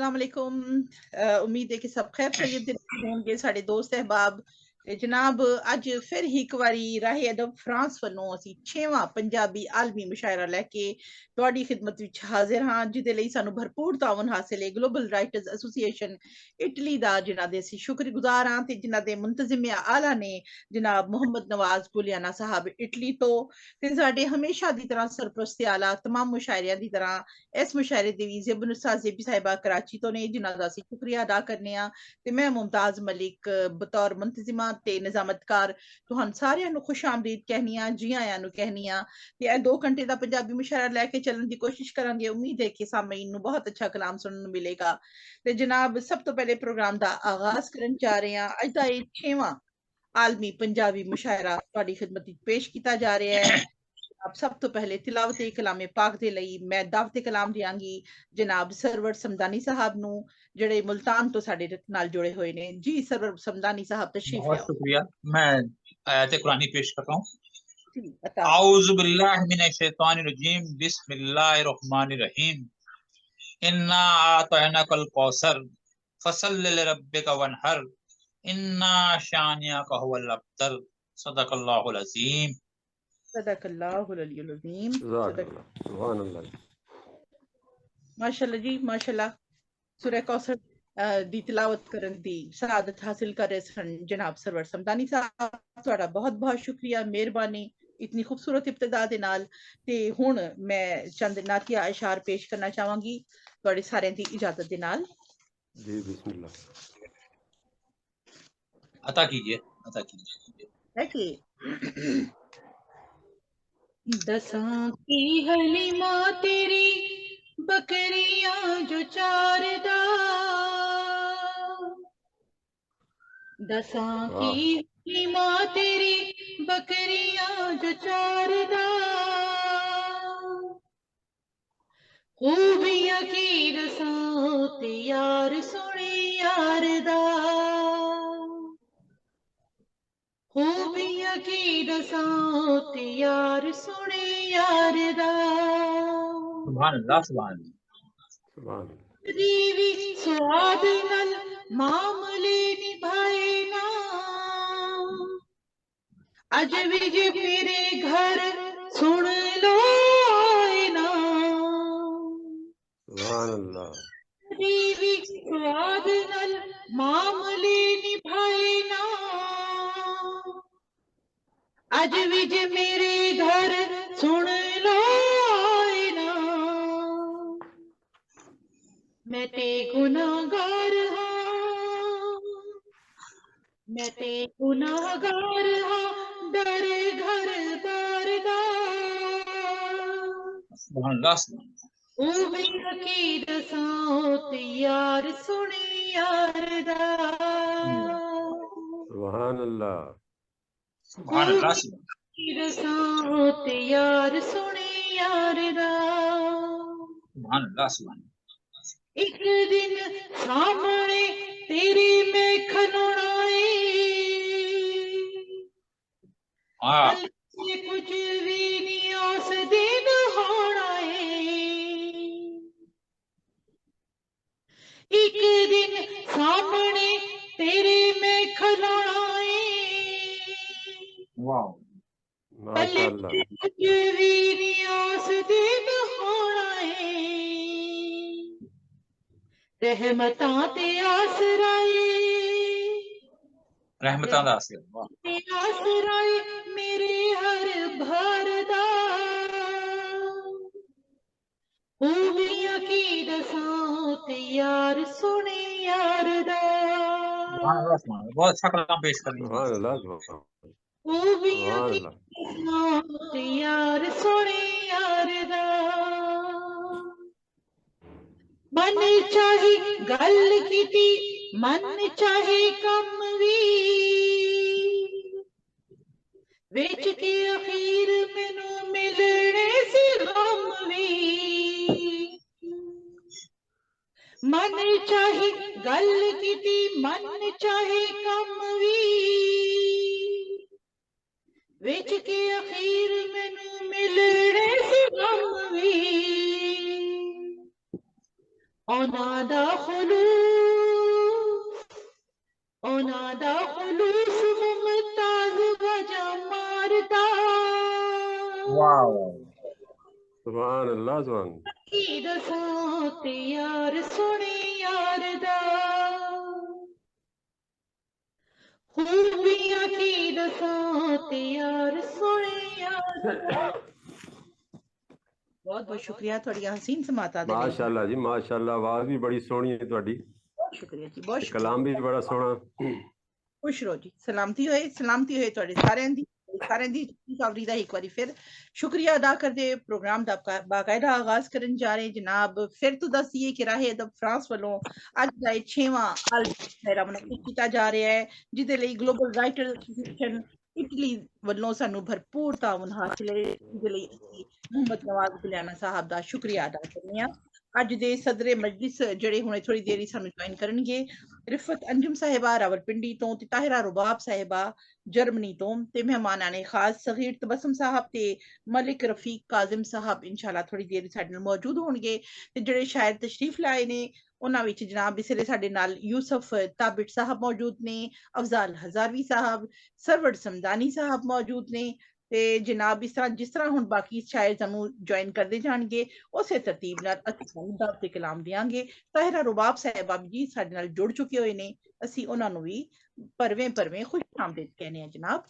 अस्सलाम वालेकुम। उम्मीद है कि सब खैर खैरियत दे होंगे साढ़े दोस्त अहबाब ते जनाब अज फिर ही एक बारी राहे अदब फ्रांस वनों असी 6वां पंजाबी आलमी मुशायरा लैके तुहाडी खिदमत विच हाजिर हां जिदे लई सानू भरपूर तावन हासिल है ग्लोबल राइटर्स एसोसिएशन इटली दा जिन्हां दे असी शुक्रगुजार हां ते जिन्हां दे मुंतजिम आला ने जनाब मोहम्मद नवाज गुलियाना साहब इटली तो ते साडे हमेशा दी तरह सरपरस्ती आला तमाम मुशायरियां दी तरह इस मुशायरे दी भी ज़ेबन साज़ेबी साहिबा कराची तो ने जिन्हां दा असी शुक्रिया अदा करने आ ते मैं मुमताज मलिक बतौर मुंतजिमा ते निजामतकार तुहान सारियां नु खुश आमदीद कहनी आ जी आयां नु कहनी आ ते 2 घंटे दा पंजाबी मुशायरा लेके चलन दी कोशिश करांगे उम्मीद है कि सामईन नु बहुत अच्छा कलाम सुनने नु मिलेगा ते जनाब सब तो पहले प्रोग्राम दा आगाज करन जा रहे हैं अज दा 6वां आलमी पंजाबी मुशायरा तुहाडी खिदमत विच पेश किया जा रहा है। अब सब तो पहले तिलावत कलामे पाक दे लई मैं दावत कलाम दियांगी जनाब सरवर समदानी साहब नु जेड़े मुल्तान तो साडे नाल जुड़े हुए ने जी सरवर समदानी साहब तशरीफ बहुत ले आओ। शुक्रिया। मैं आयत कुरानी पेश कर रहा हूँ। जी अता आऊज़ु बिल्लाहि मिनश शैतानिर रजीम बिस्मिल्लाहिर रहमानिर रहीम इन्ना आतैनाकल कौसर फसल्लि लिरब्बिका वनहर इन्ना शानिअका हुवल अब्तर सदकल्लाहुल अज़ीम। सदकल्लाहुल अलीयुल अज़ीम। सदक सुभान अल्लाह। माशाल्लाह जी माशाल्लाह सूरह कौसर दी तिलावत करन दी सआदत हासिल कर रहे सन जनाब सरवर समदानी साहब ਤੁਹਾਡਾ बहुत बहुत शुक्रिया मेहरबानी इतनी खूबसूरत इब्तिदा दे नाल ते हुण मैं चंद नातिया अशार पेश करना चाहांगी ਤੁਹਾਡੇ सारें दी इजाजत दे नाल। जी बिस्मिल्लाह। अता कीजिए, अता कीजिए। है कि दसां की हलीमा तेरी बकरियां जो चारदा दसां की हलीमा तेरी बकरियां जो चारदा खूबियां की दसां ते यार सुनी यार दा खूबियां की दसां ते यार सुने यार दा सुभान अल्लाह, सुभान अल्लाह। सुभान दीवी स्वाद नल मामले निभाए ना अज भी जे मेरे घर सुन लो ना सुभान अल्लाह। दीवी स्वाद नल मामले निभाए ना अज भी जे मेरे घर सुन लो ना मैं ते गुनाहगार हाँ मैं ते गुनाहगार हाँ डर घर बार दा सुभान अल्लाह, सुभान अल्लाह। ओ भी अकीद साथ यार सुनी यार दा सुभान अल्लाह। सुभान अल्लाह, सुभान साथ यार सुनी यार दा सुभान अल्लाह, सुभान अल्लाह। एक दिन सामने तेरे मैं खलोनाए हाँ, पल से कुछ भी नहीं आस दिन होना एक दिन सामने तेरे मैं खलोनाए वाह, पल माशाअल्लाह। से कुछ भी नहीं आस दिन होना रहमतां ते आसराए रहमतां दा आसिर। वाह, ते आसराए मेरे हर भर दा खूबियां की दसां ते यार सुने यार दा सुभान अल्लाह, सुभान अल्लाह। बहुत अच्छा कलाम पेश कर रही हैं सुभान माशाअल्लाह। अल्लाह। खूबियां सुभान की अल्लाह। दसां ते यार सुने यार दा मन चाहे गल कीती मन चाहे कम भी विच के अखीर मैनू मिलने से गम भी मन चाहे गल कीती मन चाहे कम भी विच के अखीर मैनू मिलने से गम भी ओनादा खुलूस ओनादा खुलूस मुमताज वजह मारदा वाह सुभान अल्लाह सुभान की दसां ते यार सोने यार दा खूबियां की दसां ते यार सोने यार दा। बहुत बहुत शुक्रिया थोड़ी हसीन समाता दे लिए माशाल्लाह जी माशाल्लाह आवाज भी बड़ी सोहनी है ਤੁਹਾਡੀ बहुत शुक्रिया जी बहुत ਤੇ शुक्रिया ਕਲਾਮ ਵੀ ਬੜਾ ਸੋਹਣਾ खुश रहो जी सलामती होए ਤੁਹਾਡੇ ਸਾਰਿਆਂ ਦੀ ਖੁਸ਼ਖਬਰੀ ਦਾ ਇੱਕ ਵਾਰੀ ਫਿਰ ਸ਼ੁਕਰੀਆ ਅਦਾ ਕਰਦੇ ਪ੍ਰੋਗਰਾਮ ਦਾ ਬਾਕਾਇਦਾ ਆਗਾਜ਼ ਕਰਨ ਜਾ ਰਹੇ ਜਨਾਬ ਫਿਰ ਤੋਂ ਦੱਸੀਏ ਕਿ ਰਾਹੇ ਅਦਬ ਫਰਾਂਸ ਵੱਲੋਂ ਅੱਜ ਦਾ 6ਵਾਂ ਮੇਰਾ ਮੁਨੱਕਿਦ ਕੀਤਾ ਜਾ ਰਿਹਾ ਹੈ ਜਿਹਦੇ ਲਈ ਗਲੋਬਲ ਰਾਈਟਰ ਐਸੋਸੀਏਸ਼ਨ ਇਟਲੀ ਵੱਲੋਂ ਸਾਨੂੰ ਭਰਪੂਰ ਤਾਉਨ ਹਾਸਿਲ ਹੈ ਜਿਹਦੇ ਲਈ ਅਸੀਂ ਮੁਹੰਮਦ ਨਵਾਜ਼ ਗੁਲਿਆਣਾ ਸਾਹਿਬ ਦਾ ਸ਼ੁਕਰੀਆ ਅਦਾ ਕਰਨੇ ਆ ਅੱਜ ਦੇ ਸਦਰੇ ਮਜਲਿਸ ਜਿਹੜੇ ਹੁਣੇ ਥੋੜੀ ਦੇਰੀ ਸਾਨੂੰ ਜੁਆਇਨ ਕਰਨਗੇ ਰਿਫਤ ਅੰਜਮ ਸਾਹਿਬਾ ਰਾਵਲਪਿੰਡੀ ਤੋਂ ਤੇ ਤਾਹਿਰਾ ਰੁਬਾਬ ਸਾਹਿਬਾ ਜਰਮਨੀ ਤੋਂ ਤੇ ਮਹਿਮਾਨਾਂ ਨੇ ਖਾਸ ਸਗੀਰ ਤਬਸਮ ਸਾਹਿਬ ਤੇ ਮਲਿਕ ਰਫੀਕ ਕਾਜ਼ਮ ਸਾਹਿਬ ਇਨਸ਼ਾਅੱਲਾ ਥੋੜੀ ਦੇਰ ਸਾਡੇ ਨਾਲ ਮੌਜੂਦ ਹੋਣਗੇ ਤੇ ਜਿਹੜੇ ਸ਼ਾਇਰ ਤਸ਼ਰੀਫ ਲਾਏ ਨੇ ਉਹਨਾਂ ਵਿੱਚ ਜਨਾਬ ਇਸਲੇ ਸਾਡੇ ਨਾਲ ਯੂਸਫ ਤਾਬਿਟ ਸਾਹਿਬ ਮੌਜੂਦ ਨੇ ਅਫਜ਼ਾਲ ਹਜ਼ਾਰਵੀ ਸਾਹਿਬ ਸਰਵਰ ਸਮਦਾਨੀ ਸਾਹਿਬ ਮੌਜੂਦ ਨੇ ਤੇ ਜਨਾਬ ਜਿਸ ਤਰ੍ਹਾਂ ਹੁਣ ਬਾਕੀ ਸ਼ਾਇਰ ਸਾਨੂੰ ਜੁਆਇਨ ਕਰਦੇ ਜਾਣਗੇ ਉਸੇ ਤਰਤੀਬ ਨਾਲ ਅਸੀਂ ਤੁਹਾਨੂੰ ਦਾਵਤ ਤੇ ਕਲਾਮ ਦਿਆਂਗੇ ਤਾਹਿਰਾ ਰੁਬਾਬ ਸਾਹਿਬਾ ਜੀ ਸਾਡੇ ਨਾਲ ਜੁੜ ਚੁੱਕੇ ਹੋਏ ਨੇ ਅਸੀਂ ਉਹਨਾਂ ਨੂੰ ਵੀ ਭਰਵੇਂ ਖੁਸ਼ ਆਮਦੀਦ ਕਹਿੰਦੇ ਆ ਜਨਾਬ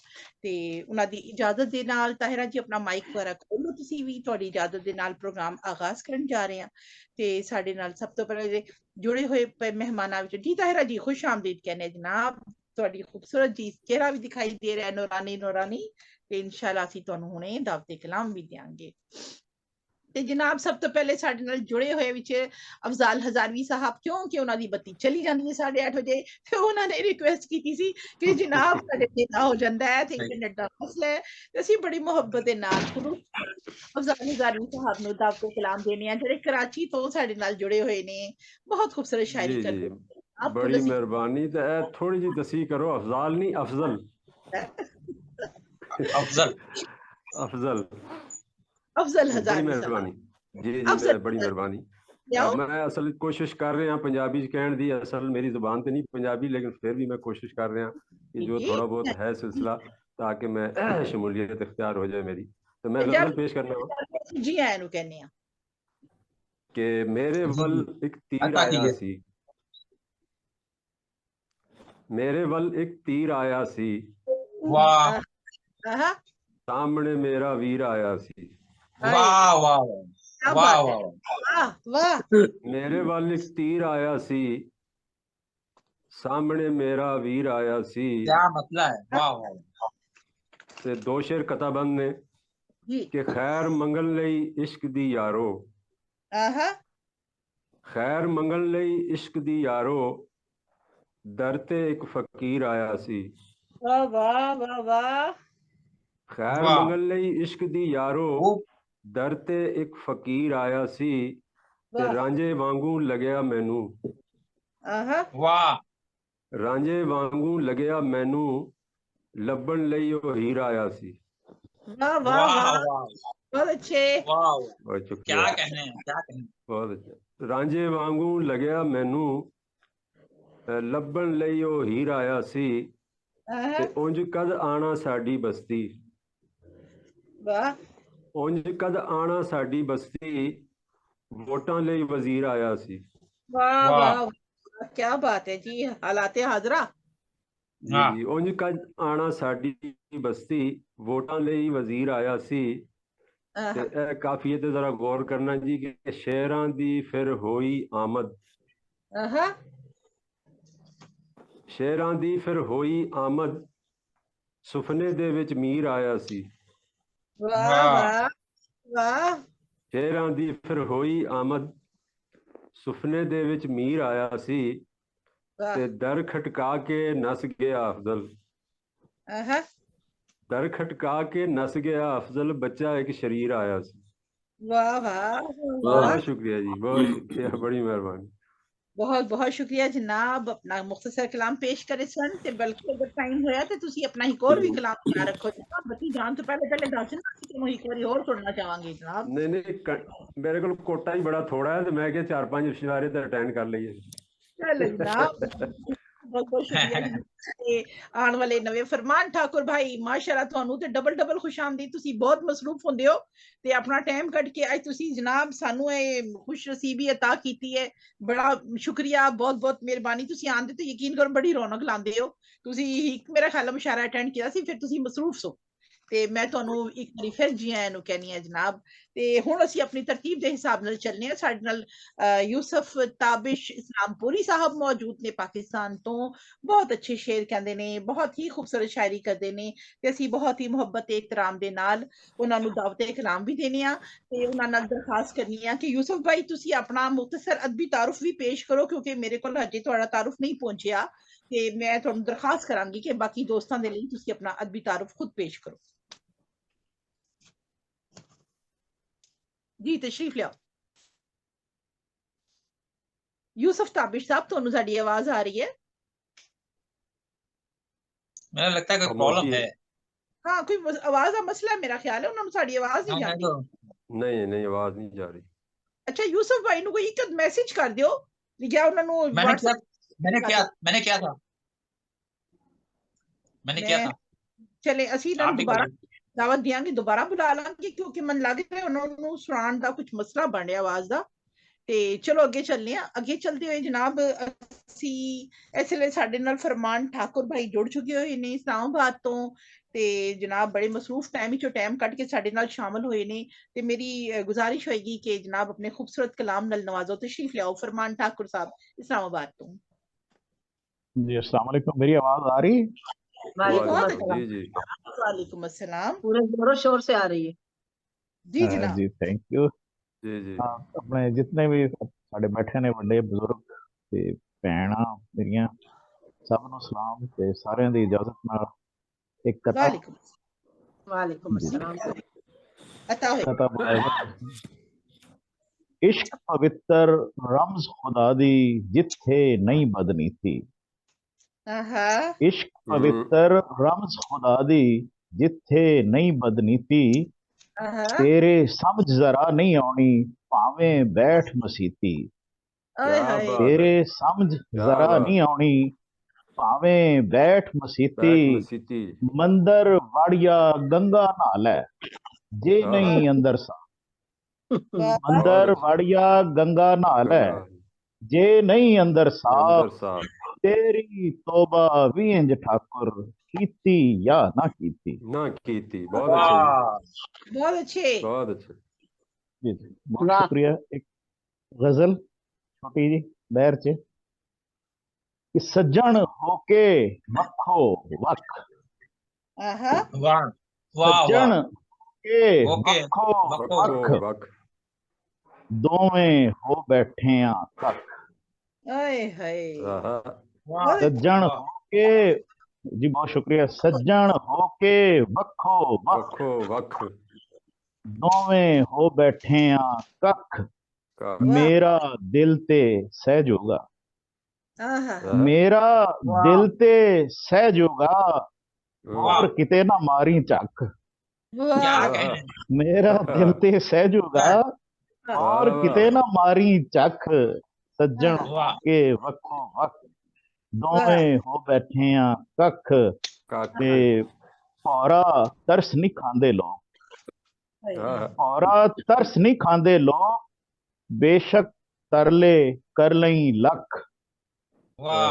ਤੇ ਉਹਨਾਂ ਦੀ ਇਜਾਜ਼ਤ ਦੇ ਨਾਲ ਤਾਹਿਰਾ ਜੀ ਆਪਣਾ ਮਾਈਕ ਵਗੈਰਾ ਖੋਲੋ ਤੁਸੀਂ ਵੀ ਤੁਹਾਡੀ ਇਜਾਜ਼ਤ ਦੇ ਨਾਲ ਪ੍ਰੋਗਰਾਮ ਆਗਾਜ਼ ਕਰਨ ਜਾ ਰਹੇ ਹਾਂ ਤੇ ਸਾਡੇ ਨਾਲ ਸਭ ਤੋਂ ਪਹਿਲੇ ਜੁੜੇ ਹੋਏ ਮਹਿਮਾਨਾਂ ਵਿੱਚ ਜੀ ਤਾਹਿਰਾ ਜੀ ਖੁਸ਼ ਆਮਦੀਦ ਕਹਿੰਦੇ ਜਨਾਬ ਤੁਹਾਡੀ ਖੂਬਸੂਰਤ ਜੀ ਚਿਹਰਾ ਵੀ ਦਿਖਾਈ ਦੇ ਰਿਹਾ ਨੂਰਾਨੀ ਤੇ ਇਨਸ਼ਾਅੱਲਾ ਅਸੀਂ ਤੁਹਾਨੂੰ ਹੁਣੇ ਦਾਵਤ ਕਲਾਮ ਵੀ ਦਿਆਂਗੇ ਤੇ ਜਨਾਬ ਸਭ ਤੋਂ ਪਹਿਲੇ ਸਾਡੇ ਨਾਲ ਜੁੜੇ ਹੋਏ ਵਿੱਚ ਅਫਜ਼ਾਲ ਹਜ਼ਾਰਵੀ ਸਾਹਿਬ ਕਿਉਂਕਿ ਉਹਨਾਂ ਦੀ ਬੱਤੀ ਚਲੀ ਜਾਂਦੀ ਹੈ 8:30 ਵਜੇ ਤੇ ਉਹਨਾਂ ਨੇ ਰਿਕੁਐਸਟ ਕੀਤੀ ਸੀ ਕਿ ਜਨਾਬ ਸਾਡੇ ਦੇਣਾ ਹੋ ਜਾਂਦਾ ਹੈ ਤੇ ਇੰਟਰਨੈਟ ਦਾ ਮਸਲਾ ਹੈ ਤੇ ਅਸੀਂ ਬੜੀ ਮੁਹੱਬਤ ਦੇ ਨਾਲ ਅਫਜ਼ਾਲ ਹਜ਼ਾਰਵੀ ਸਾਹਿਬ ਨੂੰ ਦਾਵਤ ਕਲਾਮ ਦੇਣੇ ਆ ਜਿਹੜੇ ਕਰਾਚੀ ਤੋਂ ਸਾਡੇ ਨਾਲ ਜੁੜੇ ਹੋਏ ਨੇ ਬਹੁਤ ਖੂਬਸੂਰਤ ਸ਼ਾਇਰੀ ਕਰਦੇ ਬੜੀ ਮਿਹਰਬਾਨੀ ਤੇ ਇਹ ਥੋੜੀ ਜੀ ਦਸੀ ਕਰੋ ਅਫਜ਼ਾਲ ਨਹੀਂ ਅਫਜ਼ਲ अफजल हजार मेहरबानी जी जी बड़ी मेहरबानी मैं असल कोशिश कर रहे हैं पंजाबी कहने दी असल मेरी जुबान तो नहीं पंजाबी लेकिन फिर भी मैं कोशिश कर रहा कि जो थोड़ा बहुत है सिलसिला ताकि मैं शमूलियत इख्तियार हो जाए मेरी तो मैं गजल पेश करना जी आया कहने कि मेरे वल एक तीर आया सी मेरे वल एक तीर आया सी वाह सामने मेरा वीर आया सी वाह वाह वाह वाह वाह मेरे वाल एक तीर आया सी सामने मेरा वीर आया सी क्या मतलब है वाह वाह ते दो शेर कताबंद ने कि खैर मंगल लई इश्क दी यारो खैर मंगल लई इश्क दी यारो दर ते एक फकीर आया सी वाह वाह वाह वाह खैर मंगल लई इश्क दी यारो दर ते एक फकीर आया सी ते रांझे वांगू लग्या मैनू वाह रांझे वांगू लग्या मैनू लब्बन लई ओ हीर आया सी वाह वाह बहुत अच्छे क्या कहने बहुत अच्छे रांझे वांगू लग्या मैनू लब्बन लई ओ हीर आया सी ते उंज कद आना साडी बस्ती वाह उंज कद आना साडी बस्ती वोटां लई वजीर आया सी वाह वाह क्या बात है जी हालाते हाजरा जी उंज कद आना साडी बस्ती वोटां लई वजीर आया सी ते काफियत ते जरा गौर करना जी कि शेरां दी फिर होई आमद शेरां दी फिर होई आमद सुफने दे विच मीर आया सी वाह वाह वाह शेरां दी फिर होई आमद सुफने दे विच मीर आया सी ते दर खटका के नस गया अफजल दर खटका के नस गया अफजल बच्चा एक शरीर आया सी वाह वाह बहुत शुक्रिया जी बहुत शुक्रिया बड़ी मेहरबानी बहुत बहुत शुक्रिया जनाब, अपना मुख्तसर कलाम पेश करे सन ते बल्कि अगर टाइम होया ते तुसी अपना एक और भी कलाम तैयार रखो जनाब। बती जान तो पहले पहले दस ना कि मैं एक बार और सुनना चाहांगी जनाब। नहीं नहीं, मेरे को कोटा ही बड़ा थोड़ा है, तो मैं क्या 4-5 इशारे तो अटेंड कर लिए। चलो जनाब, बहुत बहुत शुक्रिया जी। ते आने वाले नवे फरमान ठाकुर भाई, माशाअल्लाह ਤੁਹਾਨੂੰ ਤੇ ਡਬਲ ਡਬਲ ਖੁਸ਼ਾਮਦੀ, ਤੁਸੀਂ ਬਹੁਤ ਮਸਰੂਫ ਹੁੰਦੇ ਹੋ ਤੇ ਆਪਣਾ ਟਾਈਮ ਕੱਢ ਕੇ ਅੱਜ ਤੁਸੀਂ ਜਨਾਬ ਸਾਨੂੰ ਇਹ ਖੁਸ਼ ਨਸੀਬੀ ਅਤਾ ਕੀਤੀ ਹੈ। ਬੜਾ ਸ਼ੁਕਰੀਆ, ਬਹੁਤ ਬਹੁਤ ਮਿਹਰਬਾਨੀ। ਤੁਸੀਂ ਆਂਦੇ ਤੇ ਯਕੀਨ ਕਰੋ ਬੜੀ ਰੌਣਕ ਲਾਉਂਦੇ ਹੋ। ਤੁਸੀਂ ਇੱਕ ਮੇਰਾ ਖਿਆਲ ਮੁਸ਼ਾਰਾ ਅਟੈਂਡ ਕੀਤਾ ਸੀ, ਫਿਰ ਤੁਸੀਂ ਮਸਰੂਫ ਸੋ ਤੇ ਮੈਂ ਤੁਹਾਨੂੰ ਇੱਕ ਵਾਰੀ ਫਿਰ ਜੀ ਆਇਆਂ ਨੂੰ ਕਹਿੰਦੀ ਆ ਜਨਾਬ। ਤੇ ਹੁਣ ਅਸੀਂ ਆਪਣੀ ਤਰਤੀਬ ਦੇ ਹਿਸਾਬ ਨਾਲ ਚੱਲਨੇ ਆ। ਸਾਡੇ ਨਾਲ ਯੂਸਫ ਤਾबिश ਇਸਲਾਮਪੁਰੀ ਸਾਹਿਬ ਮੌਜੂਦ ਨੇ ਪਾਕਿਸਤਾਨ ਤੋਂ। ਬਹੁਤ ਅੱਛੇ ਸ਼ੇਰ ਕਹਿੰਦੇ ਨੇ, ਬਹੁਤ ਹੀ ਖੂਬਸੂਰਤ ਸ਼ਾਇਰੀ ਕਰਦੇ ਨੇ ਤੇ ਅਸੀਂ ਬਹੁਤ ਹੀ ਮੁਹੱਬਤ ਤੇ ਇhtਰਾਮ ਦੇ ਨਾਲ ਉਹਨਾਂ ਨੂੰ ਦਾਵਤ ਕਲਾਮ ਵੀ ਦੇਣੇ ਆ ਤੇ ਉਹਨਾਂ ਨਾਲ ਦਰਖਾਸਤ ਕਰਨੀ ਆ ਕਿ ਯੂਸਫ ਭਾਈ ਤੁਸੀਂ ਆਪਣਾ ਮੁਖਤਸਰ ਅਦਬੀ ਤਾਰੁਫ ਵੀ ਪੇਸ਼ ਕਰੋ, ਕਿਉਂਕਿ ਮੇਰੇ ਕੋਲ ਹਜੇ ਤੁਹਾਡਾ ਤਾਰੁਫ ਨਹੀਂ ਪਹੁੰਚਿਆ ਤੇ ਮੈਂ ਤੁਹਾਨੂੰ ਦਰਖਾਸਤ ਕਰਾਂਗੀ ਕਿ ਬਾਕੀ ਦੋਸਤਾਂ ਦੇ ਲਈ ਤੁਸੀਂ ਆਪਣਾ ਅਦਬੀ ਤਾਰੁਫ ਖੁਦ ਪੇਸ਼ ਕਰੋ। जी तशरीफ लियाओ। यूसुफ ताबिश साहब, ਤੁਹਾਨੂੰ ਸਾਡੀ आवाज आ रही है? मेरा लगता है कोई प्रॉब्लम है। हाँ, कोई आवाज का मसला है मेरा ख्याल है, उन्होंने साडी आवाज नहीं जाती। नहीं नहीं, आवाज नहीं जा रही। अच्छा, यूसुफ भाई ਨੂੰ ਕੋਈ ਇੱਕ ਮੈਸੇਜ ਕਰ ਦਿਓ ਜਾਂ ਉਹਨਾਂ ਨੂੰ मैंने किया था। चले ਅਸੀਂ ਇਹਨਾਂ ਨੂੰ ਦੁਬਾਰਾ ਦਾਵਤ ਦਿਆਂਗੇ, ਦੁਬਾਰਾ ਬੁਲਾ ਲਾਂਗੇ ਕਿਉਂਕਿ ਮਨ ਲੱਗ ਰਿਹਾ ਉਹਨਾਂ ਨੂੰ ਸੁਣਾਉਣ ਦਾ ਕੁਝ ਮਸਲਾ ਬਣ ਰਿਹਾ ਆਵਾਜ਼ ਦਾ। ਤੇ ਚਲੋ ਅੱਗੇ ਚੱਲਨੇ ਆ। ਅੱਗੇ ਚਲਦੇ ਹੋਏ ਜਨਾਬ ਅਸੀਂ ਇਸ ਵੇਲੇ ਸਾਡੇ ਨਾਲ ਫਰਮਾਨ ਠਾकुर ਭਾਈ ਜੁੜ ਚੁੱਕੇ ਹੋਏ ਨੇ ਇਸਲਾਮਾਬਾਦ ਤੋਂ ਤੇ ਜਨਾਬ ਬੜੇ ਮਸਰੂਫ ਟਾਈਮ ਵਿੱਚੋਂ ਟਾਈਮ ਕੱਢ ਕੇ ਸਾਡੇ ਨਾਲ ਸ਼ਾਮਲ ਹੋਏ ਨੇ ਤੇ ਮੇਰੀ ਗੁਜ਼ਾਰਿਸ਼ ਹੋਏਗੀ ਕਿ ਜਨਾਬ ਆਪਣੇ ਖੂਬਸੂਰਤ ਕਲਾਮ ਨਾਲ ਨਵਾਜ਼ੋ। तशरीफ लियाओ फरमान ठाकुर साहब इस्लामाबाद तो। जी अस्सलाम वालेकुम, मेरी आवाज आ रही है? वालेकुम अस्सलाम, पूरे जोरों शोर से आ रही है। जी जनाब। जी थैंक यू। जी जी। अपने जितने भी साडे बैठे ने ਵੱਡੇ ਬਜ਼ੁਰਗ ਤੇ ਭੈਣਾਂ ਮੇਰੀਆਂ, ਸਭ ਨੂੰ ਸਲਾਮ ਤੇ ਸਾਰਿਆਂ ਦੀ ਇਜਾਜ਼ਤ ਨਾਲ ਇੱਕ ਕਥਾ। वालेकुम अस्सलाम। इश्क पवित्र रमज खुदा दी जिथे नहीं बदनी थी। इश्क पवित्र रमज खुदा दी जिथे नहीं बदनी थी। तेरे समझ जरा नहीं आनी भावें बैठ मसीती। तेरे समझ जरा नहीं आनी भावें बैठ मसीती। मंदर वाड़िया गंगा नाल है जे नहीं अंदर सा। अंदर वाड़िया गंगा नाल है जे नहीं अंदर साफ। तेरी तौबा भी इंज ठाकुर कीती या ना कीती। बहुत अच्छे, बहुत अच्छे, बहुत अच्छे। जी जी, बहुत शुक्रिया। एक गजल छोटी जी बैर च कि सज्जन होके वखो वख। सज्जन के वखो वख दोवें हो बैठे तक। सज्जन होके, जी बहुत शुक्रिया। सज्जन होके वखो वख दोवें हो बैठे कख। मेरा दिल ते सहजोगा, मेरा दिल ते सहजोगा और किते ना मारी चक। मेरा दिल ते सहजोगा और किते ना मारी चख। सज्जन के वखो वख दोवें हो बैठे कख। ते भौरा तरस नहीं खांदे लोग, भौरा तरस नहीं खांदे लोग बेशक तरले कर लई लख।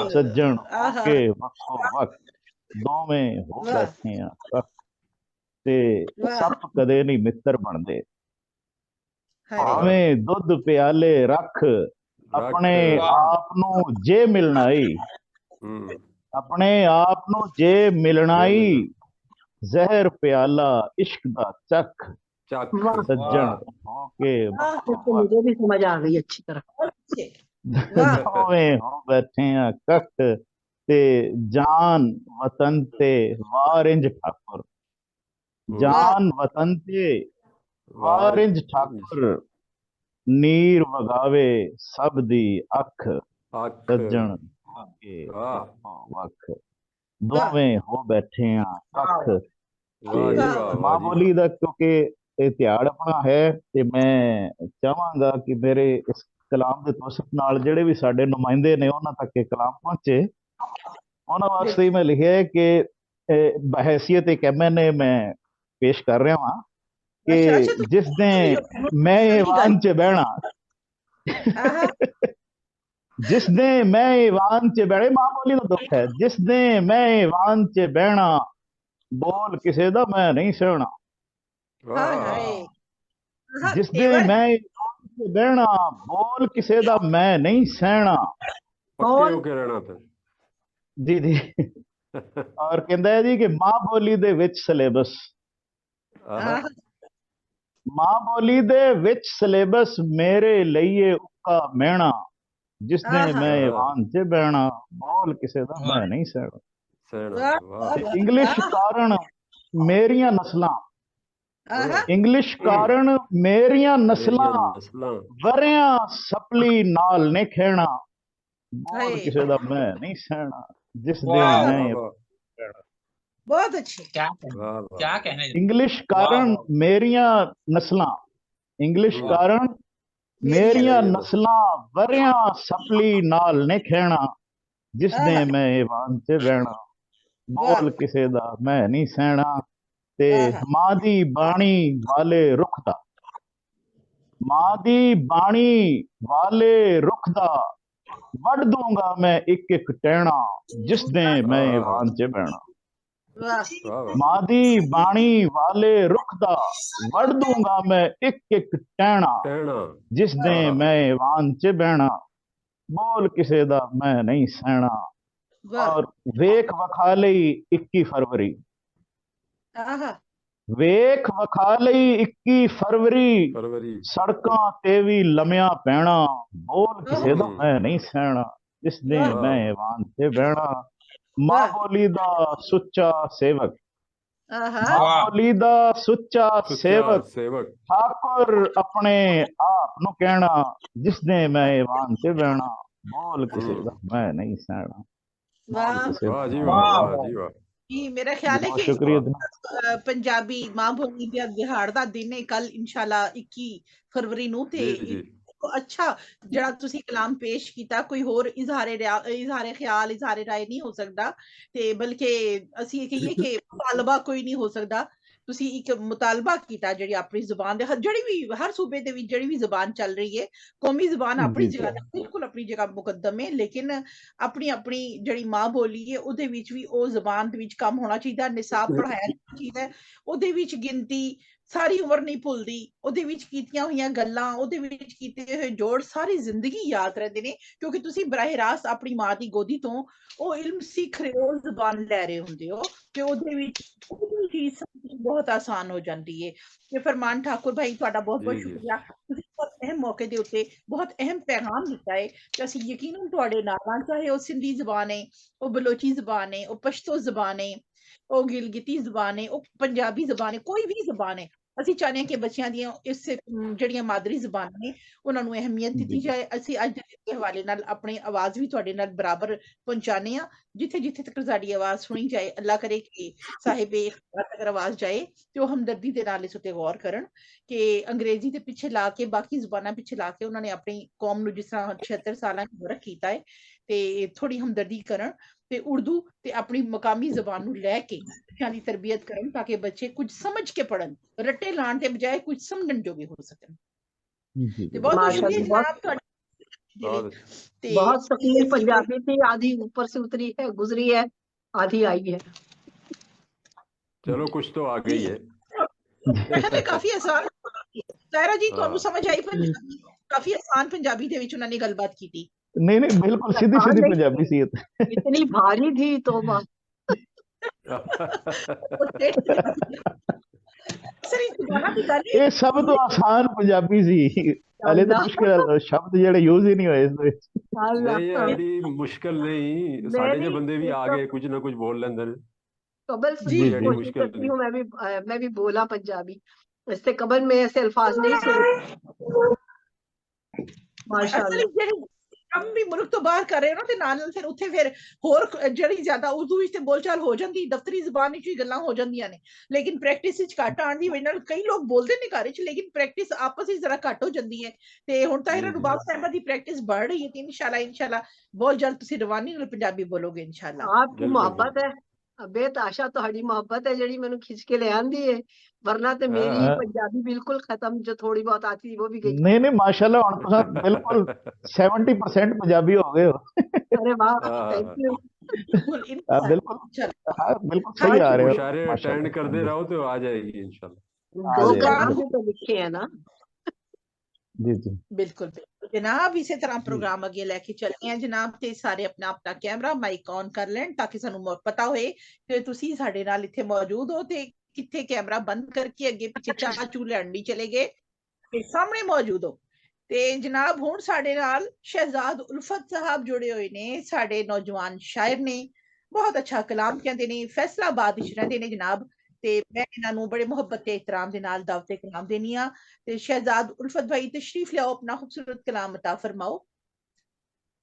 सज्जन के वखो वख दोवें हो बैठे कख। ते सप कदे नहीं मित्र बनदे भावें दुध प्याले रख। अपने आप नू जे मिलनाई, अपने आप नू जे मिलनाई जहर प्याला इश्क दा चख। सज्जन होके मुझे भी समझ आ गई अच्छी तरह। दोवें हो बैठे कख ते जान वतन ते वार इंज ठाकुर। जान वतन ते वार इंज ठाकुर नीर वगावे सब दी अख। ਅੱਖ ਸੱਜਣ ਕੇ ਵੱਖ ਦੋਵੇਂ ਹੋ ਬੈਠੇ ਆ ਕੱਖ। ਵਾਹ ਜੀ ਵਾਹ, ਮਾਂ ਵਾਹ ਜੀ ਬੋਲੀ ਦਾ ਕਿਉਂਕਿ ਇਹ ਤਿਹਾੜ ਆਪਣਾ ਹੈ, ਤੇ ਮੈਂ ਚਾਹਾਂਗਾ ਕਿ ਮੇਰੇ ਇਸ ਕਲਾਮ ਦੇ ਤੋਸਕ ਨਾਲ ਜਿਹੜੇ ਵੀ ਸਾਡੇ ਨੁਮਾਇੰਦੇ ਨੇ ਉਹਨਾਂ ਤੱਕ ਇਹ ਕਲਾਮ ਪਹੁੰਚੇ। ਉਹਨਾਂ ਵਾਸਤੇ ਹੀ ਮੈਂ ਲਿਖਿਆ ਹੈ ਕਿ ਬਹਿਸੀਅਤ ਇੱਕ MNA ਮੈਂ ਪੇਸ਼ ਕਰ ਰਿਹਾ ਹਾਂ ਕਿ ਜਿਸ ਦੇ ਮੈਂ ਈਵਾਨ 'ਚ ਬਹਿਣਾ ਜਿਸ ਨੇ ਮੈਂ ਈਵਾਨ 'ਚ ਬਹਿਣਾ, ਮਾਂ ਬੋਲੀ ਦਾ ਦੁੱਖ ਹੈ। ਜਿਸ ਨੇ ਮੈਂ ਈਵਾਨ 'ਚ ਬਹਿਣਾ ਬੋਲ ਕਿਸੇ ਦਾ ਮੈਂ ਨਹੀਂ ਸਹਿਣਾ। ਜਿਸ ਦੇ ਮੈਂ ਈਵਾਨ 'ਚ ਬਹਿਣਾ ਬੋਲ ਕਿਸੇ ਦਾ ਮੈਂ ਨਹੀਂ ਸਹਿਣਾ। ਪੱਕੇ ਹੋ ਕੇ ਰਹਿਣਾ ਫਿਰ। ਜੀ ਜੀ। ਔਰ ਕਹਿੰਦਾ ਹੈ ਜੀ ਕਿ ਮਾਂ ਬੋਲੀ ਦੇ ਵਿੱਚ ਸਿਲੇਬਸ, ਮਾਂ ਬੋਲੀ ਦੇ ਵਿੱਚ ਸਿਲੇਬਸ ਮੇਰੇ ਲਈਏ ਉੱਕਾ ਮਹਿਣਾ। ਜਿਸ ਨੇ ਮੈਂ ਈਵਾਨ 'ਚ ਬਹਿਣਾ ਬੋਲ ਕਿਸੇ ਦਾ ਮੈਂ ਨਹੀਂ ਸਹਿਣਾ। ਇੰਗਲਿਸ਼ ਕਾਰਨ ਮੇਰੀਆਂ ਨਸਲਾਂ, ਇੰਗਲਿਸ਼ ਕਾਰਨ ਮੇਰੀਆਂ ਨਸਲਾਂ ਵਰਿਆਂ ਸਪਲੀ ਨਾਲ ਨੇ ਖਹਿਣਾ। ਬੋਲ ਕਿਸੇ ਦਾ ਮੈਂ ਨਹੀਂ ਸਹਿਣਾ। ਜਿਸ ਦੇ ਮੈਂ ਬਹੁਤ ਅੱਛੇ क्या कहने ਇੰਗਲਿਸ਼ ਕਾਰਨ ਮੇਰੀਆਂ ਨਸਲਾਂ, ਇੰਗਲਿਸ਼ ਕਾਰਨ ਮੇਰੀਆਂ ਨਸਲਾਂ ਵਰਿਆਂ ਸਪਲੀ ਨਾਲ ਨੇ ਖਹਿਣਾ। ਜਿਸ ਨੇ ਮੈਂ ਈਵਾਨ 'ਚ ਬਹਿਣਾ ਬੋਲ ਕਿਸੇ ਦਾ ਮੈਂ ਨਹੀਂ ਸਹਿਣਾ। ਤੇ ਮਾਂ ਦੀ ਬਾਣੀ ਵਾਲੇ ਰੁੱਖ ਦਾ, ਮਾਂ ਦੀ ਬਾਣੀ ਵਾਲੇ ਰੁੱਖ ਦਾ ਵੱਢ ਦੂੰਗਾ ਮੈਂ ਇੱਕ ਇੱਕ ਟਹਿਣਾ। ਜਿਸ ਨੇ ਮੈਂ ਈਵਾਨ 'ਚ ਬਹਿਣਾ। ਮਾਂ ਦੀ ਬਾਣੀ ਵਾਲੇ ਰੁੱਖ ਦਾ ਵੱਢ ਦੂੰਗਾ ਮੈਂ ਇੱਕ ਇੱਕ ਟਹਿਣਾ। ਜਿਸ ਨੇ ਮੈਂ ਈਵਾਨ 'ਚ ਬਹਿਣਾ ਬੋਲ ਕਿਸੇ ਦਾ ਮੈਂ ਨਹੀਂ ਸਹਿਣਾ। ਔਰ ਵੇਖ ਵਖਾ ਲਈ 21 ਫਰਵਰੀ, ਵੇਖ ਵਖਾ ਲਈ 21 ਫਰਵਰੀ ਸੜਕਾਂ ਤੇ ਵੀ ਲੰਮਿਆਂ ਪੈਣਾ। ਬੋਲ ਕਿਸੇ ਦਾ ਮੈਂ ਨਹੀਂ ਸਹਿਣਾ। ਜਿਸ ਨੇ ਮੈਂ ਈਵਾਨ 'ਚ ਬਹਿਣਾ। ਮਾਂ ਬੋਲੀ ਦਾ ਸੁੱਚਾ ਸੇਵਕ, ਮਾਂ ਬੋਲੀ ਦਾ ਸੁੱਚਾ ਸੇਵਕ ਠਾਕੁਰ ਆਪਣੇ ਆਪ ਨੂੰ ਕਹਿਣਾ। ਜਿਸ ਨੇ ਮੈਂ ਈਵਾਨ 'ਚ ਬਹਿਣਾ ਬੋਲ ਕਿਸੇ ਦਾ ਮੈਂ ਨਹੀਂ ਸਹਿਣਾ। ਵਾਹ ਜੀ ਵਾਹ ਜੀ ਵਾਹ। ਮੇਰਾ ਖਿਆਲ ਹੈ ਕਿ ਸ਼ੁਕਰੀਆ। ਪੰਜਾਬੀ ਮਾਂ ਬੋਲੀ ਦੇ ਦਿਹਾੜ ਦਾ ਦਿਨ ਹੈ ਕੱਲ ਇਨਸ਼ਾਅੱਲਾ 21 ਫਰਵਰੀ ਨੂੰ। ਤੇ ਅੱਛਾ ਜਿਹੜਾ ਤੁਸੀਂ ਕਲਾਮ ਪੇਸ਼ ਕੀਤਾ, ਕੋਈ ਹੋਰ ਇਜ਼ਹਾਰੇ ਖਿਆਲ ਇਜ਼ਹਾਰੇ ਰਾਏ ਨਹੀਂ ਹੋ ਸਕਦਾ, ਤੇ ਬਲਕਿ ਅਸੀਂ ਕਹੀਏ ਕਿ ਮੁਤਾਲਬਾ ਕੋਈ ਨਹੀਂ ਹੋ ਸਕਦਾ। ਤੁਸੀਂ ਇੱਕ ਮੁਤਾਲਬਾ ਕੀਤਾ ਜਿਹੜੀ ਆਪਣੀ ਜ਼ੁਬਾਨ ਦੇ, ਜਿਹੜੀ ਵੀ ਹਰ ਸੂਬੇ ਦੇ ਵਿੱਚ ਜਿਹੜੀ ਵੀ ਜ਼ੁਬਾਨ ਚੱਲ ਰਹੀ ਹੈ, ਕੌਮੀ ਜ਼ੁਬਾਨ ਆਪਣੀ ਜਗ੍ਹਾ ਬਿਲਕੁਲ ਆਪਣੀ ਜਗ੍ਹਾ ਮੁਕੱਦਮ ਹੈ, ਲੇਕਿਨ ਆਪਣੀ ਆਪਣੀ ਜਿਹੜੀ ਮਾਂ ਬੋਲੀ ਹੈ ਉਹਦੇ ਵਿੱਚ ਵੀ ਉਹ ਜ਼ੁਬਾਨ ਦੇ ਵਿੱਚ ਕੰਮ ਹੋਣਾ ਚਾਹੀਦਾ। ਨਿਸਾਬ ਪੜ੍ਹਾਇਆ ਚਾਹੀਦਾ, ਉਹਦੇ ਵਿੱਚ ਗਿਣਤੀ ਸਾਰੀ ਉਮਰ ਨਹੀਂ ਭੁੱਲਦੀ, ਉਹਦੇ ਵਿੱਚ ਕੀਤੀਆਂ ਹੋਈਆਂ ਗੱਲਾਂ, ਉਹਦੇ ਵਿੱਚ ਕੀਤੇ ਹੋਏ ਜੋੜ ਸਾਰੀ ਜ਼ਿੰਦਗੀ ਯਾਦ ਰਹਿੰਦੇ ਨੇ, ਕਿਉਂਕਿ ਤੁਸੀਂ ਬਰਾਹ ਰਾਸਤ ਆਪਣੀ ਮਾਂ ਦੀ ਗੋਦੀ ਤੋਂ ਉਹ ਇਲਮ ਸਿੱਖ ਰਹੇ ਹੋ, ਜ਼ੁਬਾਨ ਲੈ ਰਹੇ ਹੁੰਦੇ ਹੋ, ਤੇ ਉਹਦੇ ਵਿੱਚ ਚੀਜ਼ ਬਹੁਤ ਆਸਾਨ ਹੋ ਜਾਂਦੀ ਹੈ। ਤੇ ਫਰਮਾਨ ਠਾਕੁਰ ਭਾਈ ਤੁਹਾਡਾ ਬਹੁਤ ਬਹੁਤ ਸ਼ੁਕਰੀਆ। ਤੁਸੀਂ ਬਹੁਤ ਅਹਿਮ ਮੌਕੇ ਦੇ ਉੱਤੇ ਬਹੁਤ ਅਹਿਮ ਪੈਗਾਮ ਦਿੱਤਾ ਹੈ, ਤੇ ਅਸੀਂ ਯਕੀਨਨ ਤੁਹਾਡੇ ਨਾਲ, ਚਾਹੇ ਉਹ ਸਿੰਧੀ ਜ਼ੁਬਾਨ ਹੈ, ਉਹ ਬਲੋਚੀ ਜ਼ੁਬਾਨ ਹੈ, ਉਹ ਪਸ਼ਤੋ ਜ਼ੁਬਾਨ ਹੈ, ਉਹ ਗਿਲਗਿਤੀ ਜ਼ੁਬਾਨ ਹੈ, ਉਹ ਪੰਜਾਬੀ ਜ਼ੁਬਾਨ ਹੈ, ਕੋਈ ਵੀ ਜ਼ੁਬਾਨ ਹੈ, ਅਸੀਂ ਚਾਹੁੰਦੇ ਹਾਂ ਕਿ ਬੱਚਿਆਂ ਦੀਆਂ ਇਸ ਜਿਹੜੀਆਂ ਮਾਦਰੀ ਜ਼ੁਬਾਨਾਂ ਨੇ ਉਹਨਾਂ ਨੂੰ ਅਹਿਮੀਅਤ ਦਿੱਤੀ ਜਾਏ। ਅਸੀਂ ਅੱਜ ਦੇ ਹਵਾਲੇ ਨਾਲ ਆਪਣੀ ਆਵਾਜ਼ ਵੀ ਤੁਹਾਡੇ ਨਾਲ ਬਰਾਬਰ ਪਹੁੰਚਾਉਂਦੇ ਹਾਂ, ਜਿੱਥੇ ਜਿੱਥੇ ਤੱਕ ਸਾਡੀ ਆਵਾਜ਼ ਸੁਣੀ ਜਾਏ। ਅੱਲਾ ਕਰੇ ਕਿ ਸਾਹਿਬੇ ਅਗਰ ਆਵਾਜ਼ ਜਾਏ ਤੇ ਉਹ ਹਮਦਰਦੀ ਦੇ ਨਾਲ ਇਸ ਉੱਤੇ ਗੌਰ ਕਰਨ ਕਿ ਅੰਗਰੇਜ਼ੀ ਦੇ ਪਿੱਛੇ ਲਾ ਕੇ, ਬਾਕੀ ਜ਼ੁਬਾਨਾਂ ਪਿੱਛੇ ਲਾ ਕੇ ਉਹਨਾਂ ਨੇ ਆਪਣੀ ਕੌਮ ਨੂੰ ਜਿਸ ਤਰ੍ਹਾਂ 76 ਸਾਲਾਂ ਵਰਕ ਕੀਤਾ ਹੈ, ਤੇ ਥੋੜੀ ਹਮਦਰਦੀ ਕਰਨ ਤੇ ਉਰਦੂ ਤੇ ਆਪਣੀ ਮਕਾਮੀ ਜ਼ਬਾਨ ਨੂੰ ਲੈ ਕੇ ਬੱਚਿਆਂ ਦੀ ਤਰਬੀਅਤ ਕਰਨ, ਤਾਂ ਕਿ ਬੱਚੇ ਕੁਝ ਸਮਝ ਕੇ ਪੜ੍ਹਨ, ਰੱਟੇ ਲਾਉਣ ਦੇ ਬਜਾਏ ਕੁਝ ਸਮਝਣ ਜੋਗੇ ਹੋ ਸਕਣ। ਤੇ ਬਹੁਤ ਬਹੁਤ ਸ਼ੁਕਰੀਆ ਜਨਾਬ ਤੁਹਾਡਾ। बहुत शकील पंजाबी थी, आधी ऊपर से उतरी है, गुजरी है, आधी आई है। चलो कुछ तो आ गई है। काफी आसान तायरा जी, ਤੁਹਾਨੂੰ ਸਮਝ ਆਈ ਪੰਜਾਬੀ? ਕਾਫੀ ਆਸਾਨ ਪੰਜਾਬੀ ਦੇ ਵਿੱਚ ਉਹਨਾਂ ਨੇ ਗੱਲਬਾਤ ਕੀਤੀ। नहीं नहीं बिल्कुल सीधी सीधी पंजाबी सी इतनी भारी थी तौबा। ਇਹ ਸਭ ਤੋਂ ਆਸਾਨ ਪੰਜਾਬੀ ਸੀ। ਹਲੇ ਤਾਂ ਮੁਸ਼ਕਿਲ ਸ਼ਬਦ ਜਿਹੜੇ ਯੂਜ਼ ਹੀ ਨਹੀਂ ਹੋਏ ਇਸ ਵਿੱਚ। ਨਹੀਂ ਐਡੀ ਮੁਸ਼ਕਿਲ ਨਹੀਂ, ਸਾਡੇ ਜੇ ਬੰਦੇ ਵੀ ਆ ਗਏ ਕੁਝ ਨਾ ਕੁਝ ਬੋਲ ਲੈਂਦੇ ਨੇ। कबल से कोशिश करती हूँ मैं भी बोला पंजाबी, इससे कबल में ऐसे अल्फाज नहीं सुने। माशाल्लाह ਕੰਮ ਵੀ ਮੁਲਕ ਤੋਂ ਬਾਹਰ ਕਰ ਰਹੇ ਹੋ ਨਾ, ਤੇ ਨਾਲ ਨਾਲ ਫਿਰ ਉੱਥੇ ਫਿਰ ਹੋਰ ਜਿਹੜੀ ਜ਼ਿਆਦਾ ਉਰਦੂ ਵਿੱਚ ਤੇ ਬੋਲਚਾਲ ਹੋ ਜਾਂਦੀ, ਦਫ਼ਤਰੀ ਜ਼ਬਾਨ ਵਿੱਚ ਵੀ ਗੱਲਾਂ ਹੋ ਜਾਂਦੀਆਂ ਨੇ, ਲੇਕਿਨ ਪ੍ਰੈਕਟਿਸ ਵਿੱਚ ਘੱਟ ਆਉਣ ਦੀ ਵਜ੍ਹਾ ਨਾਲ ਕਈ ਲੋਕ ਬੋਲਦੇ ਨੇ ਘਰ ਵਿੱਚ, ਲੇਕਿਨ ਪ੍ਰੈਕਟਿਸ ਆਪਸ ਵਿੱਚ ਜ਼ਰਾ ਘੱਟ ਹੋ ਜਾਂਦੀ ਹੈ। ਤੇ ਹੁਣ ਤਾਹਿਰਾ ਰਬਾਬ ਸਾਹਿਬਾ ਦੀ ਪ੍ਰੈਕਟਿਸ बढ़ रही है, तो इंशाल्लाह बहुत जल्द ਤੁਸੀਂ ਰਵਾਨੀ ਨਾਲ ਪੰਜਾਬੀ ਬੋਲੋਗੇ इंशाल्लाह। आपकी मोहब्बत है, बेतहाशा ਤੁਹਾਡੀ मोहब्बत है ਜਿਹੜੀ ਮੈਨੂੰ खिंच के ले आंदी है, वरना तो मेरी पंजाबी बिल्कुल खत्म, जो थोड़ी बहुत आती थी वो भी गई। नहीं माशाल्लाह ਹੁਣ ਤੁਸੀਂ ਬਿਲकुल 70% ਪੰਜਾਬੀ ਹੋ ਗਏ ਹੋ। अरे वाह, थैंक यू। बिल्कुल बिल्कुल सही आ रहे हो, अटेंड करते रहो तो आ जाएगी इंशाल्लाह। दो काम भी तो लिखे हैं ना। जी जी बिल्कुल बिल्कुल जनाब, इसी तरह प्रोग्राम अगे लेके चलते हैं जनाब, ते सारे अपना अपना कैमरा माइक ऑन कर लें ताकि सानू पता होए कि तुसी साडे नाल इत्थे मौजूद हो, ते कित्थे कैमरा बंद करके अगे पीछे चाह चू लैण नहीं चले गए, ते सामने मौजूद हो। ते जनाब हुण साडे नाल शहजाद उल्फत साहब जुड़े हुए ने, साडे नौजवान शायर ने, बहुत अच्छा कलाम कहंदे ने, फैसलाबाद विच रहिंदे ने जनाब, ते मैं इन्हां नूं बड़े मुहब्बत ते एहतराम दे नाल दावते कलाम देनी आ। ते शहजाद उल्फत भाई तशरीफ लियाओ, अपना खूबसूरत कलाम अता फरमाओ।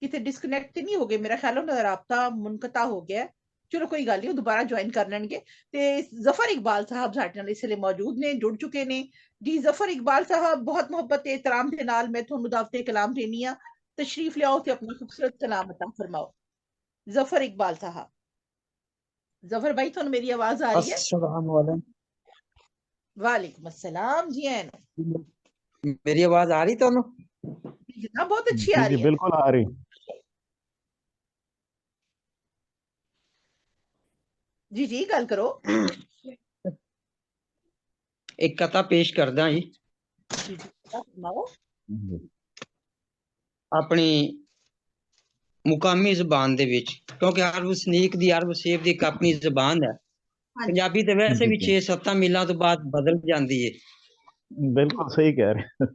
किते डिस्कनेक्ट नहीं हो गए, मेरा ख्याल है उन्हां दा राबता मुनकता हो गया, चलो कोई गल नहीं, दोबारा ज्वाइन कर लेंगे। ते जफर इकबाल साहब साडे नाल इसले मौजूद ने, जुड़ चुके ने जी। जफर इकबाल साहब बहुत मुहब्बत ते एहतराम दे नाल मैं तुहानूं दावते कलाम देनी आ, तशरीफ लियाओ ते अपना खूबसूरत कलाम अता फरमाओ। जफर इकबाल साहब, जफर भाई तुहानूं मेरी आवाज आ रही है? अस्सलाम वालेकुम। वालेकुम अस्सलाम जी। मेरी आवाज आ रही तुहानूं? हाँ, बहुत अच्छी आ रही है। बिल्कुल आ रही। जी जी गल करो। एक कथा पेश करदा जी। अपनी मुकामी जबान दे विच, क्योंकि हर वसनीक दी हर वसेब दी एक अपनी जबान है। पंजाबी तो वैसे भी 6-7 मीलों तो बाद बदल जाती है। बिल्कुल सही कह रहे।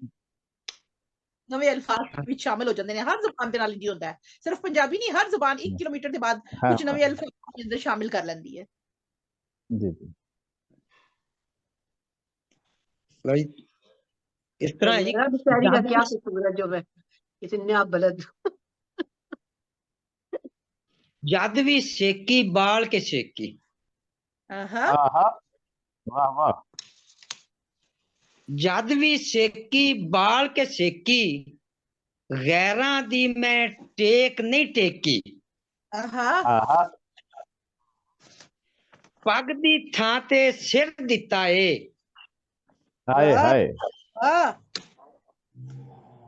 नवे अल्फाज भी शामिल हो जाते हैं, हर जुबान दे नाल इंज होता है, सिर्फ पंजाबी नहीं, हर जुबान 1 किलोमीटर के बाद कुछ नवे अल्फाज अपने अंदर शामिल कर लेती है। जी जी भाई इस तरह है जी। बेचारी का क्या कसूर है जो मैं इतने बलद। जद भी सेकी बाल के सेकी। वाह वाह। जद भी सेकी बाल के सेकी, गैरां दी मैं टेक नहीं टेकी। पग दी थां ते सिर दिता है। हाय हाय।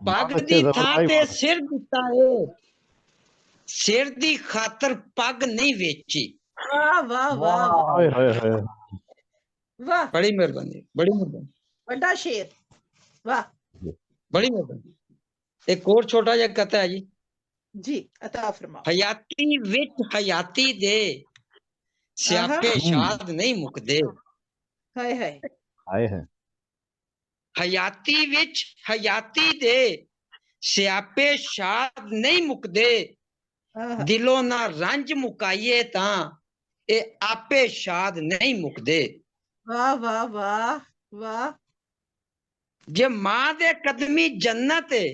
पग दी थां ते सिर दिता है, सिर दी खातर पग नहीं वेची। वाह वाह वाह वाह, बड़ी मेहरबानी, बड़ी मेहरबानी, बड़ा शेर, वाह बड़ी मेहरबानी। एक और छोटा जिहा कथा है जी। जी अता फरमाओ। हयाती विच हयाती दे, स्यापे शाद नहीं मुकदे। हाय हाय हाय हाय। हयाती विच हयाती दे, स्यापे शाद नहीं मुकदे। दिलों ना रंज मुकाइए तां ए आपे शाद नहीं मुकदे। वाह वाह वाह वाह। जे मां दे कदमी जन्नत है,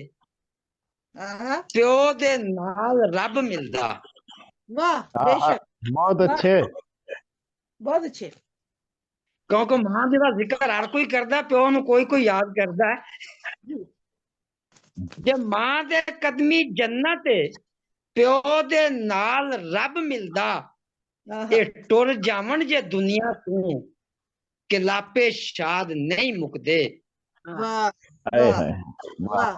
प्यो दे नाल रब मिलदा। वाह बेशक, बहुत अच्छे, बहुत अच्छे। क्योंकि मां दा जिक्र हर कोई करदा, प्यो नूं कोई कोई याद करदा है। जे मां दे कदमी जन्नत है, प्यो दे नाल रब मिलदा। ए टुर जावन जे दुनिया तों, कि लापे शाद नहीं मुकदे। वाह वाह।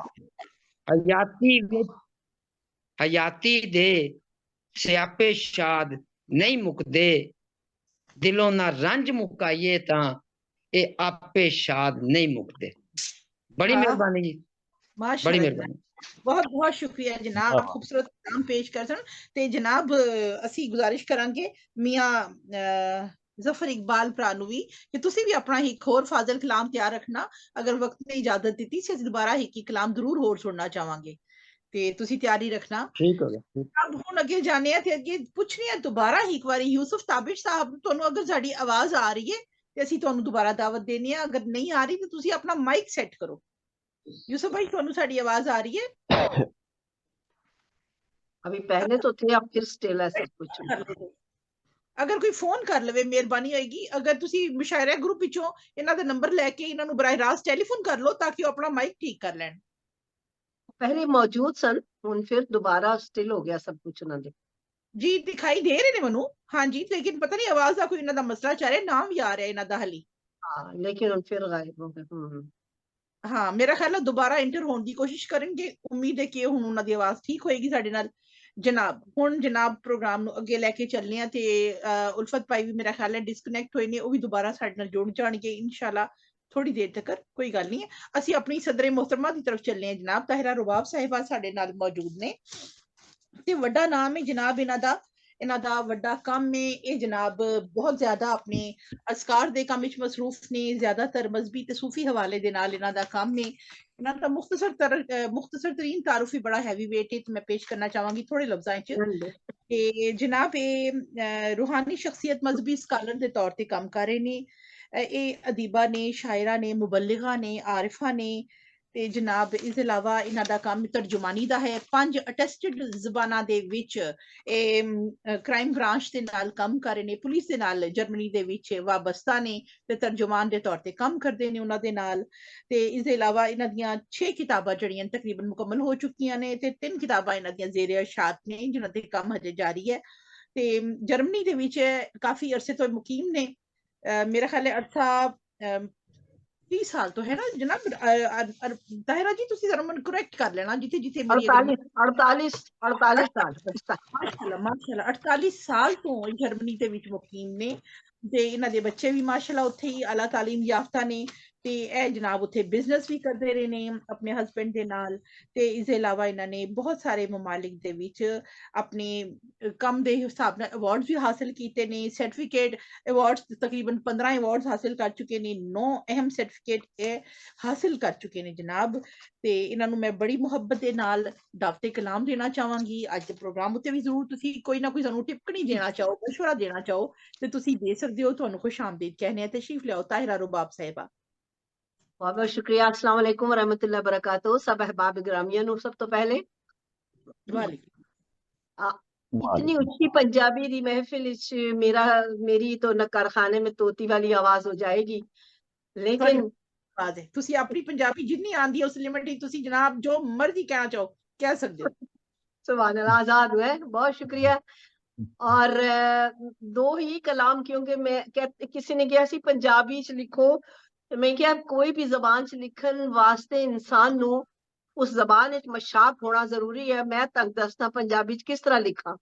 हयाती दे स्यापे शाद नहीं मुकदे। दिलों ना रंज मुकाइए तां ए आपे शाद नहीं मुकदे। बड़ी मेहरबानी जी, बड़ी मेहरबानी, बहुत बहुत शुक्रिया जनाब, खूबसूरत कलाम पेश कर सन। ते जनाब असी गुजारिश करांगे मियां जफर इकबाल भरा नूं भी कि तुसी भी अपना एक होर फाजल कलाम तैयार रखना, अगर वक्त ने इजाजत दी से दोबारा एक कलाम जरूर होर सुनना चाहांगे, ते तुसी तैयारी रखना। ठीक हो गया। अब हुण अगे जाने आ ते अगे पुछनी है दोबारा एक बारी यूसुफ ताबिश साहब, तुहानूं अगर साडी आवाज आ रही है ते असी तुहानूं दोबारा दावत देनी है, अगर नहीं आ रही तो तुसी अपना माइक सेट करो। यूसुफ भाई तुहानूं साडी आवाज आ रही है? अभी पहले तो थे, अब फिर स्टिल है सब कुछ। अगर कोई फोन कर लवे मेहरबानी होगी, अगर तुसी मुशायरा ग्रुप विचों इन्हां दा नंबर लेके इन्हां नु बराह रास्त टेलीफोन कर लो ताकि वो अपना माइक ठीक कर लैन। पहले मौजूद सन, हुन फिर दोबारा स्टिल हो गया सब कुछ उन्हां दे। जी दिखाई दे रहे ने मनु, हाँ जी, लेकिन पता नहीं आवाज दा कोई इन्हां दा मसला चल रहा है, नाम भी आ रहा है इन्हां दा हली। हाँ, लेकिन हुन फिर गायब हो गए। हाँ मेरा ख्याल है दोबारा इंटर होने की कोशिश करेंगे, उम्मीद है कि हुन उन्हां दी आवाज ठीक होएगी साडे नाल। जनाब हुन जनाब प्रोग्राम नु अगे लेके चलने ते उल्फत भाई भी मेरा ख्याल है डिस्कनेक्ट होए ने, वो भी दोबारा साडे नाल जुड़ जाणगे इंशाल्लाह थोड़ी देर तक, कोई गल नहीं है। ਅਸੀਂ अपनी सदर मोहतरमा की तरफ चलने हैं जनाब, ताहिरा रुबाब साहिबा साडे नाल मौजूद ने ते वड्डा नाम है जनाब इन्हां दा वड्डा काम है ये जनाब, बहुत ज्यादा अपने असकार दे काम विच मसरूफ ने, ज्यादातर मजहबी ते सूफी हवाले दे नाल इन्हां दा काम है। इन्हां दा मुख्तसर तरीन तारुफ ही बड़ा हैवी वेट है, तो मैं पेश करना चाहूंगी थोड़े लफ्जां च कि जनाब ये रूहानी शख्सियत मजहबी स्कॉलर के तौर पर काम कर रहे ने, ये अदीबा ने, शायरा ने, मुबल्लिगा ने, आरिफा ने ते जनाब इस अलावा इन्हां दा काम तर्जुमानी दा है। 5 अटेस्टेड ज़बानां दे विच क्राइम ब्रांच दे नाल काम कर रहे ने, पुलिस दे नाल जर्मनी दे विच वाबस्ता ने ते तर्जुमान दे तौर ते काम करदे ने उन्हां दे नाल। ते इस दे अलावा इन्हां दियां 6 किताबां जड़ियां तकरीबन मुकम्मल हो चुकियां ने ते 3 किताबां इन्हां दियां ज़ेरे इशात ने जिन्हां ते काम हजे जारी है। ते जर्मनी दे विच काफी अरसे तो मुकीम ने, मेरा ख्याल है अरसा 30 साल तो है ना जनाब। ताहिरा जी तुसी जरा मन करेक्ट कर लेना जिथे जिथे मेरी अगर 48 साल माशाल्लाह माशाल्लाह 48 साल तो जर्मनी दे विच मुकीम ने ते इन्हां दे बच्चे भी माशाल्लाह उत्थे ही आला तालीम याफ्ता ने ते ए जनाब उत्थे बिजनेस भी करदे रहे ने अपने हस्बैंड दे नाल। ते इस अलावा इन्हां ने बहुत सारे ममालिक दे विच अपने कम दे हिसाब नाल अवार्ड्स भी हासिल कीते ने, सर्टिफिकेट अवार्ड्स तकरीबन 15 अवार्ड्स हासिल कर चुके ने, 9 अहम सर्टिफिकेट हासिल कर चुके ने जनाब। ते इन्हां नु मैं बड़ी मुहब्बत दे नाल दावते कलाम देना चाहांगी। अज दे प्रोग्राम उत्ते भी जरूर तुसी कोई ना कोई सानू टिप्पणी देना चाहो, मशवरा देना चाहो ते तुसी दे सकदे हो। तुहानू खुश आमदीद कहने हैं। तशरीफ लियाओ ताहिरा रुबाब साहिबा। बहुत बहुत शुक्रिया। अस्सलाम वालेकुम रहमतुल्लाह बरकातहू। सब अहबाब गिरामिया नु सब तो पहले इतनी ऊंची पंजाबी दी महफिल मेरी तो न कारखाने में तोती वाली आवाज हो जाएगी, लेकिन बात है तुसी अपनी पंजाबी जितनी आंदी है उस लिमिट ही तुसी जनाब जो मर्जी कहना चाहो कह सकते हो। सुभान अल्लाह, आजाद हुए, बहुत शुक्रिया। और दो ही कलाम, क्योंकि मैं किसी ने कहा सी पंजाबी च लिखो, मैं क्या कोई भी जबान च लिखन वास्ते इंसान नु उस जबान विच मशाक होना जरूरी है। मैं तक दसना पंजाबी च किस तरह लिखा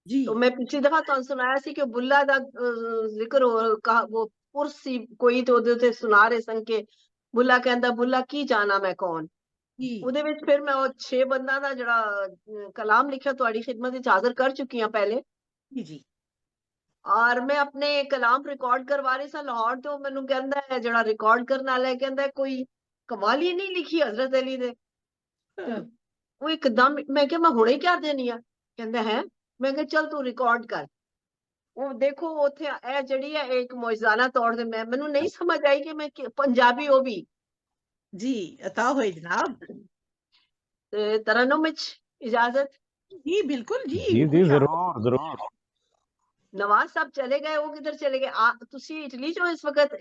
जी। तो मैं पिछली दफा तुहानू सुनाया सी कि बुल्ला दा जिक्र हो, वो पुरसी कोई तो ओदे ते सुना रहे सन के बुल्ला कहंदा बुल्ला की जाना मैं कौन। ਉਹਦੇ ਵਿੱਚ फिर मैं 6 ਬੰਦਾ ਦਾ ਜਿਹੜਾ कलाम लिखा ਤੁਹਾਡੀ खिदमत ਵਿੱਚ हाजिर कर चुकी हूं पहले जी। और मैं अपने कलाम रिकॉर्ड करवा रही सा लाहौर, तो मैनू कहंदा है जड़ा रिकॉर्ड करने वाला है, कहंदा कोई कवाली नहीं लिखी हजरत अली दे। वो एकदम मैं क्या मैं हुणे क्या देनी है, कहंदा है। मैं कहा चल तू रिकॉर्ड कर। वो देखो उथे ए जड़ी है एक मौजजाना तौर ते मैनू नहीं समझ आई कि मैं पंजाबी हो भी जी अता होए जनाब। तरन्नुम विच इजाजत जी बिल्कुल जी जी जरूर जरूर। नवाज साहब चले गए, वो किधर चले गए? तुसी इटली जो इस वक्त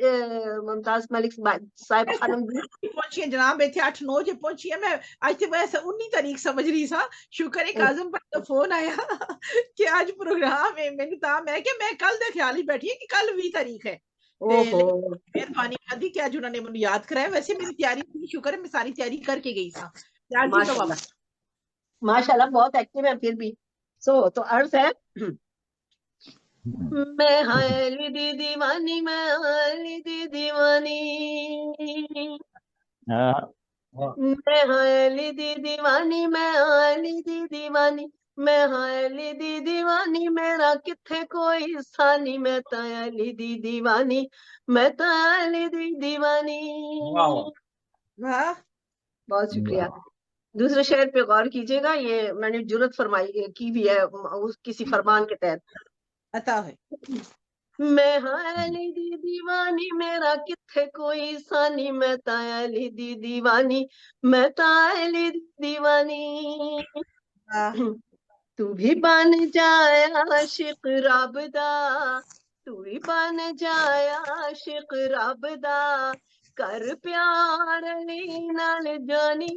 मुमताज मलिक साहिब खानम जी पहुंची जनाब, इथे 8-9 जे पहुंची है। मैं आज ते वैसे 19 तारीख समझ रही सा, शुक्र है काजम भाई का फोन आया कि आज प्रोग्राम है। मैंने कहा मैं कल दे ख्याल ही बैठी है कि कल 20 तारीख है। मेहरबानी करदी कि आज उन्होंने मुझे याद कराया। वैसे मेरी तैयारी थी, शुक्र है मैं सारी तैयारी करके गई सा। माशाल्लाह माशाल्लाह बहुत एक्टिव है फिर भी। सो तो अर्ज है मैं हाली दी दीवानी, मैं हाली दी दीवानी, मैं हाली दी दीवानी, मैं हाली दी दीवानी, मैं हाली दी दीवानी, मेरा किथे कोई सानी, मैं ताली दी दीवानी, मैं ताली दी दीवानी। वाह बहुत शुक्रिया। दूसरे शेर पे गौर कीजिएगा, ये मैंने जुर्रत फरमाई की भी है उस किसी फरमान के तहत अता है। मैं हाली दी दीवानी, मेरा किथे कोई सानी, मैं ताली दी दीवानी, मैं ताली दी दीवानी। तू भी बन जाए आशिक रब दा, तू भी बन जाए आशिक रब दा, कर प्यार अली नाल जानी,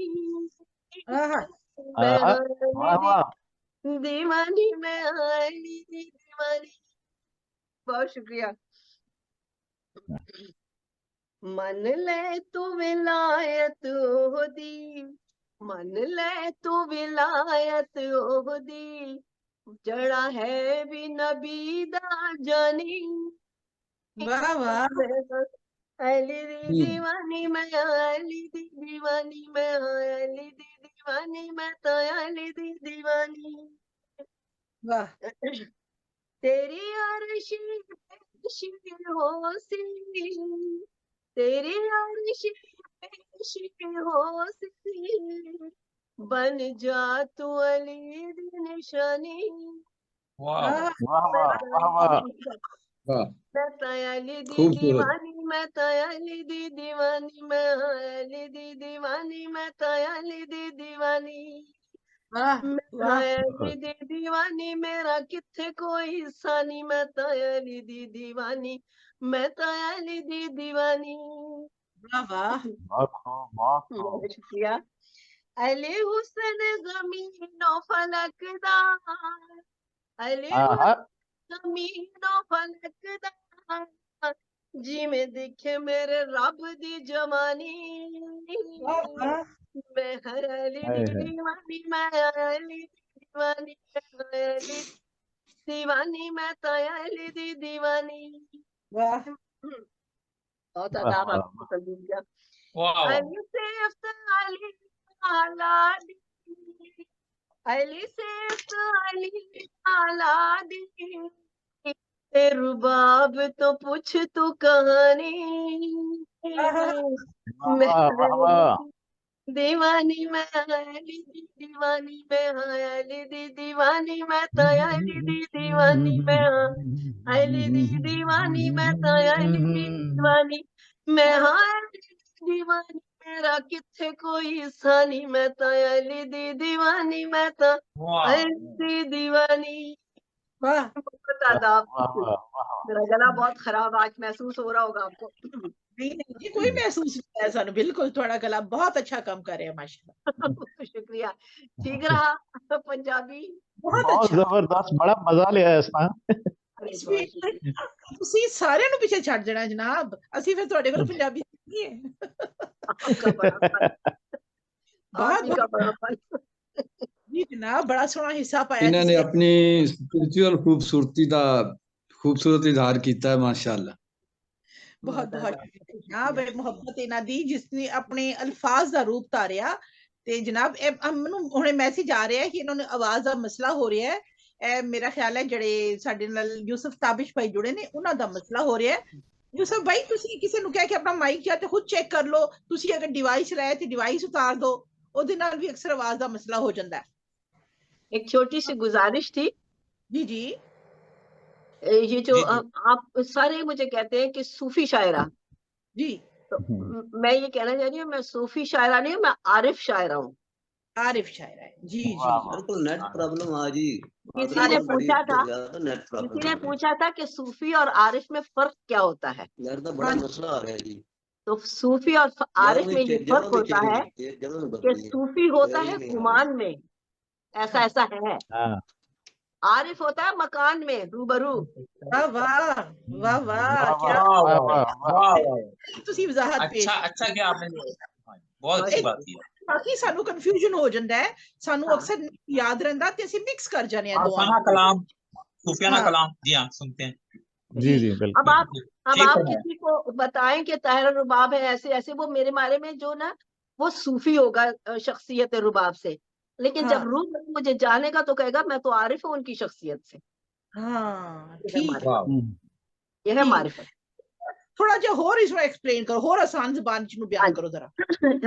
आहा, मैं वाह अली वाह। दी दीवानी, मैं अली दी दीवानी। बहुत शुक्रिया। मन ले तू विलायत ओहदी, मन ले तू विलायत ओहदी, जड़ा है भी नबी दा जानी, वाह वाह, अली दी दीवानी, मैं अली दी दीवानी, मैं अली दी दीवानी, मैं तो अली दी दीवानी। वाह, तेरी अर्शी पेशी होसी, तेरी अर्शी पेशी होसी, बन जा तू अली दी निशानी, वाह आहा, वाह वाह वाह वाह। वाह मैं तयाली दी खूबसूरत दीवानी, मैं तयाली दी दीवानी, मैं अली दी दीवानी, मैं तयाली दी दीवानी, वाह मैं वाह, अली दी दीवानी, मेरा किथे कोई हिस्सा नहीं, मैं तयाली दी दीवानी, मैं तयाली दी दीवानी। वाह वाह, बहुत खूब बहुत खूब। बहुत शुक्रिया। अली हुस्न ज़मीनो फलक दा, अली आहा ज़मीनो फलक दा, जिमें दिखे मेरे रब दी जवानी, वाह वाह, मैं अली दी हाय हाय। दीवानी, मैं अली दी दीवानी, मैं अली दीवानी, मैं तो अली दी दीवानी। वाह, बहुत वाह आदाब वाह आपको कबूल किया। वाह वाह अली सिफ्त अली औलादी, अली सिफ्त अली औलादी, ते रुबाब तो पूछ तू कहानी, आहा, मैं वाह वाह वाह। दीवानी, मैं अली दी दीवानी, मैं अली दी दीवानी, मैं तो अली दी दीवानी, मैं अली दी दीवानी, मैं तो अली दी दीवानी, मैं अली दी दीवानी, मेरा किथे कोई हिस्सा नहीं, मैं तो अली दी दीवानी, मैं तो वाह अली दी दीवानी। वाह, बहुत आदाब। वाह वाह वाह। मेरा गला बहुत खराब आज महसूस हो रहा होगा आपको। नहीं नहीं जी, कोई महसूस नहीं है सानू, बिल्कुल थोड़ा गला बहुत अच्छा काम कर रहे हैं माशाल्लाह, शुक्रिया। ठीक रहा पंजाबी? बहुत बहुत अच्छा। जबरदस्त, बड़ा मजा लिया इसमें। अरे ਇਸ बहुत ਵਿੱਚ शुक्रिया। ਤੁਸੀਂ ਸਾਰਿਆਂ ਨੂੰ ਪਿੱਛੇ ਛੱਡ ਦੇਣਾ ਜਨਾਬ, ਅਸੀਂ ਫਿਰ ਤੁਹਾਡੇ ਕੋਲ ਪੰਜਾਬੀ ਸਿੱਖਣੀ ਹੈ। आपका बड़ा फन, बहुत आप ही का बहुत बड़ा फन। जी जनाब, बड़ा सोहना हिस्सा पाया ਇਹਨਾਂ ਨੇ ਤੁਸੀਂ। ਆਪਣੀ स्पिरिचुअल खूबसूरती ਦਾ खूबसूरत इजहार ਕੀਤਾ है माशाल्लाह। ਬਹੁਤ ਬਹੁਤ ਸ਼ੁਕਰੀਆ ਜਨਾਬ, ਇਹ ਮੁਹੱਬਤ ਇਹਨਾਂ ਦੀ ਜਿਸਨੇ ਆਪਣੇ ਅਲਫਾਜ਼ ਦਾ ਰੂਪ ਧਾਰਿਆ। ਤੇ ਜਨਾਬ ਇਹ ਮੈਨੂੰ ਹੁਣੇ ਮੈਸੇਜ ਆ ਰਿਹਾ ਹੈ ਕਿ ਇਹਨਾਂ ਨੂੰ ਆਵਾਜ਼ ਦਾ ਮਸਲਾ ਹੋ ਰਿਹਾ ਹੈ। ਇਹ ਮੇਰਾ ਖਿਆਲ ਹੈ ਜਿਹੜੇ ਸਾਡੇ ਨਾਲ ਯੂਸਫ ਤਾਬਿਸ਼ ਭਾਈ ਜੁੜੇ ਨੇ ਉਹਨਾਂ ਦਾ ਮਸਲਾ ਹੋ ਰਿਹਾ ਹੈ। ਯੂਸਫ ਭਾਈ ਤੁਸੀਂ ਕਿਸੇ ਨੂੰ ਕਹਿ ਕੇ ਆਪਣਾ ਮਾਈਕ ਜਾਂ ਤੇ ਖੁਦ ਚੈੱਕ ਕਰ ਲਓ, ਤੁਸੀਂ ਅਗਰ ਡਿਵਾਈਸ ਲਾਇਆ ਤੇ ਡਿਵਾਈਸ ਉਤਾਰ ਦਿਓ, ਉਹਦੇ ਨਾਲ ਵੀ ਅਕਸਰ ਆਵਾਜ਼ ਦਾ ਮਸਲਾ ਹੋ ਜਾਂਦਾ ਹੈ। एक छोटी सी गुजारिश थी, जी जी ये जो जी जी आप सारे मुझे कहते हैं कि सूफी शायरा, जी, तो मैं ये कहना चाह रही हूँ, मैं सूफी शायरा नहीं हूँ, मैं आरिफ शायरा हूँ। आरिफ शायर है जी जी। वाह वाह। बिल्कुल नेट प्रॉब्लम आ जी। किसी ने पूछा था, नेट किसी ने प्रॉब्लम पूछा था कि सूफी और आरिफ में फर्क क्या होता है। नेट का बड़ा मसला आ रहा है जी। तो सूफी और आरिफ में ये फर्क होता है कि सूफी होता है गुमान में, ऐसा ऐसा है, हाँ आरिफ होता है मकान में रूबरू। वाह वाह वाह वाह, वाह क्या वाह वाह वाह वाह वाह। वाह वाह ਤੁਸੀਂ ਵਜ਼ਾਹਤ ਪੇਸ਼ अच्छा अच्छा क्या आपने बहुत अच्छी बात की है। ਬਾਕੀ ਸਾਨੂੰ ਕਨਫਿਊਜ਼ਨ ਹੋ ਜਾਂਦਾ ਹੈ, ਸਾਨੂੰ हाँ। ਅਕਸਰ ਯਾਦ ਰਹਿੰਦਾ ਤੇ ਅਸੀਂ ਮਿਕਸ ਕਰ ਜਾਂਦੇ ਆ ਦੋਵਾਂ आफाना कलाम सूफियाना हाँ। कलाम जी हाँ सुनते हैं। जी जी अब बिल्कुल। आप ठीक है किसी को बताएं कि ताहिर रुबाब है ऐसे ऐसे, वो मेरे बारे में जो ना वो सूफी होगा शख्सियत रुबाब से, लेकिन हाँ। जब रूह मुझे जानेगा तो कहेगा मैं तो आरिफ हूँ उनकी शख्सियत से। ਹਾਂ ये है ਠੀਕ मारिफत, वाह ये है ठीक। मारिफत। ਥੋੜਾ ਜਿਹਾ ਹੋਰ ਇਸਨੂੰ ਐਕਸਪਲੇਨ ਕਰੋ, ਹੋਰ ਆਸਾਨ ਜ਼ਬਾਨ ਚ ਨੂੰ हाँ ਬਿਆਨ ਕਰੋ ਜ਼ਰਾ।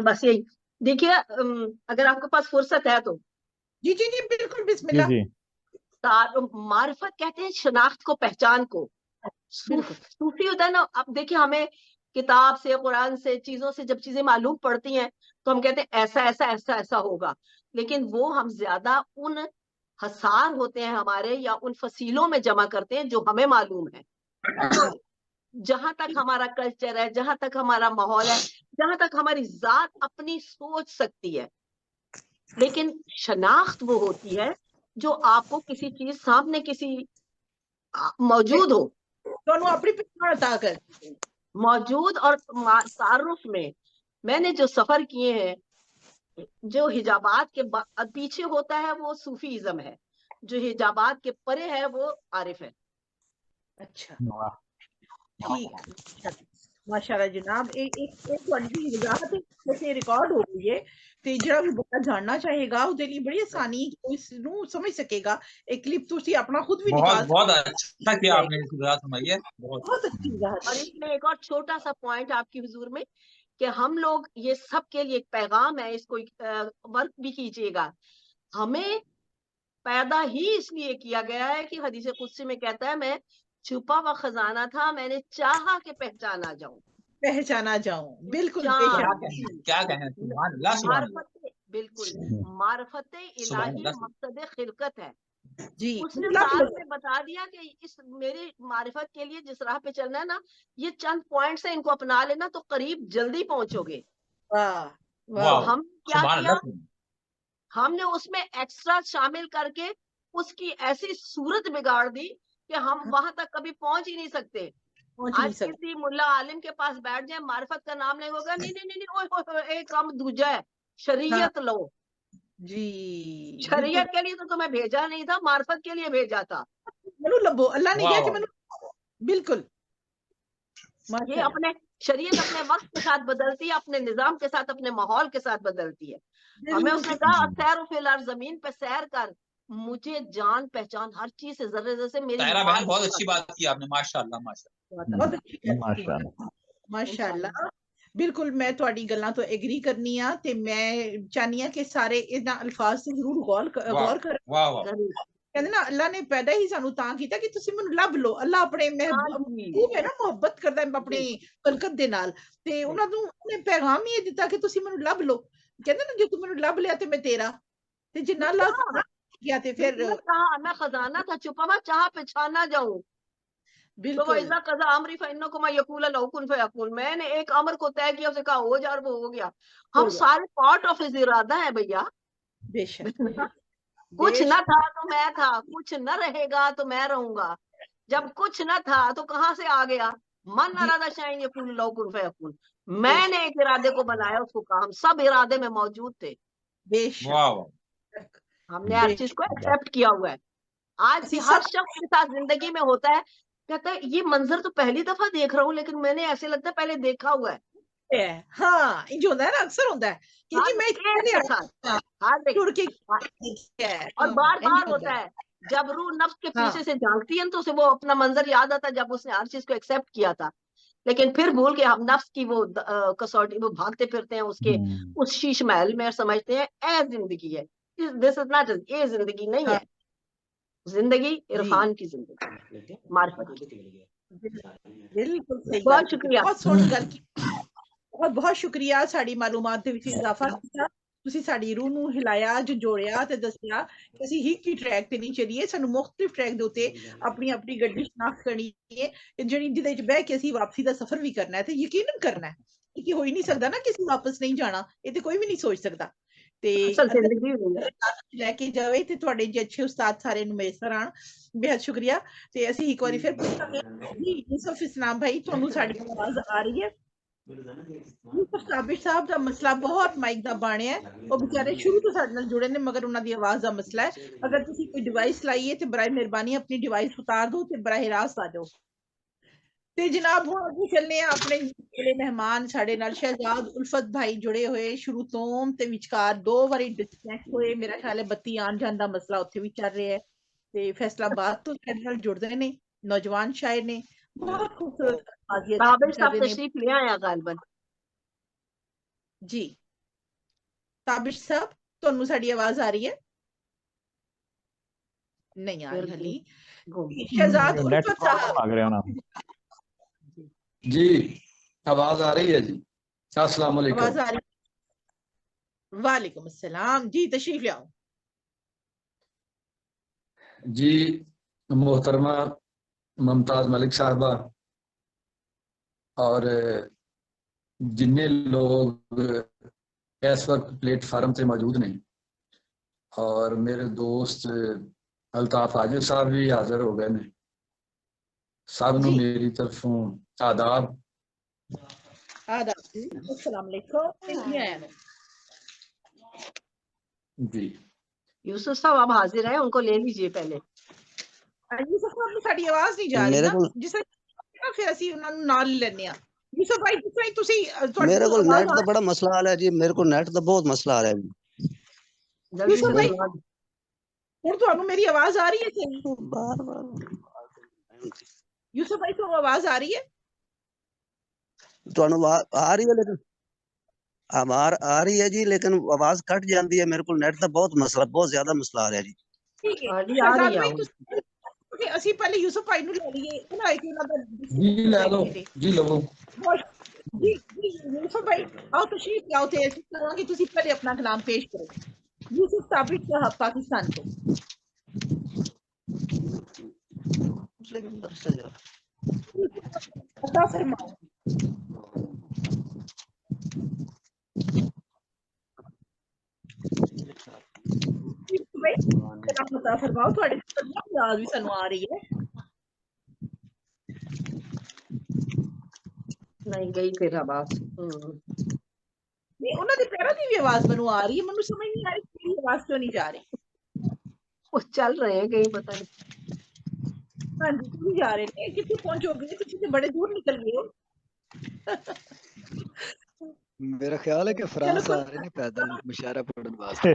बस यही देखिए, अगर आपके पास फुर्सत है तो जी जी जी बिल्कुल, जी बिस्मिल्लाह। जी मारिफत कहते हैं शनाख्त को, पहचान को। सूफी होता है ना, अब देखिए हमें किताब से, कुरान से, चीजों से जब चीजें मालूम पड़ती हैं तो हम कहते हैं ऐसा ऐसा ऐसा ऐसा होगा, लेकिन वो हम ज्यादा उन हसार होते हैं हमारे, या उन फसीलों में जमा करते हैं जो हमें मालूम है। तो जहां तक हमारा कल्चर है, जहां तक हमारा माहौल है, जहां तक हमारी जात अपनी सोच सकती है, लेकिन शनाख्त वो होती है जो आपको किसी चीज सामने किसी मौजूद हो, दोनों अपनी पहचान अता कर मौजूद और तारुफ में। मैंने जो सफर किए हैं, जो हिजाबात के पीछे होता है वो सूफीज्म है, जो हिजाबात के परे है वो आरिफ है। अच्छा, ठीक, माशाल्लाह जनाब। ਤੁਹਾਡੀ ਵਜ਼ਾਹਤ ਇੱਥੇ ਰਿਕਾਰਡ ਹੋ ਗਈ ਹੈ ਤੇ ਜਿਹੜਾ ਵੀ ਬੰਦਾ ਜਾਣਨਾ ਚਾਹੇਗਾ ਉਹਦੇ ਲਈ ਬੜੀ ਆਸਾਨੀ ਇਸ ਨੂੰ ਸਮਝ ਸਕੇਗਾ। एक क्लिप ਤੁਸੀਂ अपना खुद भी निकाल बहुत अच्छा किया आपने इसकी वजाहत सुनाई है, बहुत अच्छी वजाहत। और इसमें एक और छोटा सा पॉइंट आपकी हुजूर में, कि हम लोग ये सब के लिए एक पैगाम है, इसको वर्क भी कीजिएगा। हमें पैदा ही इसलिए किया गया है कि हदीस कुदसी में कहता है, मैं छुपा हुआ खजाना था, मैंने चाहा कि पहचाना जाऊं। बिल्कुल क्या कहें, बिल्कुल मार्फत इलाही मकसद खिलकत है जी। उसने साथ में बता दिया कि इस मेरी मारिफत के लिए जिस राह पे चलना है ना, ये चंद पॉइंट्स है, इनको अपना लेना तो करीब जल्दी पहुंचोगे। वाह, हम क्या किया, हमने उसमें एक्स्ट्रा शामिल करके उसकी ऐसी सूरत बिगाड़ दी कि हम वहां तक कभी पहुंच ही नहीं सकते। आज किसी मुल्ला आलिम के पास बैठ जाए, मारिफत का नाम नहीं होगा, नहीं, एक काम दूजा है, शरीयत लो जी। शरीयत के लिए तो तुम्हें भेजा नहीं था, मार्फत के लिए भेजा था। लबो अल्लाह ने किया कि बिल्कुल। ये अपने शरीयत अपने वक्त के साथ बदलती है, अपने निजाम के साथ, अपने माहौल के साथ बदलती है। हमें उसने कहा सैर फिलहाल जमीन पे सैर कर, मुझे जान पहचान हर चीज से जर्रे से मेरी बहन बहुत अच्छी बात की आपने, माशाल्लाह माशाल्लाह माशाल्लाह। बिल्कुल मैं ਤੁਹਾਡੀ ਗੱਲਾਂ ਤੋਂ एग्री करनी आ ते मैं चाहनी आ कि सारे इन्हां अल्फाज से जरूर गौर करें। कहते ना अल्लाह ने पैदा ही सानू तां कीता कि तुसी मैनू लभ लो। अल्लाह अपने महबूब है ना, मोहब्बत करदा है अपनी खलकत दे नाल, ते उन्हां नू अपने पैगाम ही दिता कि तुसी मैनू लभ लो। कहते ना जे तू मैनू लभ लिया ते मैं तेरा, ते जिन्ना अल्लाह किया ते फिर मैं खजाना था छुपा हुआ, चाह पहचाना जाऊं। मैंने एक अमर को तय किया, उसे कहा हो जा, वो हो गया। हम सारे पार्ट ऑफ हिज इरादा है भैया। बेशक कुछ न था तो मैं था, कुछ न रहेगा तो मैं रहूंगा। जब कुछ न था तो कहां से आ गया, मन अरादा शाइन यकून लौ कुन फयकून। मैंने एक इरादे को बनाया, उसको कहा, हम सब इरादे में मौजूद थे। हमने हर चीज को एक्सेप्ट किया हुआ है। आज भी हर शख्स के साथ जिंदगी में होता है, कहता है ये मंजर तो पहली दफा देख रहा हूँ, लेकिन मैंने ऐसे लगता है पहले देखा हुआ है। हाँ, जो होता है ना, अक्सर होता है कि मैं और बार बार होता है जब रूह नफ्स के पीछे से झांकती है तो उसे वो अपना मंजर याद आता है जब उसने हर चीज को एक्सेप्ट किया था, लेकिन फिर भूल के हम नफ्स की वो कसौटी वो भागते फिरते हैं उसके उस शीश महल में, समझते हैं ए जिंदगी है। दिस इज नॉट, ये जिंदगी नहीं है। जिंदगी इरफान की जिंदगी, मार्फत की। बिल्कुल सही, बहुत शुक्रिया, बहुत सोहनी गल की, बहुत शुक्रिया साड़ी मालूमात दे विच इजाफा कीता। ਤੁਸੀਂ ਸਾਡੀ रूह ਨੂੰ ਹਿਲਾਇਆ, ਜੋੜਿਆ ਤੇ ਦੱਸਿਆ ਕਿ ਅਸੀਂ ਇੱਕ ਹੀ ਟਰੈਕ ਤੇ ਨਹੀਂ ਚੱਲੀਏ, ਸਾਨੂੰ ਮੁxtਲਿਫ ਟਰੈਕ ਦੇ ਉੱਤੇ ਆਪਣੀ ਆਪਣੀ ਗੱਡੀ ਸ਼ਨਾਖਤ ਕਰਨੀ ਹੈ, ਜਿਹੜੀ ਜਿਹਦੇ ਵਿੱਚ ਬਹਿ ਕੇ ਅਸੀਂ ਵਾਪਸੀ ਦਾ ਸਫ਼ਰ ਵੀ ਕਰਨਾ ਹੈ ਤੇ ਯਕੀਨਨ ਕਰਨਾ ਹੈ ਕਿ ਹੋ ਹੀ ਨਹੀਂ ਸਕਦਾ ਨਾ ਕਿਸੇ ਵਾਪਸ ਨਹੀਂ ਜਾਣਾ, ਇਹ ਤੇ ਕੋਈ ਵੀ ਨਹੀਂ ਸੋਚ ਸਕਦਾ। ਤੇ लेके जावे ते ਤੁਹਾਡੇ ਜੇ अच्छे उस्ताद सारे ਨੂੰ मेसर आण, बेहद शुक्रिया। ਤੇ ਅਸੀਂ ਇੱਕ ਵਾਰੀ ਫਿਰ ਪੁੱਛਾਂਗੇ ਜੀ यूसुफ इस्लाम भाई, ਤੁਹਾਨੂੰ ਸਾਡੀ ਆਵਾਜ਼ ਆ ਰਹੀ है? यूसुफ साबिर साहब ਦਾ ਮਸਲਾ ਬਹੁਤ ਮਾਈਕ ਦਾ ਬਣਿਆ ਹੈ, ਉਹ ਵਿਚਾਰੇ ਸ਼ੁਰੂ ਤੋਂ ਸਾਡੇ ਨਾਲ ਜੁੜੇ ਨੇ ਮਗਰ ਉਹਨਾਂ ਦੀ ਆਵਾਜ਼ ਦਾ ਮਸਲਾ ਹੈ। ਅਗਰ ਤੁਸੀਂ ਕੋਈ ਡਿਵਾਈਸ ਲਾਈਏ ਤੇ ਬਰਾਏ ਮਿਹਰਬਾਨੀ ਆਪਣੀ ਡਿਵਾਈਸ ਉਤਾਰ ਦਿਓ ਤੇ ਬਰਾਹ ਰਾਸਤ ਆ ਜਾਓ। ਤੇ जनाब ਹੁਣ ਅੱਗੇ ਚੱਲਨੇ ਆ ਆਪਣੇ ਅਗਲੇ ਮਹਿਮਾਨ ਸਾਡੇ ਨਾਲ ਸ਼ਹਿਜ਼ਾਦ ਉਲਫਤ ਭਾਈ ਜੁੜੇ ਹੋਏ ਸ਼ੁਰੂ ਤੋਂ ਤੇ ਵਿਚਕਾਰ 2 ਵਾਰੀ ਡਿਸਕਨੈਕਟ ਹੋਏ। ਮੇਰਾ ਖਿਆਲ ਹੈ ਬੱਤੀ ਆਣ ਜਾਣ ਦਾ ਮਸਲਾ ਉੱਥੇ ਵੀ ਚੱਲ ਰਿਹਾ ਹੈ ਤੇ ਫੈਸਲਾਬਾਦ ਤੋਂ ਸਾਡੇ ਨਾਲ ਜੁੜਦੇ ਨੇ ਨੌਜਵਾਨ ਸ਼ਾਇਰ ਨੇ, ਬਹੁਤ ਖੂਬਸੂਰਤ ताबिश साहब तशरीफ ले आया गालिबन जी। ताबिश साहब ਤੁਹਾਨੂੰ ਸਾਡੀ ਆਵਾਜ਼ ਆ ਰਹੀ है? नहीं आ रही हली। शहजाद उल्फत साहब जी, आवाज आ रही है जी। अस्सलाम वालेकुम। आवाज आ रही? वालेकुम अस्सलाम जी, तशरीफ ले आओ। जी मोहतरमा मुमताज मलिक साहबा और जिन्ने लोग इस वक्त प्लेटफार्म से मौजूद नहीं, और मेरे दोस्त अल्ताफ हाजिर साहब भी हाजिर हो गए ने, सब नूं मेरी तरफों आदाब। आदाब जी, अस्सलाम वालेकुम जी यूसुफ साहब आप हाजिर हैं, उनको ले लीजिए पहले। यूसुफ साहब साडी आवाज नहीं जा रही मेरे ना, को जिस फिर ਅਸੀਂ ਉਹਨਾਂ ਨੂੰ ਨਾਲ ਲੈਣੇ ਆ। यूसुफ भाई जिस तरह ਤੁਸੀਂ मेरे को नेट का बड़ा मसला आ रहा है जी, मेरे को नेट का बहुत मसला आ रहा है जी। जल्दी यूसुफ से भाई सुना। ਹੁਣ ਤੁਹਾਨੂੰ ਮੇਰੀ ਆਵਾਜ਼ ਆ ਰਹੀ ਹੈ ਸਹੀ? बार बार यूसुफ भाई ਤੁਹਾਨੂੰ आवाज आ रही है? तो आ रही है, लेकिन आवाज आ रही है जी, लेकिन आवाज कट जाती है। मेरे को नेट का बहुत मसला, बहुत ज्यादा मसला आ रहा है जी। ठीक है आ रही शहजाद है भाई आवाज। ਤੁਸੀਂ ਅਸੀਂ ਪਹਿਲੇ यूसुफ भाई ਨੂੰ ਲੈ ਲਈਏ ਉਹਨਾਂ ਕਿ ਉਹਨਾਂ ਦਾ जी ले लो, जी लो। जी जी यूसुफ भाई आओ तशरीफ लाओ थे कि ਤੁਸੀਂ ਪਹਿਲੇ ਆਪਣਾ ਕਲਾਮ ਪੇਸ਼ ਕਰੋ। यूसुफ साबित साहब पाकिस्तान को अता फरमाओ। भाई अता फरमाओ, ਤੁਹਾਡੇ ਆਵਾਜ਼ ਵੀ ਸਾਨੂੰ ਆ ਰਹੀ ਹੈ। नहीं गई फिर आवाज। नहीं ਉਹਨਾਂ ਦੇ ਪੈਰਾਂ ਦੀ ਵੀ ਆਵਾਜ਼ ਮੈਨੂੰ ਆ ਰਹੀ ਹੈ, ਮੈਨੂੰ ਸਮਝ ਨਹੀਂ ਆ ਰਹੀ ਕਿ ਆਵਾਜ਼ क्यों नहीं जा रही। वो चल रहे हैं कहीं, पता नहीं। हाँ जी ਤੁਸੀਂ ਜਾ ਰਹੇ ਨੇ, ਕਿੱਥੇ ਪਹੁੰਚੋਗੇ? ਤੁਸੀਂ ਤੇ बड़े दूर निकल गए हो। मेरा ख्याल है कि फ्रांस आ रहे हैं पैदल मुशायरा पढ़ने वास्ते।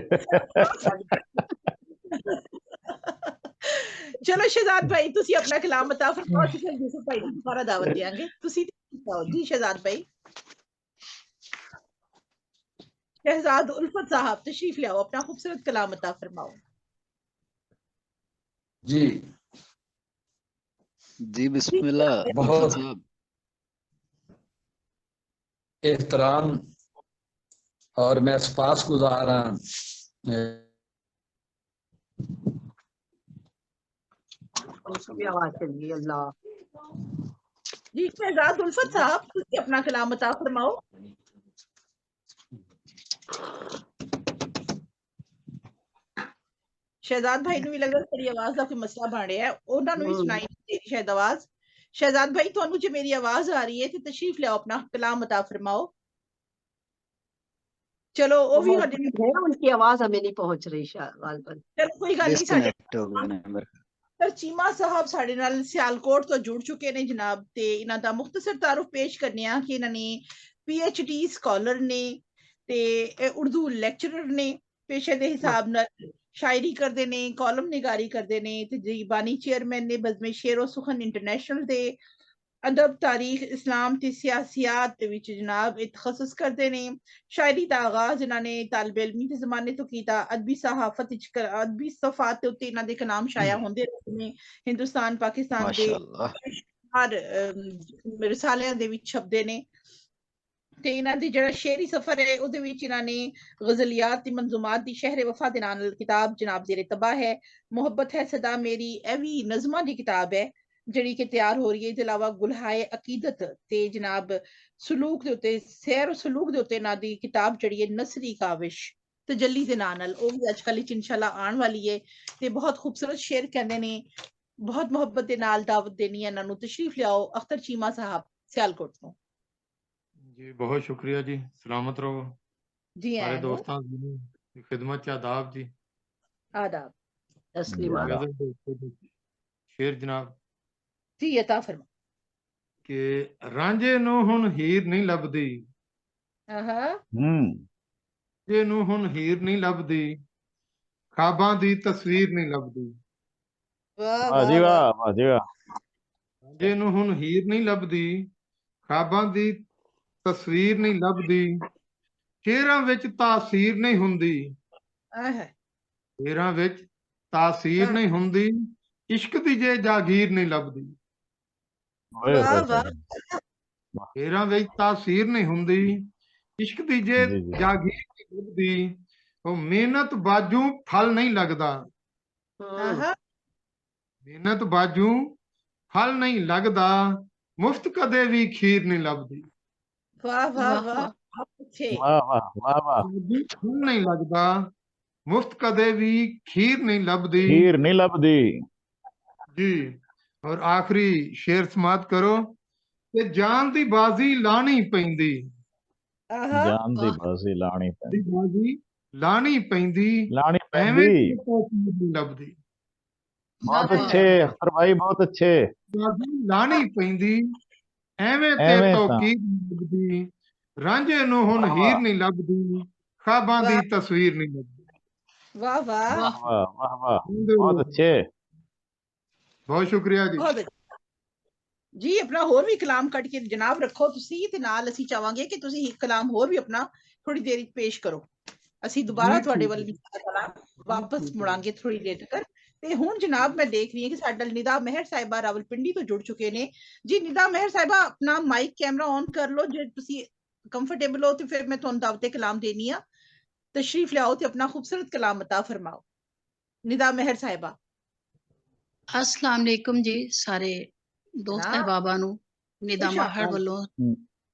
चलो शहजाद भाई ਤੁਸੀਂ ਆਪਣਾ ਕਲਾਮ ਅਤਾ ਫਰਮਾਓ, ਫਿਰ यूसुफ भाई ਨੂੰ ਦੁਬਾਰਾ ਦਾਵਤ ਦੇਵਾਂਗੇ। ਤੁਸੀਂ जी शहजाद भाई। शहजाद उल्फत साहब तशरीफ ले आओ, अपना खूबसूरत कलाम अता फरमाओ। जी जी बिस्मिल्लाह। बहुत एहतराम और मैं सपासगुजार हाँ आवाज चली। अल्लाह जी शहजाद उल्फत साहब ਤੁਸੀਂ अपना कलाम अता फरमाओ। शहजाद भाई ਨੂੰ ਵੀ ਲੱਗਦਾ ਤੇਰੀ ਆਵਾਜ਼ ਦਾ ਕੋਈ ਮਸਲਾ ਬਣ ਰਿਹਾ ਹੈ, ਉਹਨਾਂ ਨੂੰ ਵੀ ਸੁਣਾਈ ਨਹੀਂ ਦੇ ਰਹੀ ਸ਼ਾਇਦ ਆਵਾਜ਼। शहजाद भाई ਤੁਹਾਨੂੰ ਜੇ ਮੇਰੀ ਆਵਾਜ਼ ਆ ਰਹੀ ਹੈ ਤੇ तशरीफ ले आओ, अपना कलाम अता फरमाओ। चलो वो भी उनकी आवाज हमें नहीं पहुंच रही शायद। चलो कोई गल नहीं। सर चीमा साहब साडे नाल सियालकोट तो जुड़ चुके ने जनाब, ते इन्हां दा मुख्तसर तारुफ पेश करने आ कि इन्हां ने PhD स्कॉलर ने ते उर्दू लेक्चरर ने, पेशे दे हिसाब नाल शायरी करदे ने, कॉलम निगारी करदे ने, ते जीबानी चेयरमैन ने बज़्म शेर और सुखन इंटरनेशनल दे, अदब तारीख इस्लाम ते सियासियात दे विच जनाब तखसस करदे ने। शायरी दा आगाज इन्हां ने तालिब इल्मी दे ज़माने तो कीता। अदबी सहाफत विच अदबी सफात ते उत्ते इन्हां दे कलाम शाया होंदे रहे ने। हिंदुस्तान पाकिस्तान दे हर रिसालियां दे विच छपदे ने। ते इन्हां दी जेह्ड़ा शेरी सफर है ओहदे विच इन्हां ने गजलियात दी मंजूमात दी शहर वफा दे नाल किताब जनाब ज़ेरे तबाह है। मोहब्बत है सदा मेरी एह वी नज़मां दी किताब है ਜਿਹੜੀ ਕਿ ਤਿਆਰ ਹੋ ਰਹੀ ਹੈ। ਇਸ ਦੇ ਇਲਾਵਾ ਗੁਲਹਾਏ ਅਕੀਦਤ ਤੇ ਜਨਾਬ ਸਲੂਕ ਦੇ ਉੱਤੇ, ਸੈਰ ਸਲੂਕ ਦੇ ਉੱਤੇ ਨਾ ਦੀ ਕਿਤਾਬ ਜਿਹੜੀ ਹੈ ਨਸਰੀ ਕਾਵਿਸ਼ ਤਜੱਲੀ ਦੇ ਨਾਂ ਨਾਲ, ਉਹ ਵੀ ਅੱਜ ਕੱਲ੍ਹ ਵਿੱਚ ਇਨਸ਼ਾਅੱਲਾ ਆਉਣ ਵਾਲੀ ਹੈ। ਤੇ ਬਹੁਤ ਖੂਬਸੂਰਤ ਸ਼ੇਰ ਕਹਿੰਦੇ ਨੇ। ਬਹੁਤ ਮੁਹੱਬਤ ਦੇ ਨਾਲ ਦਾਵਤ ਦੇਣੀ ਹੈ ਇਹਨਾਂ ਨੂੰ। ਤਸ਼ਰੀਫ ਲਿਆਓ ਅਖਤਰ ਚੀਮਾ ਸਾਹਿਬ ਸਿਆਲਕੋਟ ਤੋਂ। जी बहुत शुक्रिया जी, सलामत रहो जी। सारे दोस्तों की खिदमत च आदाब जी। आदाब शेर जनाब जी अता फरमा कि रांझे नूं हुण हीर नहीं लभदी, रांझे नूं हुण हीर नहीं लभदी, ख्वाबां दी तस्वीर नहीं लभदी। वाह जी वाह, वाह जी वाह। रांझे नूं हुण हीर नहीं लभदी, ख्वाबां दी तस्वीर नहीं लभदी, शेरां विच तासीर नहीं हुंदी, शेरां विच तासीर नहीं हुंदी, इश्क दी जे जागीर नहीं लभदी। शेरां विच तासीर नहीं हुंदी, इश्क दी जे जागीर नहीं लभदी, ओ मेहनत बाजू फल नहीं लगदा। ਮਿਹਨਤ ਬਾਝੂ ਫਲ ਨਹੀਂ ਲੱਗਦਾ, ਮੁਫਤ ਕਦੇ ਵੀ ਖੀਰ ਨਹੀਂ ਲੱਭਦੀ। ਵਾਹ ਵਾਹ ਵਾਹ, ਅੱਛੇ वाह वाह वाह वाह। ਫਲ ਨਹੀਂ ਲੱਗਦਾ, ਮੁਫਤ ਕਦੇ ਵੀ ਖੀਰ ਨਹੀਂ ਲੱਭਦੀ। खीर नहीं लभदी जी। और आखिरी शेर समाप्त करो कि जान दी बाजी लानी पैंदी, जान दी बाजी लानी पैंदी, बाजी लानी पैंदी, लानी एवें पैंदी। ते नहीं लभदी। बहुत अच्छे अख्तर भाई, बहुत अच्छे। बाजी लानी पैंदी, एवें ते एवें तो तां। की लभदी, रांझे नूं हुण हीर नहीं लभदी, ख्वाबां दी तस्वीर नहीं लभदी। वाह वाह वाह वाह वाह वाह, बहुत अच्छे। बहुत शुक्रिया जी। ਬਹੁਤ ਜੀ। ਆਪਣਾ ਹੋਰ ਵੀ ਕਲਾਮ ਕੱਢ ਕੇ ਜਨਾਬ ਰੱਖੋ ਤੁਸੀਂ, ਤੇ ਨਾਲ ਅਸੀਂ ਚਾਹਾਂਗੇ ਕਿ ਤੁਸੀਂ ਇੱਕ ਕਲਾਮ ਹੋਰ ਵੀ ਆਪਣਾ ਥੋੜੀ ਦੇਰ ਵਿੱਚ ਪੇਸ਼ ਕਰੋ। ਅਸੀਂ ਦੁਬਾਰਾ ਤੁਹਾਡੇ ਵੱਲ ਵਾਪਸ ਮੁੜਾਂਗੇ ਥੋੜੀ ਦੇਰ ਤੱਕ। ਤੇ ਹੁਣ ਜਨਾਬ ਮੈਂ ਦੇਖ ਰਹੀ ਹਾਂ ਕਿ ਸਾਡਾ ਨਿਦਾ ਮਹਿਰ ਸਾਹਿਬਾ ਰਾਵਲਪਿੰਡੀ ਤੋਂ ਜੁੜ ਚੁੱਕੇ ਨੇ ਜੀ। ਨਿਦਾ ਮਹਿਰ ਸਾਹਿਬਾ ਆਪਣਾ ਮਾਈਕ ਕੈਮਰਾ ਔਨ ਕਰ ਲਓ ਜੇ ਤੁਸੀਂ ਕੰਫਰਟੇਬਲ ਹੋ, ਤੇ ਫਿਰ ਮੈਂ ਤੁਹਾਨੂੰ ਦਾਵਤੇ ਕਲਾਮ ਦੇਣੀ ਆ। ਤਸ਼ਰੀਫ ਲਿਆਓ ਤੇ ਆਪਣਾ ਖੂਬਸੂਰਤ ਕਲਾਮ ਅਤਾ ਫਰਮਾਓ। ਨਿਦਾ ਮਹਿਰ ਸਾਹਿਬਾ। अस्सलाम वालेकुम जी। सारे दोस्त अहबाबां नूं निदा माहर वालों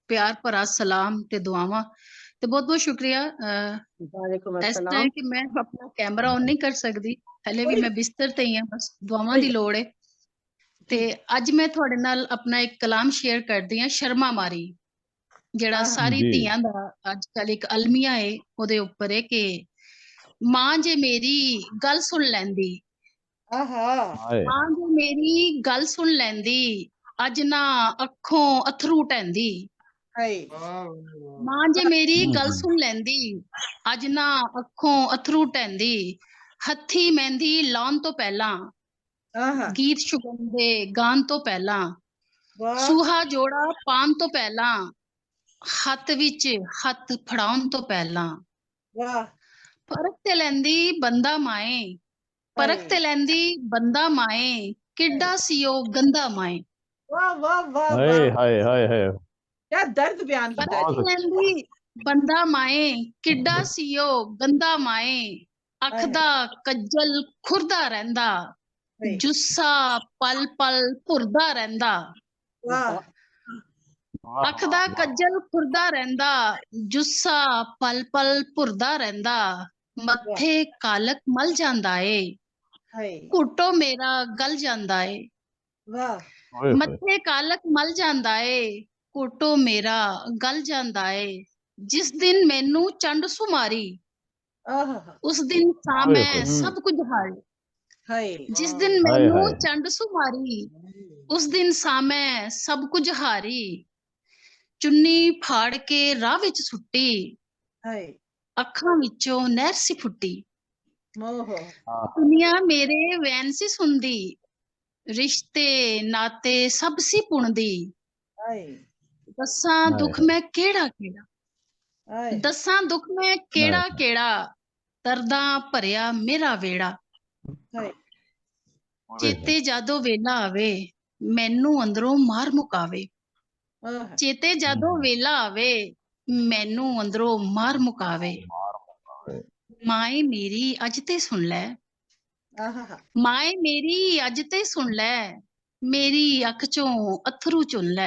प्यार भरा सलाम ते दुआवां ते बहुत बहुत शुक्रिया। इस टाइम कि मैं अपना कैमरा ऑन नहीं कर सकती, हले भी मैं बिस्तर ते ही हां, बस दुआवां दी लोड़ है। ते अज मैं तुहाडे नाल अपना एक कलाम शेयर करदी हां, शर्मा मारी, जेड़ा सारी धीआं दा अजकल एक अलमिया है ओदे उपर है कि मां जे मेरी गल सुन लैंदी, मां जे मेरी गल सुन लैंदी, अज ना अखों अथरू टैंदी। मां जे मेरी गल सुन लैंदी, अज ना अखों अथरू टैंदी, हथी मेहंदी लाउण तो पहला, गीत शुगंदे गान तो पहला, सूहा जोड़ा पान तो पहला, हथ विच हथ फड़ाउण तो पहला। परख ते लैंदी बंदा माए, परख ते लैंदी बंदा माए, किड्डा सी ओ गंदा माए। वाह वाह वाह हाय हाय हाय हाय, क्या दर्द बयान कीता परख जी। लैंदी बंदा माए, किड्डा सी ओ गंदा माए, अख दा कज्जल खुरदा रहिंदा, जुस्सा पल पल भुरदा रहिंदा। अख दा कज्जल खुरदा रहिंदा, जुस्सा पल पल भुरदा रहिंदा, मत्थे कालक मल जांदा ए, घुटो मेरा गल जांदा ए। मत्थे कालक मल जांदा ए, घुटो मेरा गल जांदा ए। जिस दिन मैनू चंड सुमारी, उस दिन सा मैं सब कुछ हारी। जिस दिन मैनू चंड सुमारी, उस दिन सा मैं सब कुछ हारी। चुन्नी फाड़ के राह विच सुट्टी, अखां विचों नहर सी फुट्टी। दुनिया मेरे वैन सी सुनदी, रिश्ते नाते सब सी पुणदी। दसां दुख मैं केड़ा केड़ा, दसां दुख मैं केड़ा केड़ा, दर्दां भरिया मेरा वेड़ा। चेते जादो वेला आवे, मैनू अंदरों मार मुकावे। चेते जादो वेला आवे, मैनू अंदरों मार मुकावे। माए मेरी अज ते सुन लै, माए मेरी अज ते सुन लै, मेरी अख चों अथरू चुन लै।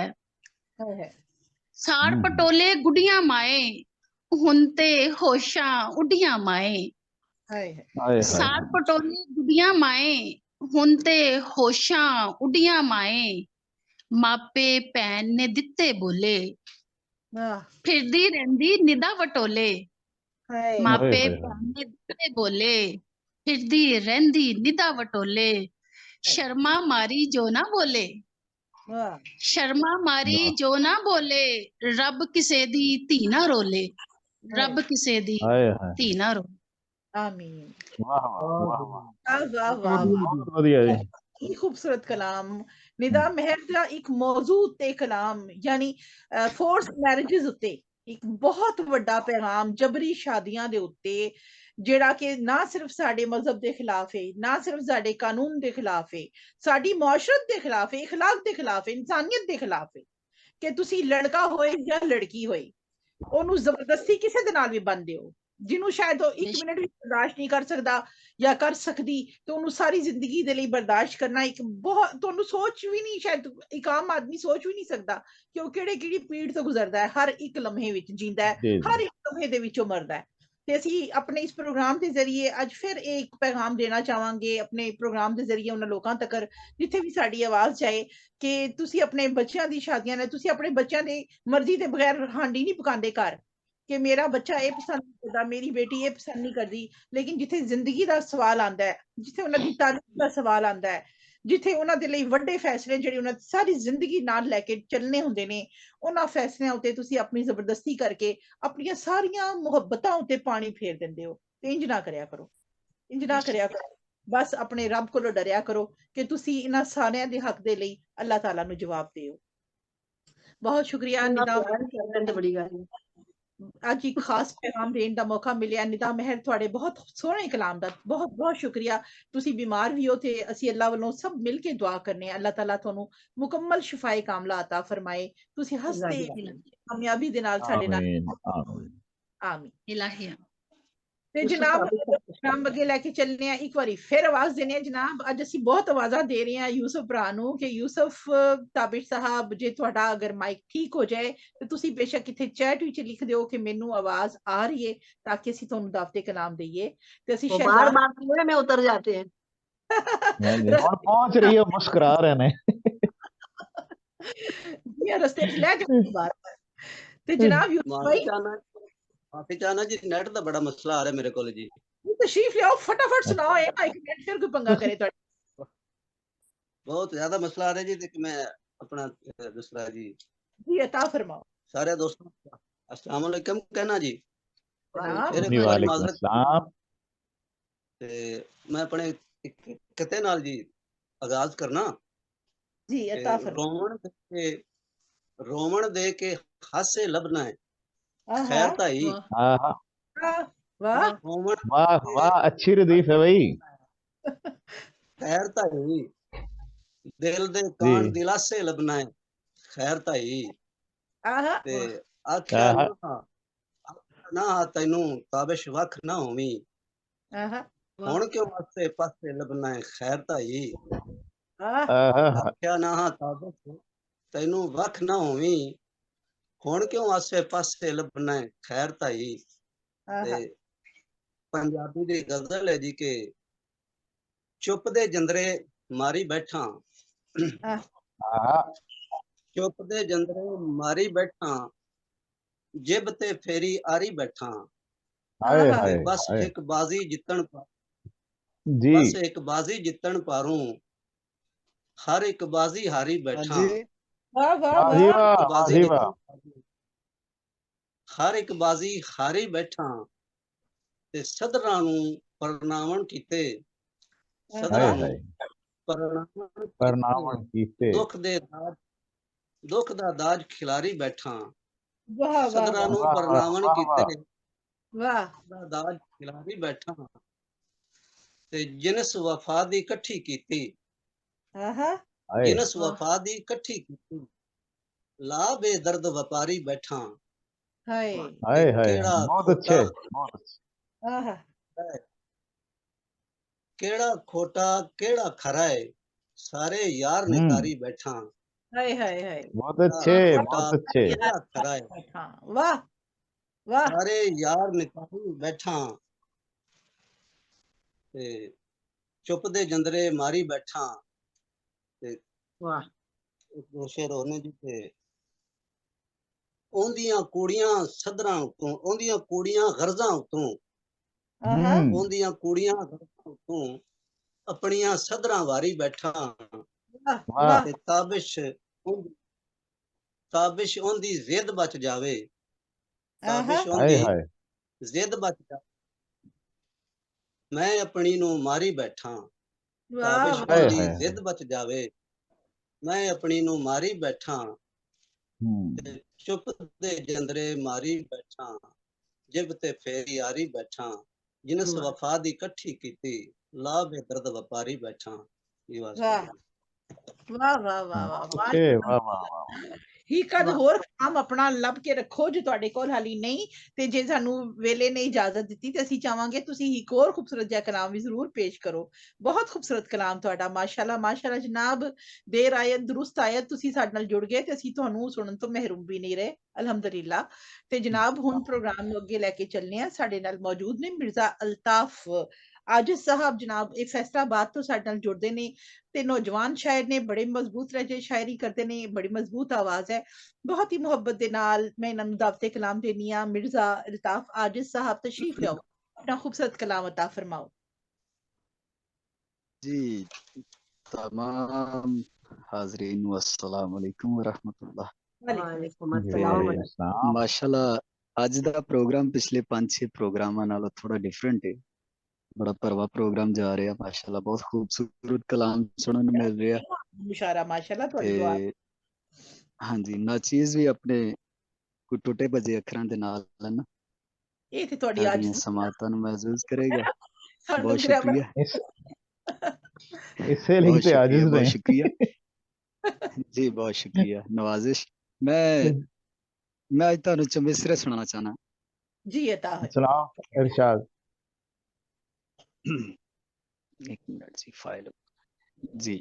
साड़ पटोले गुडियां माए, हुण ते होशां उडियां माए। साड़ पटोले गुडियां माए, हुण ते होशां उडियां माए। मापे भैन ने दिते बोले, फिरदी रहिंदी निदा वटोले। मापे भैन ने दिते बोले, फिरदी रहिंदी निदा वटोले। शर्मा मारी जो ना बोले, शर्मा मारी जो ना बोले, रब किसे दी धी ना रोले, रब किसे दी धी ना रोले। आमीन। वाह वाह वाह वाह वाह, बहुत बढ़िया जी। की खूबसूरत कलाम। निदा मेहर दा एक मौजू ते कलाम, यानी फोर्स मैरिजेस उत्ते एक बहुत वड्डा पैगाम, जबरी शादियां दे उत्ते, जेड़ा कि ना सिर्फ साडे मजहब दे खिलाफ है, ना सिर्फ साडे कानून दे खिलाफ है, साडी मुआशरत दे खिलाफ है, इखलाक दे खिलाफ है, इंसानियत दे खिलाफ है कि तुसी लड़का होए या लड़की होए ओनू जबरदस्ती किसे दे नाल भी बंदे हो। ਜਿਹਨੂੰ ਸ਼ਾਇਦ ਉਹ 1 ਮਿੰਟ ਵੀ ਬਰਦਾਸ਼ਤ ਨਹੀਂ ਕਰ ਸਕਦਾ ਜਾਂ ਕਰ ਸਕਦੀ, ਤੇ ਉਹਨੂੰ ਸਾਰੀ ਜ਼ਿੰਦਗੀ ਦੇ ਲਈ ਬਰਦਾਸ਼ਤ ਕਰਨਾ ਇੱਕ ਬਹੁਤ, ਤੁਹਾਨੂੰ ਸੋਚ ਵੀ ਨਹੀਂ, ਸ਼ਾਇਦ ਇੱਕ ਆਮ ਆਦਮੀ ਸੋਚ ਵੀ ਨਹੀਂ ਸਕਦਾ ਕਿ ਉਹ ਕਿਹੜੀ ਪੀੜ ਤੋਂ ਗੁਜ਼ਰਦਾ ਹੈ, ਹਰ ਇੱਕ ਲਮਹੇ ਵਿੱਚ ਜੀਂਦਾ ਹੈ, ਹਰ ਇੱਕ ਲਮਹੇ ਦੇ ਵਿੱਚੋਂ ਮਰਦਾ ਹੈ। ਤੇ ਅਸੀਂ ਆਪਣੇ ਇਸ ਪ੍ਰੋਗਰਾਮ ਦੇ ਜ਼ਰੀਏ ਅੱਜ ਫਿਰ ਇੱਕ ਪੈਗਾਮ ਦੇਣਾ ਚਾਹਾਂਗੇ ਆਪਣੇ ਪ੍ਰੋਗਰਾਮ ਦੇ ਜ਼ਰੀਏ ਉਹਨਾਂ ਲੋਕਾਂ ਤੱਕ ਜਿੱਥੇ ਵੀ ਸਾਡੀ ਆਵਾਜ਼ ਜਾਏ, ਕਿ ਤੁਸੀਂ ਆਪਣੇ ਬੱਚਿਆਂ ਦੀ ਸ਼ਾਦੀਆਂ ਨੇ, ਤੁਸੀਂ ਆਪਣੇ ਬੱਚਿਆਂ ਦੀ ਮਰਜ਼ੀ ਦੇ ਬਗੈਰ ਹਾਂਡੀ ਨਹੀਂ ਪਕਾਉਂਦੇ ਘਰ, ਕਿ ਮੇਰਾ ਬੱਚਾ ਇਹ ਪਸੰਦ ਨਹੀਂ ਕਰਦਾ, ਮੇਰੀ ਬੇਟੀ ਇਹ ਪਸੰਦ ਨਹੀਂ ਕਰਦੀ। ਲੇਕਿਨ ਜਿੱਥੇ ਜ਼ਿੰਦਗੀ ਦਾ ਸਵਾਲ ਆਉਂਦਾ ਹੈ, ਜਿੱਥੇ ਉਹਨਾਂ ਦੀ ਤਾਰੀਖ ਦਾ ਸਵਾਲ ਆਉਂਦਾ ਹੈ, ਜਿੱਥੇ ਉਹਨਾਂ ਦੇ ਲਈ ਵੱਡੇ ਫੈਸਲੇ ਜਿਹੜੇ ਉਹਨਾਂ ਸਾਰੀ ਜ਼ਿੰਦਗੀ ਨਾਲ ਲੈ ਕੇ ਚੱਲਣੇ ਹੁੰਦੇ ਨੇ, ਉਹਨਾਂ ਫੈਸਲਿਆਂ ਉੱਤੇ ਤੁਸੀਂ ਆਪਣੀ ਜ਼ਬਰਦਸਤੀ ਕਰਕੇ ਆਪਣੀਆਂ ਸਾਰੀਆਂ ਮੁਹੱਬਤਾਂ ਉੱਤੇ ਪਾਣੀ ਫੇਰ ਦਿੰਦੇ ਹੋ। ਤੇ ਇੰਜ ਨਾ ਕਰਿਆ ਕਰੋ, ਇੰਜ ਨਾ ਕਰਿਆ ਕਰੋ। ਬਸ ਆਪਣੇ ਰੱਬ ਕੋਲੋਂ ਡਰਿਆ ਕਰੋ ਕਿ ਤੁਸੀਂ ਇਹਨਾਂ ਸਾਰਿਆਂ ਦੇ ਹੱਕ ਦੇ ਲਈ ਅੱਲਾਹ ਤਾਲਾ ਨੂੰ ਜਵਾਬ ਦਿਓ। ਬਹੁਤ ਸ਼ੁਕਰੀਆ ਨਿਦਾ, ਬੜੀ ਗੱਲ ਅੱਜ ਇੱਕ ਖਾਸ ਪੈਗਾਮ ਦੇਣ ਦਾ ਮੌਕਾ ਮਿਲਿਆ। ਨਿਦਾ ਮਹਿਰ, ਤੁਹਾਡੇ ਬਹੁਤ ਸੋਹਣੇ ਕਲਾਮ ਦਾ ਬਹੁਤ ਬਹੁਤ ਸ਼ੁਕਰੀਆ। ਤੁਸੀਂ ਬਿਮਾਰ ਵੀ ਹੋ ਤੇ ਅਸੀਂ ਅੱਲਾਹ ਵੱਲੋਂ ਸਭ ਮਿਲ ਕੇ ਦੁਆ ਕਰਨੇ, ਅੱਲਾਹ ਤਾਲਾ ਤੁਹਾਨੂੰ ਮੁਕੰਮਲ ਸ਼ਿਫਾਏ ਕਾਮਲਾ ਅਤਾ ਫਰਮਾਏ, ਤੁਸੀਂ ਹੱਸਦੇ ਕਾਮਯਾਬੀ ਦੇ ਨਾਲ ਸਾਡੇ ਨਾਲ। ਆਮੀਨ ਇਲਾਹੀਆ। ਤੇ ਜਨਾਬ ਅੱਗੇ ਲੈ ਕੇ ਚੱਲਨੇ ਆ, ਇੱਕ ਵਾਰੀ ਫਿਰ ਆਵਾਜ਼ ਦੇਣੇ ਆ ਜਨਾਬ। ਅੱਜ ਅਸੀਂ ਬਹੁਤ ਆਵਾਜ਼ਾਂ ਦੇ ਰਹੇ ਹਾਂ ਯੂਸਫ ਭਰਾ ਨੂੰ ਕਿ ਯੂਸਫ ਤਾਬਿਸ਼ ਸਾਹਿਬ, ਜੇ ਤੁਹਾਡਾ ਅਗਰ ਮਾਈਕ ਠੀਕ ਹੋ ਜਾਏ ਤੇ ਤੁਸੀਂ ਬੇਸ਼ੱਕ ਇੱਥੇ ਚੈਟ ਵਿੱਚ ਲਿਖ ਦਿਓ ਕਿ ਮੈਨੂੰ ਆਵਾਜ਼ ਆ ਰਹੀ ਹੈ, ਤਾਂ ਕਿ ਅਸੀਂ ਤੁਹਾਨੂੰ ਦਾਵਤੇ ਕਲਾਮ ਦਈਏ। ਤੇ ਅਸੀਂ ਸ਼ਹਿਜ਼ਾਦ में उतर जाते हैं। पहुंच रही है, मुस्कुरा रहे ने रस्ते ले जाओ बार। ਤੇ ਜਨਾਬ ਯੂਸਫ ਭਾਈ, ਮਾਫੀ ਚਾਹਨਾ ਜੀ, ਨੈਟ ਦਾ ਬੜਾ ਮਸਲਾ ਆ ਰਿਹਾ ਮੇਰੇ ਕੋਲ ਜੀ। ਤਸ਼ਰੀਫ ਲਿਆਓ, ਫਟਾਫਟ ਸੁਣਾਓ, ਇਹ ਇੱਕ ਮਿੰਟ ਫਿਰ ਕੋਈ ਪੰਗਾ ਕਰੇ ਤੁਹਾਡੇ। ਬਹੁਤ ਜ਼ਿਆਦਾ ਮਸਲਾ ਆ ਰਿਹਾ ਜੀ। ਤੇ ਮੈਂ ਆਪਣਾ ਦੂਸਰਾ ਜੀ ਅਤਾ ਫਰਮਾਓ। ਸਾਰੇ ਦੋਸਤਾਂ अस्सलाम वालेकुम कहना जी। ਤੇ ਮੈਂ ਆਪਣੇ ਕਿਤੇ ਨਾਲ ਜੀ ਆਗਾਜ਼ ਕਰਨਾ ਜੀ। ਅਤਾ ਫਰਮਾਓ। ਰੋਮਣ ਦੇ ਕੇ ਹਾਸੇ ਲੱਭਣਾ ਹੈ खैर ताई। वाह वाह वाह, अच्छी रदीफ है भाई। खैर ताई, दिल दे कान दिलासे लबना है खैर ताई। ते आख्या ना तैनू ताबिश वख ना होवी, हुण क्यों आसे पासे लबना है खैर ताई। आख्या ना ताबिश तैनू वख ना होवी, ਹੁਣ ਕਿਉਂ ਆਸੇ ਪਾਸੇ ਲੱਭਣਾ ਹੈ ਖੈਰ ਤਾਈ। ਤੇ ਪੰਜਾਬੀ ਦੀ ਗਜ਼ਲ ਹੈ ਜੀ ਕਿ ਚੁੱਪ ਦੇ ਜੰਦਰੇ ਮਾਰੀ ਬੈਠਾ, ਚੁੱਪ ਦੇ ਜੰਦਰੇ ਮਾਰੀ ਬੈਠਾ, ਜਿਬ ਤੇ ਫੇਰੀ ਆਰੀ ਬੈਠਾ, ਬਸ ਇੱਕ ਬਾਜ਼ੀ ਜਿੱਤਣ ਜੀ, ਬਸ ਇੱਕ ਬਾਜ਼ੀ ਜਿੱਤਣ ਪਾਰੂ, ਹਰ ਇੱਕ ਬਾਜ਼ੀ ਹਾਰੀ ਬੈਠਾ। ਹਰ ਇੱਕ ਬਾਜ਼ੀ ਹਾਰੀ ਬੈਠਾ ਤੇ ਸਦਰਾਂ ਨੂੰ ਪ੍ਰਣਾਮਣ ਕੀਤੇ, ਸਦਰਾਂ ਨੂੰ ਪ੍ਰਣਾਮਣ ਕੀਤੇ, ਦੁੱਖ ਦਾ ਦਾਜ ਖਿਲਾਰੀ ਬੈਠਾ, ਸਦਰਾਂ ਨੂੰ ਪ੍ਰਣਾਮਣ ਕੀਤੇ, ਦਾ ਦਾਜ ਖਿਲਾਰੀ ਬੈਠਾ ਤੇ ਜਿਨਸ ਵਫਾ ਦੀ ਇਕੱਠੀ ਕੀਤੀ, ਜਿਨਸ ਵਫਾ ਦੀ ਇਕੱਠੀ ਕੀਤੀ, ਲਾ ਬੇਦਰਦ ਵਪਾਰੀ ਬੈਠਾ। हाय हाय हाय, बहुत अच्छे, बहुत अच्छे। केड़ा खोटा केड़ा खरा है, सारे यार ने तारी बैठा। हाय हाय हाय, बहुत अच्छे, बहुत अच्छे। केड़ा खरा है, वाह वाह, सारे यार ने तारी बैठा ते चुप दे जंदरे मारी बैठा। ते वाह, दो शेर होने जी ते ਉਹਦੀਆਂ ਕੁੜੀਆਂ ਸਦਰਾਂ ਉਤੋਂ, ਉਹਦੀਆਂ ਕੁੜੀਆਂ ਗਰਜ਼ਾਂ ਉਤੋਂ, ਉਹਦੀਆਂ ਕੁੜੀਆਂ ਗਰਜ਼ਾਂ ਉਤੋਂ ਆਪਣੀਆਂ ਸਦਰਾਂ ਵਾਰੀ ਬੈਠਾ ਤੇ ਤਾਬਿਸ਼ ਉਹਦੀ ਜ਼ਿੱਦ ਬਚ ਜਾਵੇ, ਤਾਬਿਸ਼ ਉਹਦੀ ਜ਼ਿੱਦ ਬਚ ਜਾਵੇ, ਮੈਂ ਆਪਣੀ ਨੂੰ ਮਾਰੀ ਬੈਠਾ, ਤਾਬਿਸ਼ ਉਹਦੀ ਜ਼ਿੱਦ ਬਚ ਜਾਵੇ, ਮੈਂ ਆਪਣੀ ਨੂੰ ਮਾਰੀ ਬੈਠਾ। ਚੁੱਪ ਦੇ ਜੰਦਰੇ ਮਾਰੀ ਬੈਠਾ, ਜਿਬ ਤੇ ਫੇਰੀ ਆਰੀ ਬੈਠਾ, ਜਿਨਸ ਵਫਾ ਦੀ ਇਕੱਠੀ ਕੀਤੀ, ਲਾ ਬੇਦਰਦ ਵਪਾਰੀ ਬੈਠਾ। ਵਾਹ ਵਾਹ ਵਾਹ ਵਾਹ ਵਾਹ, ਇੱਕ ਅੱਧ ਹੋਰ ਕਲਾਮ ਆਪਣਾ ਲੱਭ ਕੇ ਰੱਖੋ ਜੋ ਤੁਹਾਡੇ ਕੋਲ ਹਾਲੀ ਨਹੀਂ, ਤੇ ਜੇ ਸਾਨੂੰ ਵੇਲੇ ਨੇ ਇਜਾਜ਼ਤ ਦਿੱਤੀ ਤੇ ਅਸੀਂ ਚਾਹਾਂਗੇ ਤੁਸੀਂ ਇੱਕ ਹੋਰ ਖੂਬਸੂਰਤ ਜਿਹਾ ਕਲਾਮ ਵੀ ਜ਼ਰੂਰ ਪੇਸ਼ ਕਰੋ। ਬਹੁਤ ਖੂਬਸੂਰਤ ਕਲਾਮ ਤੁਹਾਡਾ, ਮਾਸ਼ਾਅੱਲਾ ਮਾਸ਼ਾਅੱਲਾ ਜਨਾਬ। ਦੇਰ ਆਇਤ ਦੁਰੁਸਤ ਆਇਤ, ਤੁਸੀਂ ਸਾਡੇ ਨਾਲ ਜੁੜ ਗਏ ਤੇ ਅਸੀਂ ਤੁਹਾਨੂੰ ਸੁਣਨ ਤੋਂ ਮਹਿਰੂਮ ਵੀ ਨਹੀਂ ਰਹੇ, ਅਲਹਮਦੁਲਿਲਾ। ਤੇ ਜਨਾਬ ਹੁਣ ਪ੍ਰੋਗਰਾਮ ਨੂੰ ਅੱਗੇ ਲੈ ਕੇ ਚੱਲਨੇ ਆ। ਸਾਡੇ ਨਾਲ ਮੌਜੂਦ ਨੇ ਮਿਰਜ਼ਾ ਅਲਤਾਫ ਆजिज साहब। जनाब ये फैसलाबाद तो साडे नाल जुड़दे ने ते नौजवान शायर ने, बड़े मजबूत लहजे शायरी करते ने, बड़ी मजबूत आवाज है। बहुत ही मुहब्बत दे नाल मैं इन्हां नूं दावते कलाम देनी आ। मिर्जा अल्ताफ आजिज साहब तशरीफ लियाओ, अपना खूबसूरत कलाम अता फरमाओ। जी तमाम हाज़रीन अस्सलाम वालेकुम व रहमतुल्लाह। वालेकुम अस्सलाम। माशाल्लाह अज दा प्रोग्राम पिछले 5-6 प्रोग्रामां नालों थोड़ा डिफरेंट है। बड़ा भरवा प्रोग्राम जा रहा, माशाल्लाह बहुत खूबसूरत कलाम सुनने ਨੂੰ मिल रहा। मुशारा माशाल्लाह ਤੁਹਾਡੀ ਦੁਆ। हाँ जी, नाचीज़ भी अपने कोई टुटे भजे अखरां दे नाल न ਇਹ ਤੇ ਤੁਹਾਡੀ ਆजिज़ समातां ਨੂੰ महसूस करेगा। ਸਾਨੂੰ बहुत ग्रामर शुक्रिया, इससे लिंक पे आजिज़ बहुत हैं। शुक्रिया जी, बहुत शुक्रिया नवाजिश। मैं आज तुहानू चमिसरे सुनाना चाहना जी। अता है सलाम इरशाद। एक मिनट जी, फाइल जी।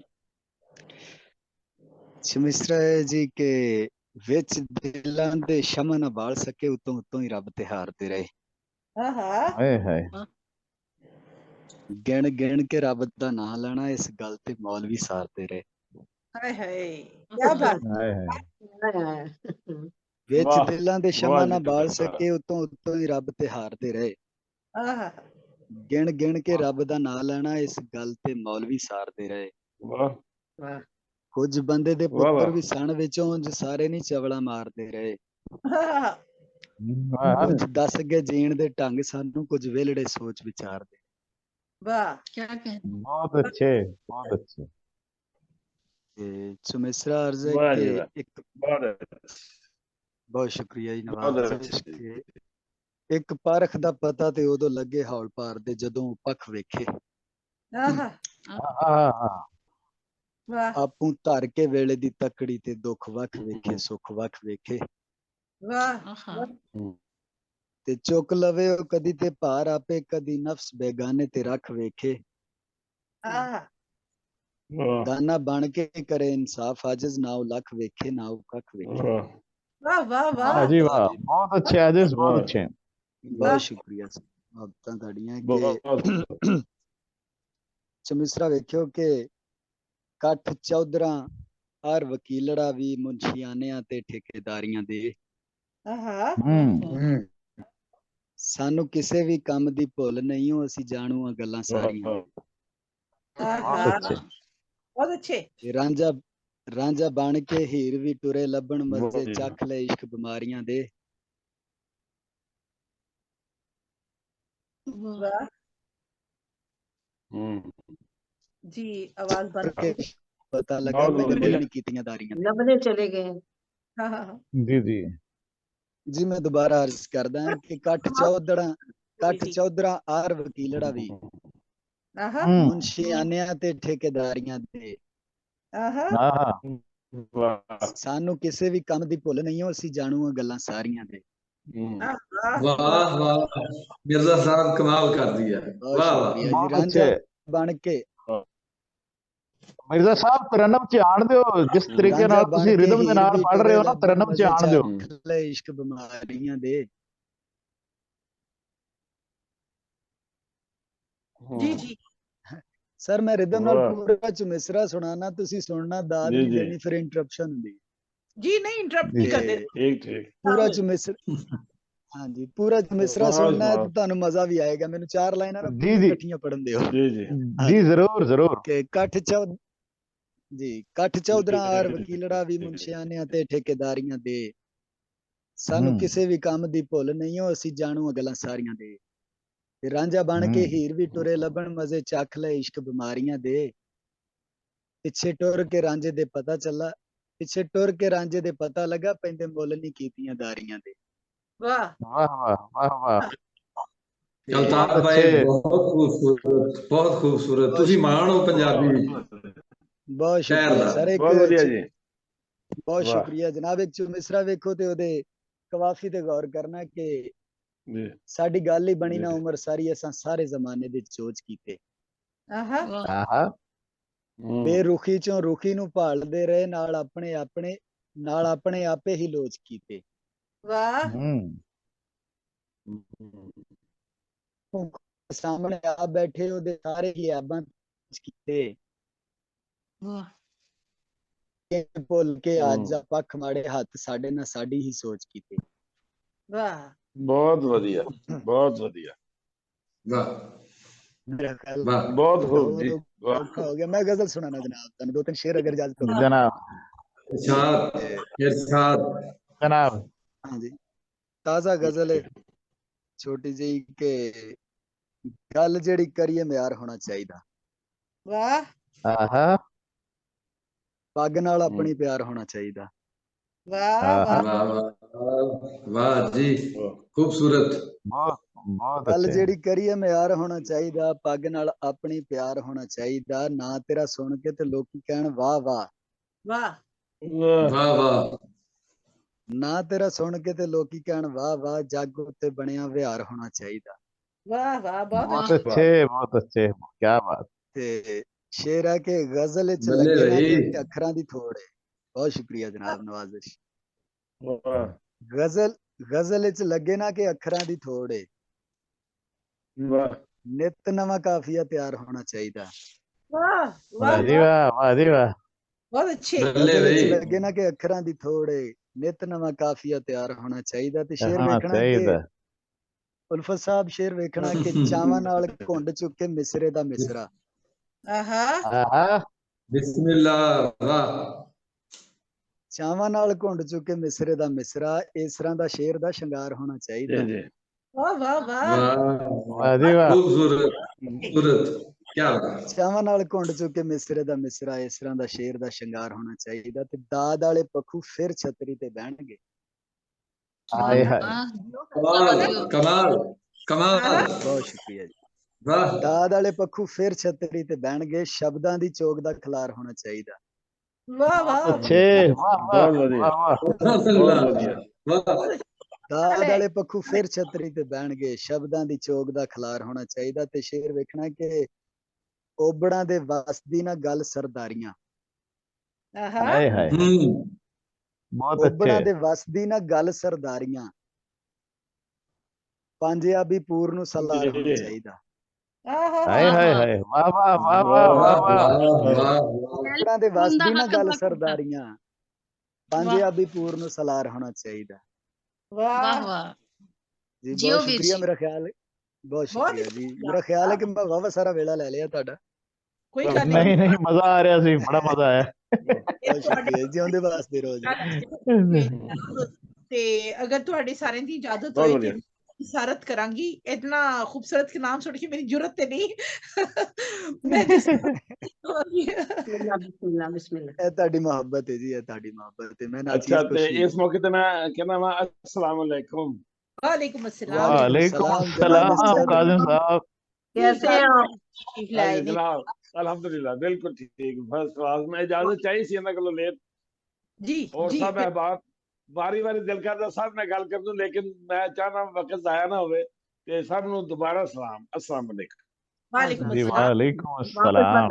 चमिसरा है जी के विच दिलां दे शमा ना बाल सके, उतों उतों ही रब ते हारते रहे। हाय हाय गिण गिण के रब दा नां लेना, इस गल ते मौलवी सारते रहे। हाय हाय क्या बात। हाय हाय विच वाह दिलां दे वाह शमा ना जी बाल वाह। सके, उतों उतों ही रब ते हारते रहे। आहा गिण गिण के रब दा नां लेना, इस गल ते मौलवी सारते रहे। वाह कुछ बंदे दे वाह पुत्तर वाह भी सन विचों, ਉਂਝ ਸਾਰੇ ਨਹੀਂ ਚਵਲਾ ਮਾਰਦੇ ਰਹੇ। आहा, वाह ਕੁਝ ਦੱਸ ਕੇ ਜੀਣ ਦੇ ਢੰਗ ਸਾਨੂੰ, ਕੁਝ ਵੇਲੜੇ ਸੋਚ ਵਿਚਾਰਦੇ। वाह क्या कहते बहुत अच्छे बहुत अच्छे। ਤੇ ਸੁਮਿਸਰਾ ਅਰਜ਼ ਹੈ वाह ਕਿ जी वाह, ਇੱਕ बहुत ਬਹੁਤ ਸ਼ੁਕਰੀਆ ਜੀ बहुत ਨਵਾਜ਼ਿਸ਼ अच्छे। ਕਿ ਇੱਕ ਪਰਖ ਦਾ ਪਤਾ ਤੇ ਉਦੋਂ ਲੱਗੇ ਹੌਲ ਪਾਰ ਦੇ, ਜਦੋਂ ਪੱਖ ਵੇਖੇ। आहा हाँ वाह ਆਪੂ ਧਰ ਕੇ ਵੇਲੇ ਦੀ ਤਕੜੀ ਤੇ ਦੁੱਖ ਵੱਖ ਵੇਖੇ, ਸੁੱਖ ਵੱਖ ਵੇਖੇ। वाह आहा ਤੇ ਚੁੱਕ ਲਵੇ ਉਹ ਕਦੀ ਤੇ ਭਾਰ ਆਪੇ, ਕਦੀ ਨਫਸ ਬੇਗਾਨੇ ਤੇ ਰੱਖ ਵੇਖੇ। आहा वाह ਦਾਨਾ ਬਣ ਕੇ ਕਰੇ ਇਨਸਾਫ, ਆजिज़ ਨਾ ਉਹ ਲੱਖ ਵੇਖੇ, ਨਾ ਉਹ ਕੱਖ ਵੇਖੇ। वाह वाह वाह वाह वाह जी वाह, बहुत अच्छे आजिज़, बहुत वाह अच्छे। ਬਹੁਤ ਸ਼ੁਕਰੀਆ ਆਪਤਾਂ ਤੁਹਾਡੀਆਂ ਕਿ बहुत ਚਮਿਸਰਾ ਵੇਖਿਓ ਕਿ ਕੱਠ ਚੌਧਰਾਂ ਹਰ ਵਕੀਲੜਾ ਵੀ ਮੁਨਸ਼ੀਆਨਿਆਂ ਤੇ ਠੇਕੇਦਾਰੀਆਂ ਦੇ। आहा ਸਾਨੂੰ ਕਿਸੇ ਵੀ ਕੰਮ ਦੀ ਭੁੱਲ ਨਹੀਂ ਹੋ, ਅਸੀਂ ਜਾਣੂ ਆ ਗੱਲਾਂ ਸਾਰੀਆਂ। आहा बहुत अच्छे बहुत अच्छे। ਤੇ ਰਾਂਝਾ ਬਣ ਕੇ ਹੀਰ ਵੀ ਟੁਰੇ ਲੱਭਣ, वाह ਮਜ਼ੇ जी ਚੱਖ ਲੈ ਇਸ਼ਕ ਬਿਮਾਰੀਆਂ ਦੇ। वाह वाह जी आवाज बंद ਕਰਕੇ कर। ਪਤਾ ਲੱਗਾ बहुत ਪੈਂਦੇ ਮੁੱਲ बढ़िया ਨਹੀਂ ਕੀਤੀਆਂ ਦਾਰੀਆਂ। लबने चले गए। हाँ हाँ हाँ जी जी ਜੀ ਮੈਂ ਦੁਬਾਰਾ ਅਰਜ਼ ਕਰਦਾ ਹਾਂ ਕਿ ਕੱਠ जी ਚੌਧਰਾਂ ਆਰ ਵਕੀਲੜਾ ਵੀ आहा ਮੁਨਸ਼ੀਆਨਿਆਂ ਤੇ ਠੇਕੇਦਾਰੀਆਂ ਦੇ। आहा हाँ वाह ਸਾਨੂੰ ਕਿਸੇ ਵੀ ਕੰਮ ਦੀ ਭੁੱਲ ਨਹੀਂ ਹੋ, ਅਸੀਂ ਜਾਣੂ ਆ ਗੱਲਾਂ ਸਾਰੀਆਂ ਦੇ। आहा वाह वाह मिर्जा साहब कमाल कर दिया। ਬਹੁਤ वाह वाह ਸ਼ੁਕਰੀਆ ਜੀ। बहुत ਰਾਂਝਾ अच्छे। ਬਣ ਕੇ मिर्जा साहब तरन्नम च आण दिओ, जिस तरीके ਰਾਂਝਾ नाल ਬਣ तुसीं ਕੇ रिदम दे ਹੀਰ नाल ਵੀ पढ़ ਟੁਰੇ रहे हो ना, ਲੱਭਣ, तरन्नम च ਮਜ਼ੇ आण दिओ। ਚੱਖ ਲੈ ਇਸ਼ਕ ਬਿਮਾਰੀਆਂ ਦੇ। जी जी ਸਰ ਮੈਂ ਰਿਦਮ ਨਾਲ वाह ਪੂਰਾ ਚੁਮਿਸਰਾ ਸੁਣਾਣਾ, ਤੁਸੀਂ ਸੁਣਨਾ, ਦਾਦ जी ਨਹੀਂ जी ਦੇਣੀ, ਫਿਰ ਇੰਟਰਪਸ਼ਨ ਹੁੰਦੀ। जी नहीं इंटरप्ट जी नहीं ਤੇ करते। ठीक ठीक ਪੂਰਾ राहुल ਚੁਮਿਸਰਾ ਹਾਂਜੀ ਪੂਰਾ ਚੁਮਿਸਰਾ सुनाओ ਸੁਣਨਾ ਹੈ सुनाओ ਤੇ ਤੁਹਾਨੂੰ ਮਜ਼ਾ ਵੀ ਆਏਗਾ। ਮੈਨੂੰ 4 ਲਾਈਨਾਂ ਨਾ जी जी ਇਕੱਠੀਆਂ ਪੜਨ ਦਿਓ। जी जी जी ਹਾਂਜੀ जरूर जरूर। ਕਿ ਕੱਠ ਚੌਧਰਾਂ ਆਰ ਵਕੀਲੜਾ ਵੀ ਮੁਨਸ਼ੀਆਨਿਆਂ ਤੇ ਠੇਕੇਦਾਰੀਆਂ ਦੇ। ਸਾਨੂੰ ਕਿਸੇ ਵੀ ਕੰਮ ਦੀ ਭੁੱਲ ਨਹੀਂ ਹੋ, ਅਸੀਂ ਜਾਣੂ ਗੱਲਾਂ ਸਾਰੀਆਂ ਦੇ। ਤੇ ਰਾਂਝਾ ਬਣ ਕੇ ਹੀਰ ਵੀ ਟੁਰੇ ਲੱਭਣ, ਮਜ਼ੇ ਚੱਖ ਲੈ ਇਸ਼ਕ ਬਿਮਾਰੀਆਂ ਦੇ। ਪਿੱਛੇ ਟੁਰ ਕੇ ਰਾਂਝੇ ਦੇ ਪਤਾ ਚੱਲਾ, ਪਿੱਛੇ ਟੁਰ ਕੇ ਰਾਂਝੇ ਦੇ ਪਤਾ ਲੱਗਾ, ਪੈਂਦੇ ਮੁੱਲ ਨਹੀਂ ਕੀਤੀਆਂ ਦਾਰੀਆਂ ਦੇ। वाह वाह वाह वाह वाह, ਤੇ अल्ताफ बहुत भाई अच्छे। बहुत खूबसूरत ਬਹੁਤ ਤੁਸੀਂ ਸ਼ੁਕਰੀਆ ਮਾਣ ਹੋ ਪੰਜਾਬੀ ਬਹੁਤ ਸ਼ਹਿਰ ਸ਼ੁਕਰੀਆ ਦਾ। ਸਰ। बहुत बढ़िया जी। बहुत शुक्रिया जनाब। एक चो मिसरा वेखो ते ओदे कवाफी ते गौर करना कि साडी गल ही बनी ना उमर सारी असां सारे जमाने दे चोच कीते। बेरुखी चों रुखी नूं भालदे रहे नाल अपने आपे ही लोच कीते। वाह सामने आ बैठे ओदे सारे ही आबां कीते। भुल के अज पख माड़े हथ साडे ना साडी ही सोच कीते। वाह बहुत वधिया, बहुत वधिया, मेरा ख्याल बहुत खूब जी, औखा हो गया। मैं गजल सुनाना जनाब, तुहानू दो तीन शेर अगर इजाजत हो जनाब। हाँ जी, ताजा गजल है छोटी जी के गल जेड़ी करिए म्यार होना चाहिदा। वाह पग नाल अपनी प्यार होना चाहिदा। वाह वाह जी, खूबसूरत। गल जेड़ी करिए म्यार होना चाहिदा, पग नाल अपनी प्यार होना चाहिदा। ना तेरा सुन के ते लोकी कहण वाह वाह वाह वाह, ना तेरा सुन के ते लोकी कहण वाह वाह, जग उत्ते बनिया विहार होना चाहिदा। वाह वाह बहुत अच्छे, बहुत अच्छे, क्या बात। ते शेर है कि गजल च लगे ना कि अखरां दी थोड़ है। बहुत शुक्रिया जनाब नवाजिश। गजल च लगे ना कि अखरां दी थोड़ है। नित नवा काफिया तैयार होना चाहिदा। वाह बहुत अच्छे। गजल च लगे ना कि अखरां दी थोड़ है, नित नवा काफिया तैयार होना चाहिदा। ते शेर वेखना कि उल्फत साहब शेर वेखना कि चावां नाल घुंड चुके मिसरे दा मिसरा। बिस्मिल्लाह। वाह, चावां नाल घुंड चुके मिसरे दा मिसरा, इस तरह दा शेर दा शंगार होना चाहिदा। वाह वाह वाह, खूबसूरत खूबसूरत, क्या बात। चावां नाल घुंड चुके मिसरे दा मिसरा, इस तरह दा शेर दा शंगार होना चाहिदा। ते दाद वाले पखू फिर छतरी ते बहणगे। कमाल कमाल कमाल, बहुत शुक्रिया जी। दाद वाले पखू फिर छतरी ते बहणगे, शब्दां दी चोक दा खलार होना चाहिदा। दाद वाले पखू फिर छतरी ते बहणगे, शब्दां दी चोक दा खलार होना चाहिदा। ते शेर वेखना कि ओबड़ा दे वस दी ना गल सरदारियां। ओबड़ा दे वस दी ना गल सरदारियां, पंजाबी पूर नूं सलार होना चाहिदा। ओबड़ा दे वस दी ना गल सरदारियां, पंजाबी पूर नूं सलार होना चाहिदा। जी बहुत शुक्रिया। मेरा ख्याल बहुत शुक्रिया जी। मेरा ख्याल है कि मैं वावा सारा वेला ले लिया ਤੁਹਾਡਾ। कोई गल नहीं नहीं, मजा आ रहा सी, बड़ा मजा आया। बहुत शुक्रिया जी, ਉਹਦੇ ਵਾਸਤੇ ਰੋਜ਼। ਤੇ ਅਗਰ ਤੁਹਾਡੇ ਸਾਰਿਆਂ ਦੀ ਇਜਾਜ਼ਤ ਹੋਏ ਤੇ ਇਸ਼ਾਰਤ ਕਰਾਂਗੀ। इतना खूबसूरत के नाम सुन के मेरी जरूरत ਤੇ नहीं। मैं बिस्मिल्लाह ਇਹ ਤੁਹਾਡੀ ਮੁਹੱਬਤ ਹੈ ਜੀ, ਇਹ ਤੁਹਾਡੀ ਮੁਹੱਬਤ ਹੈ। ਮੈਂ ਨਾ अच्छा ते इस मौके ते मैं कहना वा अस्सलाम वालेकुम। वालेकुम अस्सलाम। वालेकुम अस्सलाम काजिम साहब, कैसे हैं आप? जनाब अल्हम्दुलिल्लाह बिल्कुल ठीक। बस क्लास में इजाजत चाहिए सी ना कलो लेट जी और सब अहबाब बारी दिल करदा सब मैं गल कर दूं, लेकिन मैं चाहना वक्त जाया ना होवे ते सब नु दोबारा सलाम। अस्सलाम वालेकुम। वालेकुम अस्सलाम।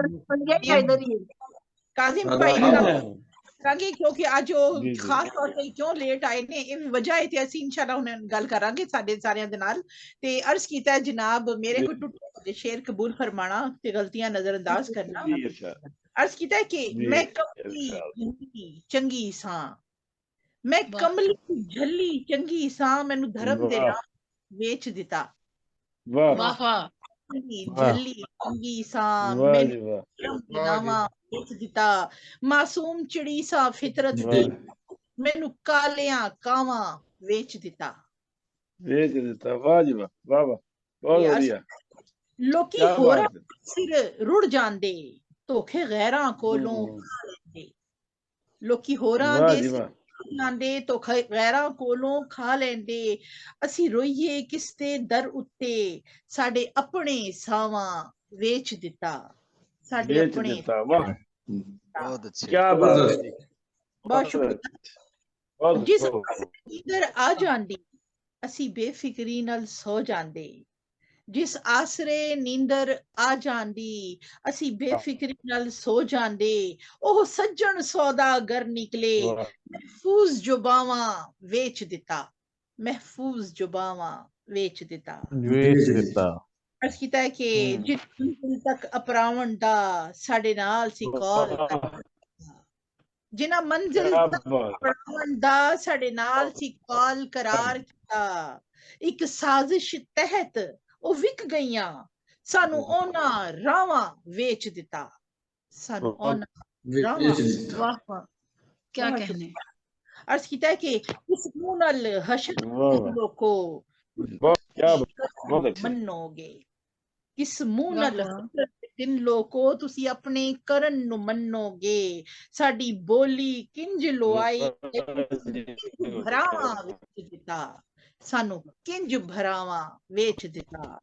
काजिम भाई ਕਰਾਂਗੇ ਕਿਉਂਕਿ ਅੱਜ ਉਹ ਖਾਸ ਤੌਰ ਤੇ ਕਿਉਂ ਲੇਟ ਆਏ ਨੇ, ਇਹ ਵਜ੍ਹਾ ਹੈ ਤੇ ਅਸੀਂ ਇਨਸ਼ਾਅੱਲਾ ਹੁਣ ਗੱਲ ਕਰਾਂਗੇ ਸਾਡੇ ਸਾਰਿਆਂ ਦੇ ਨਾਲ। ਤੇ ਅਰਜ਼ ਕੀਤਾ ਜਨਾਬ ਮੇਰੇ ਕੋਲ ਟੁੱਟੇ ਸ਼ੇਰ ਕਬੂਲ ਫਰਮਾਣਾ ਤੇ ਗਲਤੀਆਂ ਨਜ਼ਰਅੰਦਾਜ਼ ਕਰਨਾ। ਅਰਜ਼ ਕੀਤਾ ਕਿ ਮੈਂ ਕਮਲੀ ਚੰਗੀ ਸਾਂ, ਮੈਂ ਕਮਲੀ ਝੱਲੀ ਚੰਗੀ ਸਾਂ, ਮੈਨੂੰ ਧਰਮ ਦੇ ਰਾਹ ਵੇਚ ਦਿੱਤਾ। ਵਾਹ ਵਾਹ ਵਾਹ। ਝੱਲੀ ਚੰਗੀ ਸਾਂ, ਮੈਨੂੰ ਧਰਮ ਦੇ ਨਾਵਾਂ ਵੇਚ ਦਿੱਤਾ। ਮਾਸੂਮ ਚਿੜੀ ਸਾਂ ਫਿਤਰਤ ਦੀ, ਮੈਨੂੰ ਕਾਲਿਆਂ ਕਾਵਾਂ ਵੇਚ ਦਿੱਤਾ। ਵਾਹ ਜੀ ਵਾਹ, ਵਾਹ ਵਾਹ, ਬਹੁਤ ਵਧੀਆ। ਲੋਕੀ ਹੋਰਾਂ ਸਿਰ ਰੁੜ ਜਾਂਦੇ, ਧੋਖੇ ਗੈਰਾਂ ਕੋਲੋਂ ਖਾ ਲੈਂਦੇ। ਲੋਕੀ ਹੋਰਾਂ ਦੇ ਸਿਰ ਜਾਂਦੇ, ਧੋਖੇ ਗੈਰਾਂ ਕੋਲੋਂ ਖਾ ਲੈਂਦੇ। ਅਸੀਂ ਰੋਈਏ ਕਿਸ ਤੇ ਦਰ ਉੱਤੇ, ਸਾਡੇ ਆਪਣੇ ਸਾਵਾਂ ਵੇਚ ਦਿੱਤਾ। ਸਾਡੇ ਆਪਣੇ बहुत अच्छी, क्या बात है। बहुत शुक्रिया। जिस नींदर आ जांदी असी बेफिक्री नाल सो जांदे, जिस आसरे नींदर आ जांदी असी बेफिक्री नाल सो जांदे, ओह सज्जन सौदागर निकले महफूज जुबावा वेच दिता, महफूज जुबावा वेच दिता। अर्ज कीता है कि जिन तक अपरावन दा साडे नाल सी कॉल जिन्हां मंजिल अपरावन दा साडे नाल सी कॉल करार कीता, एक साजिश तहत ਉਹ ਵਿਕ ਗਈਆਂ, ਸਾਨੂੰ ਉਹਨਾਂ ਰਾਵਾਂ ਵੇਚ ਦਿੱਤਾ, ਸਾਨੂੰ ਉਹਨਾਂ ਰਾਵਾਂ। वाह वाह, क्या कहने। अर्ज कीता है कि इस मुंह नाल हशर लोको मन्नोगे, किस मुंह नाल दिन लोको तुसी अपने करन नु मन्नोगे, साडी बोली किंज लुआई भरावां विच दिता, सानू किंज भरावां वेच दिता।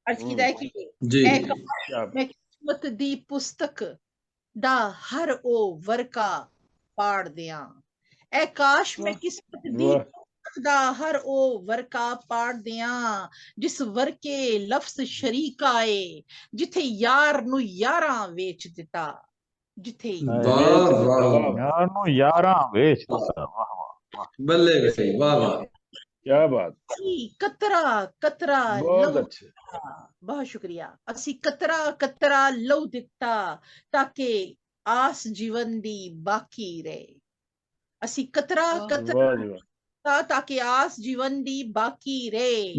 अर्ज कीता है कि मैं किस्मत दी पुस्तक दा हर ओ वर्का पाड़ दियां, ए काश मैं किस्मत दी पुस्तक दा हर ओ वर्का पाड़ दियां, जिस वर्के लफ्ज शरीक आए, जिथे यार नु यारां वेच दिता, जिथे यार नु यारां वेच दिता। वाह वाह, बल्ले भाई, वाह वाह, क्या बात। कतरा कतरा बहुत अच्छे, बहुत शुक्रिया। असी कतरा कतरा लहू दिता ताकि आस जीवन दी बाकी रहे, असी कतरा कतरा ताकि आस जीवन दी बाकी रहे,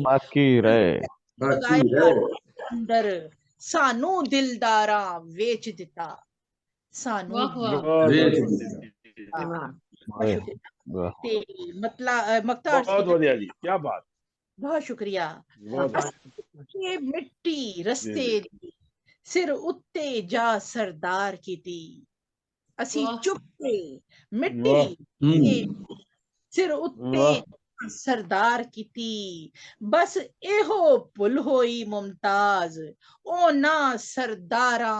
अंदर सानू दिलदारा वेच दिता, सानू वेच दिता। बहुत बढ़िया जी, क्या बात, बहुत शुक्रिया। मिट्टी रस्ते सिर उत्ते जा सरदार कीती, असी चुप मिट्टी सिर उत्ते सरदार कीती, बस एहो भुल होई मुमताज, ओ ना सरदारा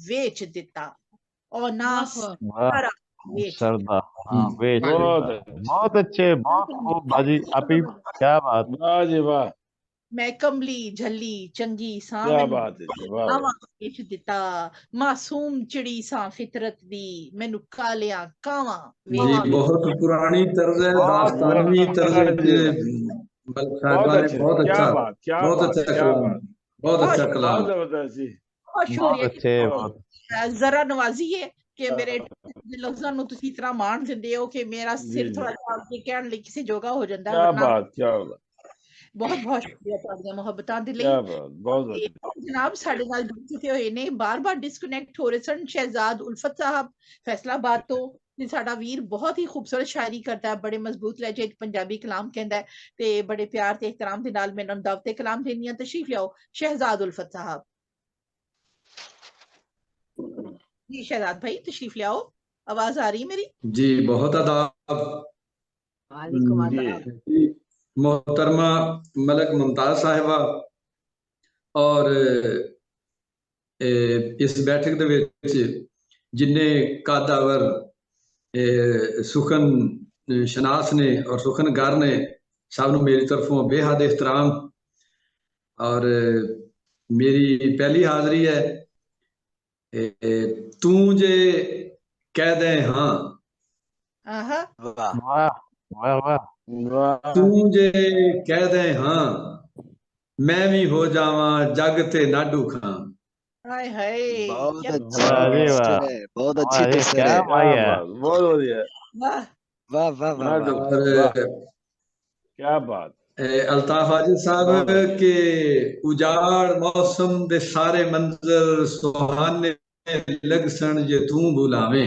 वेच दिता, ओ ना सरदारा सरदार वेच दिता। बहुत अच्छे, बहुत खूब बाजी आपी, क्या बात। वाह जी वाह। मैं कमली झल्ली चंगी सा वेच दिता, मासूम चिड़ी सा फितरत दी मैनू कालिया कावां जी। बहुत पुरानी तर्ज है, दास्तानी तर्ज है, बहुत अच्छा, बहुत अच्छा कलाम, बहुत अच्छा कलाम, बहुत अच्छे। जरा नवाजी है कि मेरे लफ्ज़ां नू तुसी इतना मान दिंदे हो कि मेरा सिर थोड़ा अगे कहण लई किसी जोगा हो जांदा है। क्या बात, क्या बात, बहुत बहुत शुक्रिया तुहाडियां मुहब्बतां दे लई। जनाब साडे नाल जुड़ चुके होए ने, बार-बार डिस्कनेक्ट हो रहे सन शहजाद उल्फत साहब फैसलाबाद तो, साडा वीर बहुत ही खूबसूरत शायरी करता है, बड़े मजबूत लहजे पंजाबी कलाम कहंदा है ते बड़े प्यार ते एहतराम दे नाल मैं उन्हां नूं दावते कलाम देनी है। तशरीफ लाओ शहजाद उल्फत साहब। जी शहजाद भाई तशरीफ ले आओ, आवाज आ रही है मेरी? जी बहुत आदाब। मोहतरमा मलक मुमताज साहिबा और इस बैठक दे विच जिन्ने कादावर सुखन शनास ने और सुखनगार ने, सब नूं मेरी तरफों बेहद एहतराम। और मेरी पहली हाज़री है, तू जे कह दे हाँ, तू जे कह दे हाँ, मैं भी हो जावा जग ते नाडू खां। बहुत अच्छा, बहुत अच्छी तस्वीर है, बहुत बढ़िया, वाह वाह वाह, क्या बात। अल्ताफ हाजिर साहब के उजाड़ मौसम दे सारे मंजर सुहाने लग सन जे तू बुलावे।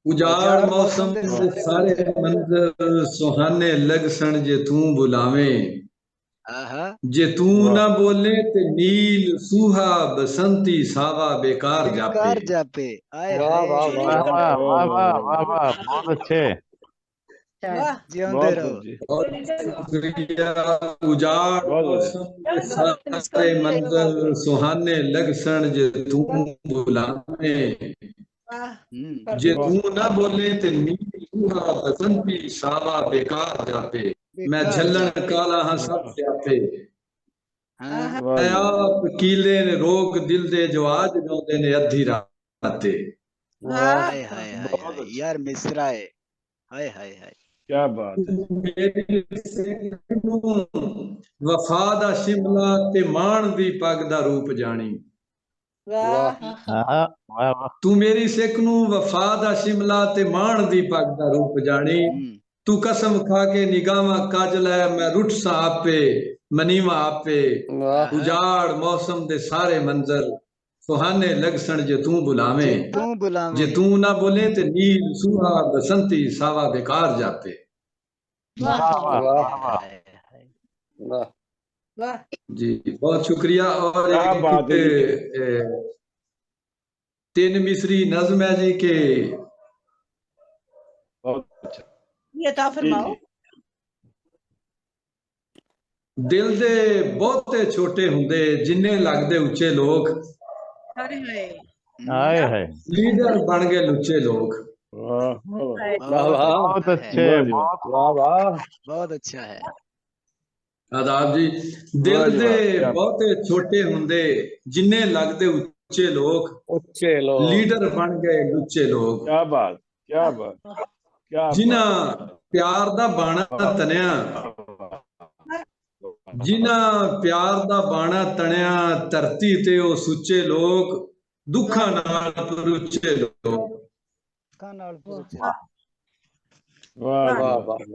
उजाड़ मौसम दे सारे मंजर सुहाने लग सन जे तू बुलावे, जे तू ना बोले ते नील सूहा बसंती सावा बेकार जापे। वाह वाह वाह वाह वाह, बहुत अच्छे। ਜਿਉਂਦੇ ਰਹੋ। उजाड़ सारे मंजर सुहाने लगसन जे तू बुलावे, जे तू ना बोले ते नील सूहा बसंती सावा बेकार जापे, मैं झल्लन काला हां सब स्यापे, मैं आप कीले ने रोग दिल दे जो आज गाउंदे ने अद्धी राते। हाय हाय हाय यार मिसरा है, हाय हाय हाय क्या बात है। वफा दा शिमला ते मान दी पग दा रूप जानी, तू मेरी सिख नू वफा दा शिमला ते मान दी पग दा रूप जानी, तू कसम खा के निगामा काजल है मैं रुठ सा आपे मनीवा आपे, उजाड़ मौसम दे सारे मंजर सुहाने लगसन जे तू बुलावे, जे तू ना बोले ते नील सूहा बसंती सावा बेकार जापे। जी बहुत शुक्रिया। और तीन मिसरी नज्म है जी के ये ता फरमाओ। दिल दे बहुते छोटे हुंदे जिन्ने लगदे उच्चे लोग, हाय हाय लीडर बन गए लुच्चे लोग। बहुत अच्छे, बहुत अच्छा है। आदाब जी। दिल दे बहुते छोटे हुंदे जिन्ने लगदे उच्चे लोग, लीडर बन गए लुच्चे लोग। क्या बात, क्या बात, क्या जिन्ना प्यार दा बाणा तनिया, जिन्ना प्यार दा बाणा तनिया धरती ते ओ सुच्चे लोग, दुखा नाल परुचे लोग।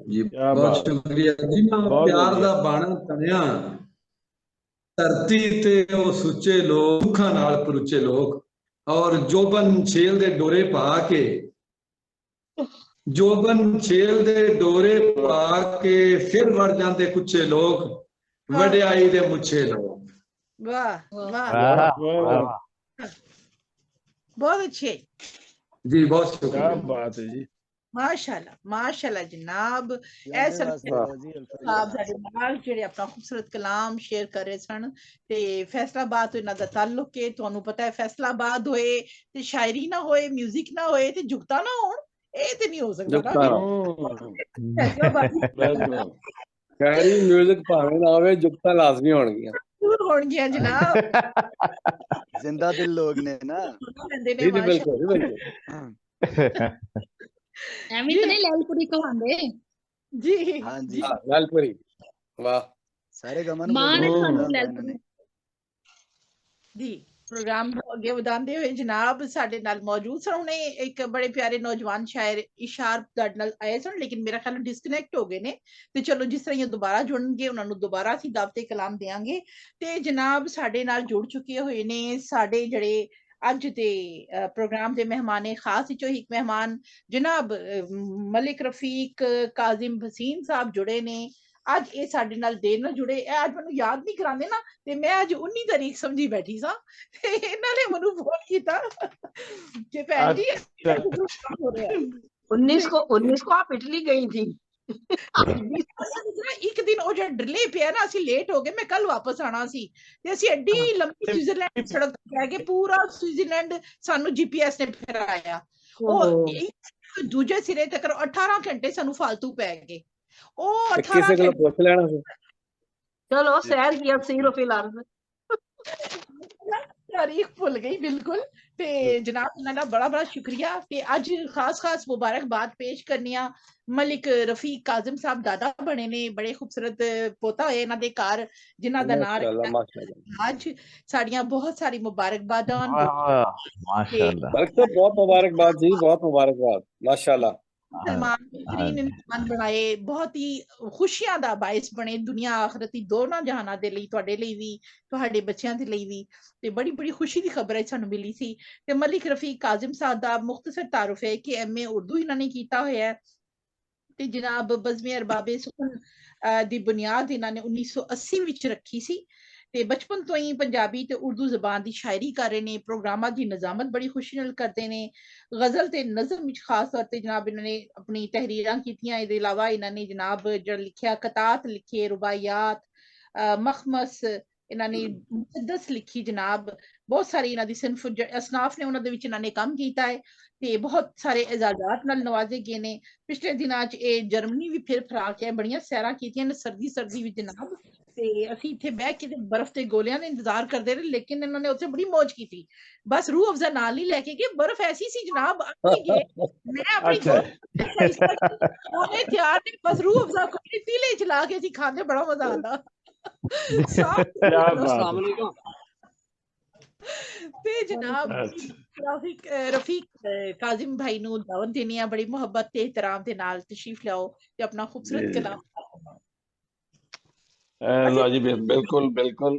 जी बहुत शुक्रिया। जिन्ना प्यार दा बाणा तनिया धरती ते ओ सुच्चे लोग, दुखा नाल परुचे लोग। और जोबन छेल दे डोरे पा के, जोबन छेल दे डोरे पा के फिर वड़ जाते कुछे लोग, वड्याई दे मुछे लोग। वाह वाह बहुत अच्छे जी बहुत शुक्रिया। क्या बात है जी, माशाल्लाह माशाल्लाह जनाब। ऐसा ਜਿਹੜੇ ਆਪਣਾ ਖੂਬਸੂਰਤ ਕਲਾਮ ਸ਼ੇਅਰ ਕਰ ਰਹੇ ਸਨ ਤੇ ਫੈਸਲਾਬਾਦ ਤੋਂ ਇਹਨਾਂ ਦਾ ਤਾਲੁਕ ਹੈ। ਤੁਹਾਨੂੰ ਪਤਾ ਹੈ ਫੈਸਲਾਬਾਦ ਹੋਏ ਤੇ ਸ਼ਾਇਰੀ ਨਾ ਹੋਏ, ਮਿਊਜ਼ਿਕ ਨਾ ਹੋਏ ਤੇ ਜੁਗਤਾ ਨਾ ਹੋਣ, ਇਹ ਤੇ ਨਹੀਂ ਹੋ ਸਕਦਾ ਨਾ। ਖੈਰੀ ਮਿਊਜ਼ਿਕ ਭਾਵੇਂ ਨਾ ਹੋਵੇ, ਜੁਗਤਾਂ ਲਾਜ਼ਮੀ ਹੋਣਗੀਆਂ ਹੋਣਗੀਆਂ ਜਨਾਬ। जिंदा दिल लोग ने ना। जी बिल्कुल बिल्कुल। ਐਵੇਂ ਤਾਂ ਨਹੀਂ ਲੈਲਪੁਰੀ ਕਹਾਂਦੇ ਜੀ। हाँ जी ਲੈਲਪੁਰੀ ਵਾਹ सारे गमन ਮਾਂ ਨੇ ਸਾਨੂੰ ਲੈਲਪੁਰੀ ਜੀ। ਪ੍ਰੋਗਰਾਮ ਅੱਗੇ ਵਧਾਉਂਦੇ ਹੋਏ ਜਨਾਬ ਸਾਡੇ ਨਾਲ ਮੌਜੂਦ ਸਨ। ਉਹਨੇ ਇੱਕ ਬੜੇ ਪਿਆਰੇ ਨੌਜਵਾਨ ਸ਼ਾਇਰ ਇਸ਼ਾਰ ਤੁਹਾਡੇ ਨਾਲ ਆਏ ਸਨ, ਲੇਕਿਨ ਮੇਰਾ ਖਿਆਲ ਡਿਸਕਨੈਕਟ ਹੋ ਗਏ ਨੇ। ਤੇ ਚਲੋ ਜਿਸ ਤਰ੍ਹਾਂ ਹੀ ਦੁਬਾਰਾ ਜੁੜਨਗੇ ਉਹਨਾਂ ਨੂੰ ਦੁਬਾਰਾ ਅਸੀਂ ਦਾਵਤੇ ਕਲਾਮ ਦੇਵਾਂਗੇ। ਤੇ ਜਨਾਬ ਸਾਡੇ ਨਾਲ ਜੁੜ ਚੁੱਕੇ ਹੋਏ ਨੇ ਸਾਡੇ ਜਿਹੜੇ ਅੱਜ ਦੇ ਪ੍ਰੋਗਰਾਮ ਦੇ ਮਹਿਮਾਨ ਖਾਸ ਵਿੱਚੋਂ ਇੱਕ ਮਹਿਮਾਨ ਜਨਾਬ ਮਲਿਕ ਰਫੀਕ ਕਾਜ਼ਿਮ ਭਸੀਨ ਸਾਹਿਬ ਜੁੜੇ ਨੇ। ਅੱਜ ਇਹ ਸਾਡੇ ਨਾਲ ਦੇਰ ਨਾਲ ਜੁੜੇ। ਇਹ ਅੱਜ ਮੈਨੂੰ ਯਾਦ ਨਹੀਂ ਕਰਾਉਂਦੇ ਨਾ, ਤੇ ਮੈਂ ਅੱਜ 19 ਤਾਰੀਖ ਸਮਝੀ ਬੈਠੀ ਸਾਂ ਤੇ ਇਹਨਾਂ ਨੇ ਮੈਨੂੰ ਫੋਨ ਕੀਤਾ ਕਿ ਭੈਣ ਜੀ 19 को आप इटली गई थी। ਇੱਕ ਦਿਨ ਉਹ ਜਿਹੜਾ ਡਿਲੇ ਪਿਆ ਨਾ, ਅਸੀਂ ਲੇਟ ਹੋ ਗਏ। ਮੈਂ ਕੱਲ ਵਾਪਸ ਆਣਾ ਸੀ ਤੇ ਅਸੀਂ ਐਡੀ ਲੰਬੀ ਸਵਿਟਜ਼ਰਲੈਂਡ ਸੜਕ ਤੇ ਪੈ ਗਏ। ਪੂਰਾ ਸਵਿਟਜ਼ਰਲੈਂਡ ਸਾਨੂੰ GPS ਨੇ ਫਿਰਾਇਆ। ਉਹ ਦੂਜੇ ਸਿਰੇ ਤੱਕ 18 ਘੰਟੇ ਸਾਨੂੰ ਫालतू ਪੈ ਗਏ। ਉਹ 18 ਘੰਟੇ ਪੁੱਛ ਲੈਣਾ ਸੀ। चलो सैर किया सीरो फिलहाल तारीख भुल गई बिल्कुल। ते जनाब इन्हां बड़ा बड़ा शुक्रिया। ते अज खास खास मुबारकबाद पेश करनी मलिक रफीक काजिम साहब दादा बने ने। बड़े खूबसूरत पोता होए इन्हां दे घर जिन्हां दा नाम आज साड़ियां बहुत सारी मुबारकबादां। माशाल्लाह बहुत मुबारकबाद जी, बहुत मुबारकबाद माशाल्लाह। सलमान बनाए बहुत ही खुशियां दा बायस बने दुनिया आखिरत दोनों जहाना दे लई, तुहाडे लई भी तुहाडे बच्चियां दे लई भी। ते बड़ी बड़ी खुशी दी खबर है सानू मिली सी। ते मलिक रफीक काजिम साहब दा मुख्तसर तारुफ है कि MA उर्दू इन्हां ने कीता होया है। ते जनाब बज़्म अरबाबे सुकून दी बुनियाद इन्हां ने 1980 विच रखी सी। ਤੇ ਬਚਪਨ ਤੋਂ ਹੀ ਪੰਜਾਬੀ ਤੇ ਉਰਦੂ ਜ਼ਬਾਨ ਦੀ ਸ਼ਾਇਰੀ ਕਰ ਰਹੇ ਨੇ, ਪ੍ਰੋਗਰਾਮਾਂ ਦੀ ਨਿਜ਼ਾਮਤ ਬੜੀ ਖੁਸ਼ੀ ਨਾਲ ਕਰਦੇ ਨੇ, ਗਜ਼ਲ ਤੇ ਨਜ਼ਮ ਵਿੱਚ ਖਾਸ ਤੌਰ ਤੇ ਜਨਾਬ ਇਹਨਾਂ ਨੇ ਆਪਣੀ ਤਹਿਰੀਰਾਂ ਕੀਤੀਆਂ। ਇਹਦੇ ਇਲਾਵਾ ਇਹਨਾਂ ਨੇ ਜਨਾਬ ਜਿਹੜਾ ਲਿਖਿਆ ਕਤਾਤ ਲਿਖੇ, ਰੁਬਾਇयात, ਮਖਮਸ, ਇਹਨਾਂ ਨੇ ਮੁਕੱਦਸ ਲਿਖੀ ਜਨਾਬ, ਬਹੁਤ ਸਾਰੀ ਇਹਨਾਂ ਦੀ ਸਿਨਫ ਅਸਨਾਫ ਨੇ ਉਹਨਾਂ ਦੇ ਵਿੱਚ ਇਹਨਾਂ ਨੇ ਕੰਮ ਕੀਤਾ ਹੈ ਤੇ ਬਹੁਤ ਸਾਰੇ ਇਜ਼ਾਜ਼ਾਤ ਨਾਲ ਨਵਾਜ਼ੇ ਗਏ ਨੇ। ਪਿਛਲੇ ਦਿਨਾਂ 'ਚ ਇਹ ਜਰਮਨੀ ਵੀ ਫਿਰ ਫਰਾ ਕੇ ਬੜੀਆਂ ਸੈਰਾਂ ਕੀਤੀਆਂ ਨੇ ਸਰਦੀ ਵਿੱਚ ਜਨਾਬ, ਤੇ ਅਸੀਂ ਇੱਥੇ ਬਹਿ ਕੇ ਬਰਫ਼ ਤੇ ਗੋਲਿਆਂ ਦਾ ਇੰਤਜ਼ਾਰ ਕਰਦੇ ਰਹੇ, ਲੇਕਿਨ ਇਹਨਾਂ ਨੇ ਉੱਥੇ ਬੜੀ ਮौज ਕੀਤੀ। ਬਸ रूह अफ़ज़ा नाल नहीं लेके गए, बर्फ ऐसी सी जनाब, मैं अपनी तैयार नहीं, बस रूह अफ़ज़ा को तीले चला के सी खाने, बड़ा मजा आता। ते जनाब रफीक काजिम भाई नू दावत देनी है, बड़ी मुहब्बत ते एहतराम दे नाल तशरीफ लाओ ते अपना खूबसूरत कलाम। लो जी, बिल्कुल बिल्कुल।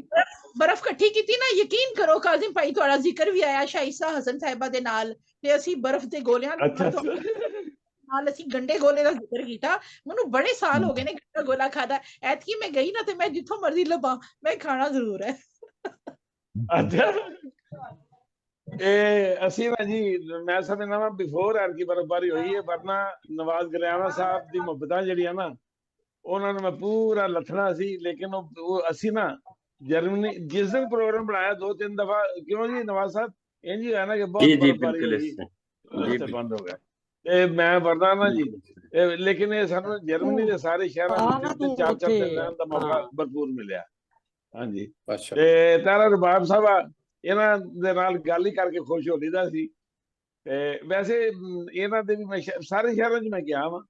बर्फ इकट्ठी की ना, यकीन करो काजिम भाई थोड़ा जिक्र भी आया शाइसा हसन साहिबा दे नाल, ते असी बर्फ दे गोलियां नाल असी गंडे गोले दा जिक्र कीता। मैनू बड़े साल हो गए ने गंडा गोला खादा, ऐतकी मैं गई ना ते मैं जिथों मर्जी लभा मैं खाना जरूर है। अच्छा, ਇਹ ਅਸੀਂ ਨਾ ਜੀ, ਮੈਂ ਸਮਝਦਾ ਵਾਂ ਬਿਫੋਰ ਐਰ ਕੀ ਬਰਫਬਾਰੀ ਹੋਈ ਹੈ, ਵਰਨਾ ਨਵਾਜ਼ ਗਲਿਆਣਾ ਸਾਹਿਬ ਦੀ ਮੁਹੱਬਤਾਂ ਜਿਹੜੀਆਂ ਨਾ ਉਹਨਾਂ ਨੂੰ ਮੈਂ ਪੂਰਾ ਲੱਥਣਾ ਸੀ। ਲੇਕਿਨ ਉਹ ਅਸੀਂ ਨਾ ਜਰਮਨੀ ਜਿਸ ਦਿਨ ਪ੍ਰੋਗਰਾਮ ਬਣਾਇਆ 2-3 ਦਫਾ, ਕਿਉਂ ਜੀ ਨਵਾਜ਼ ਸਾਹਿਬ, ਇੰਜ ਹੀ ਹੋਇਆ ਨਾ ਕਿ ਬਹੁਤ ਬਰਫਬਾਰੀ ਹੋਈ, ਬੰਦ ਹੋ ਗਿਆ ਤੇ ਮੈਂ ਵਰਨਾ ਨਾ ਜੀ। ਲੇਕਿਨ ਇਹ ਸਾਨੂੰ ਜਰਮਨੀ ਦੇ ਸਾਰੇ ਸ਼ਹਿਰਾਂ ਵਿੱਚ 4 ਦਿਨ ਰਹਿਣ ਦਾ ਮੌਕਾ ਭਰਪੂਰ ਮਿਲਿਆ। ਹਾਂਜੀ, ਤੇ ਤਾਰਾ ਰਬਾਬ ਸਾਹਿਬ ਇਹਨਾਂ ਦੇ ਨਾਲ ਗੱਲ ਹੀ ਕਰਕੇ ਖੁਸ਼ ਹੋ ਲਈਦਾ ਸੀ। ਤੇ ਵੈਸੇ ਇਹਨਾਂ ਦੇ ਵੀ ਮੈਂ ਸਾਰੇ ਸ਼ਹਿਰਾਂ 'ਚ ਮੈਂ ਗਿਆ ਵਾਂ,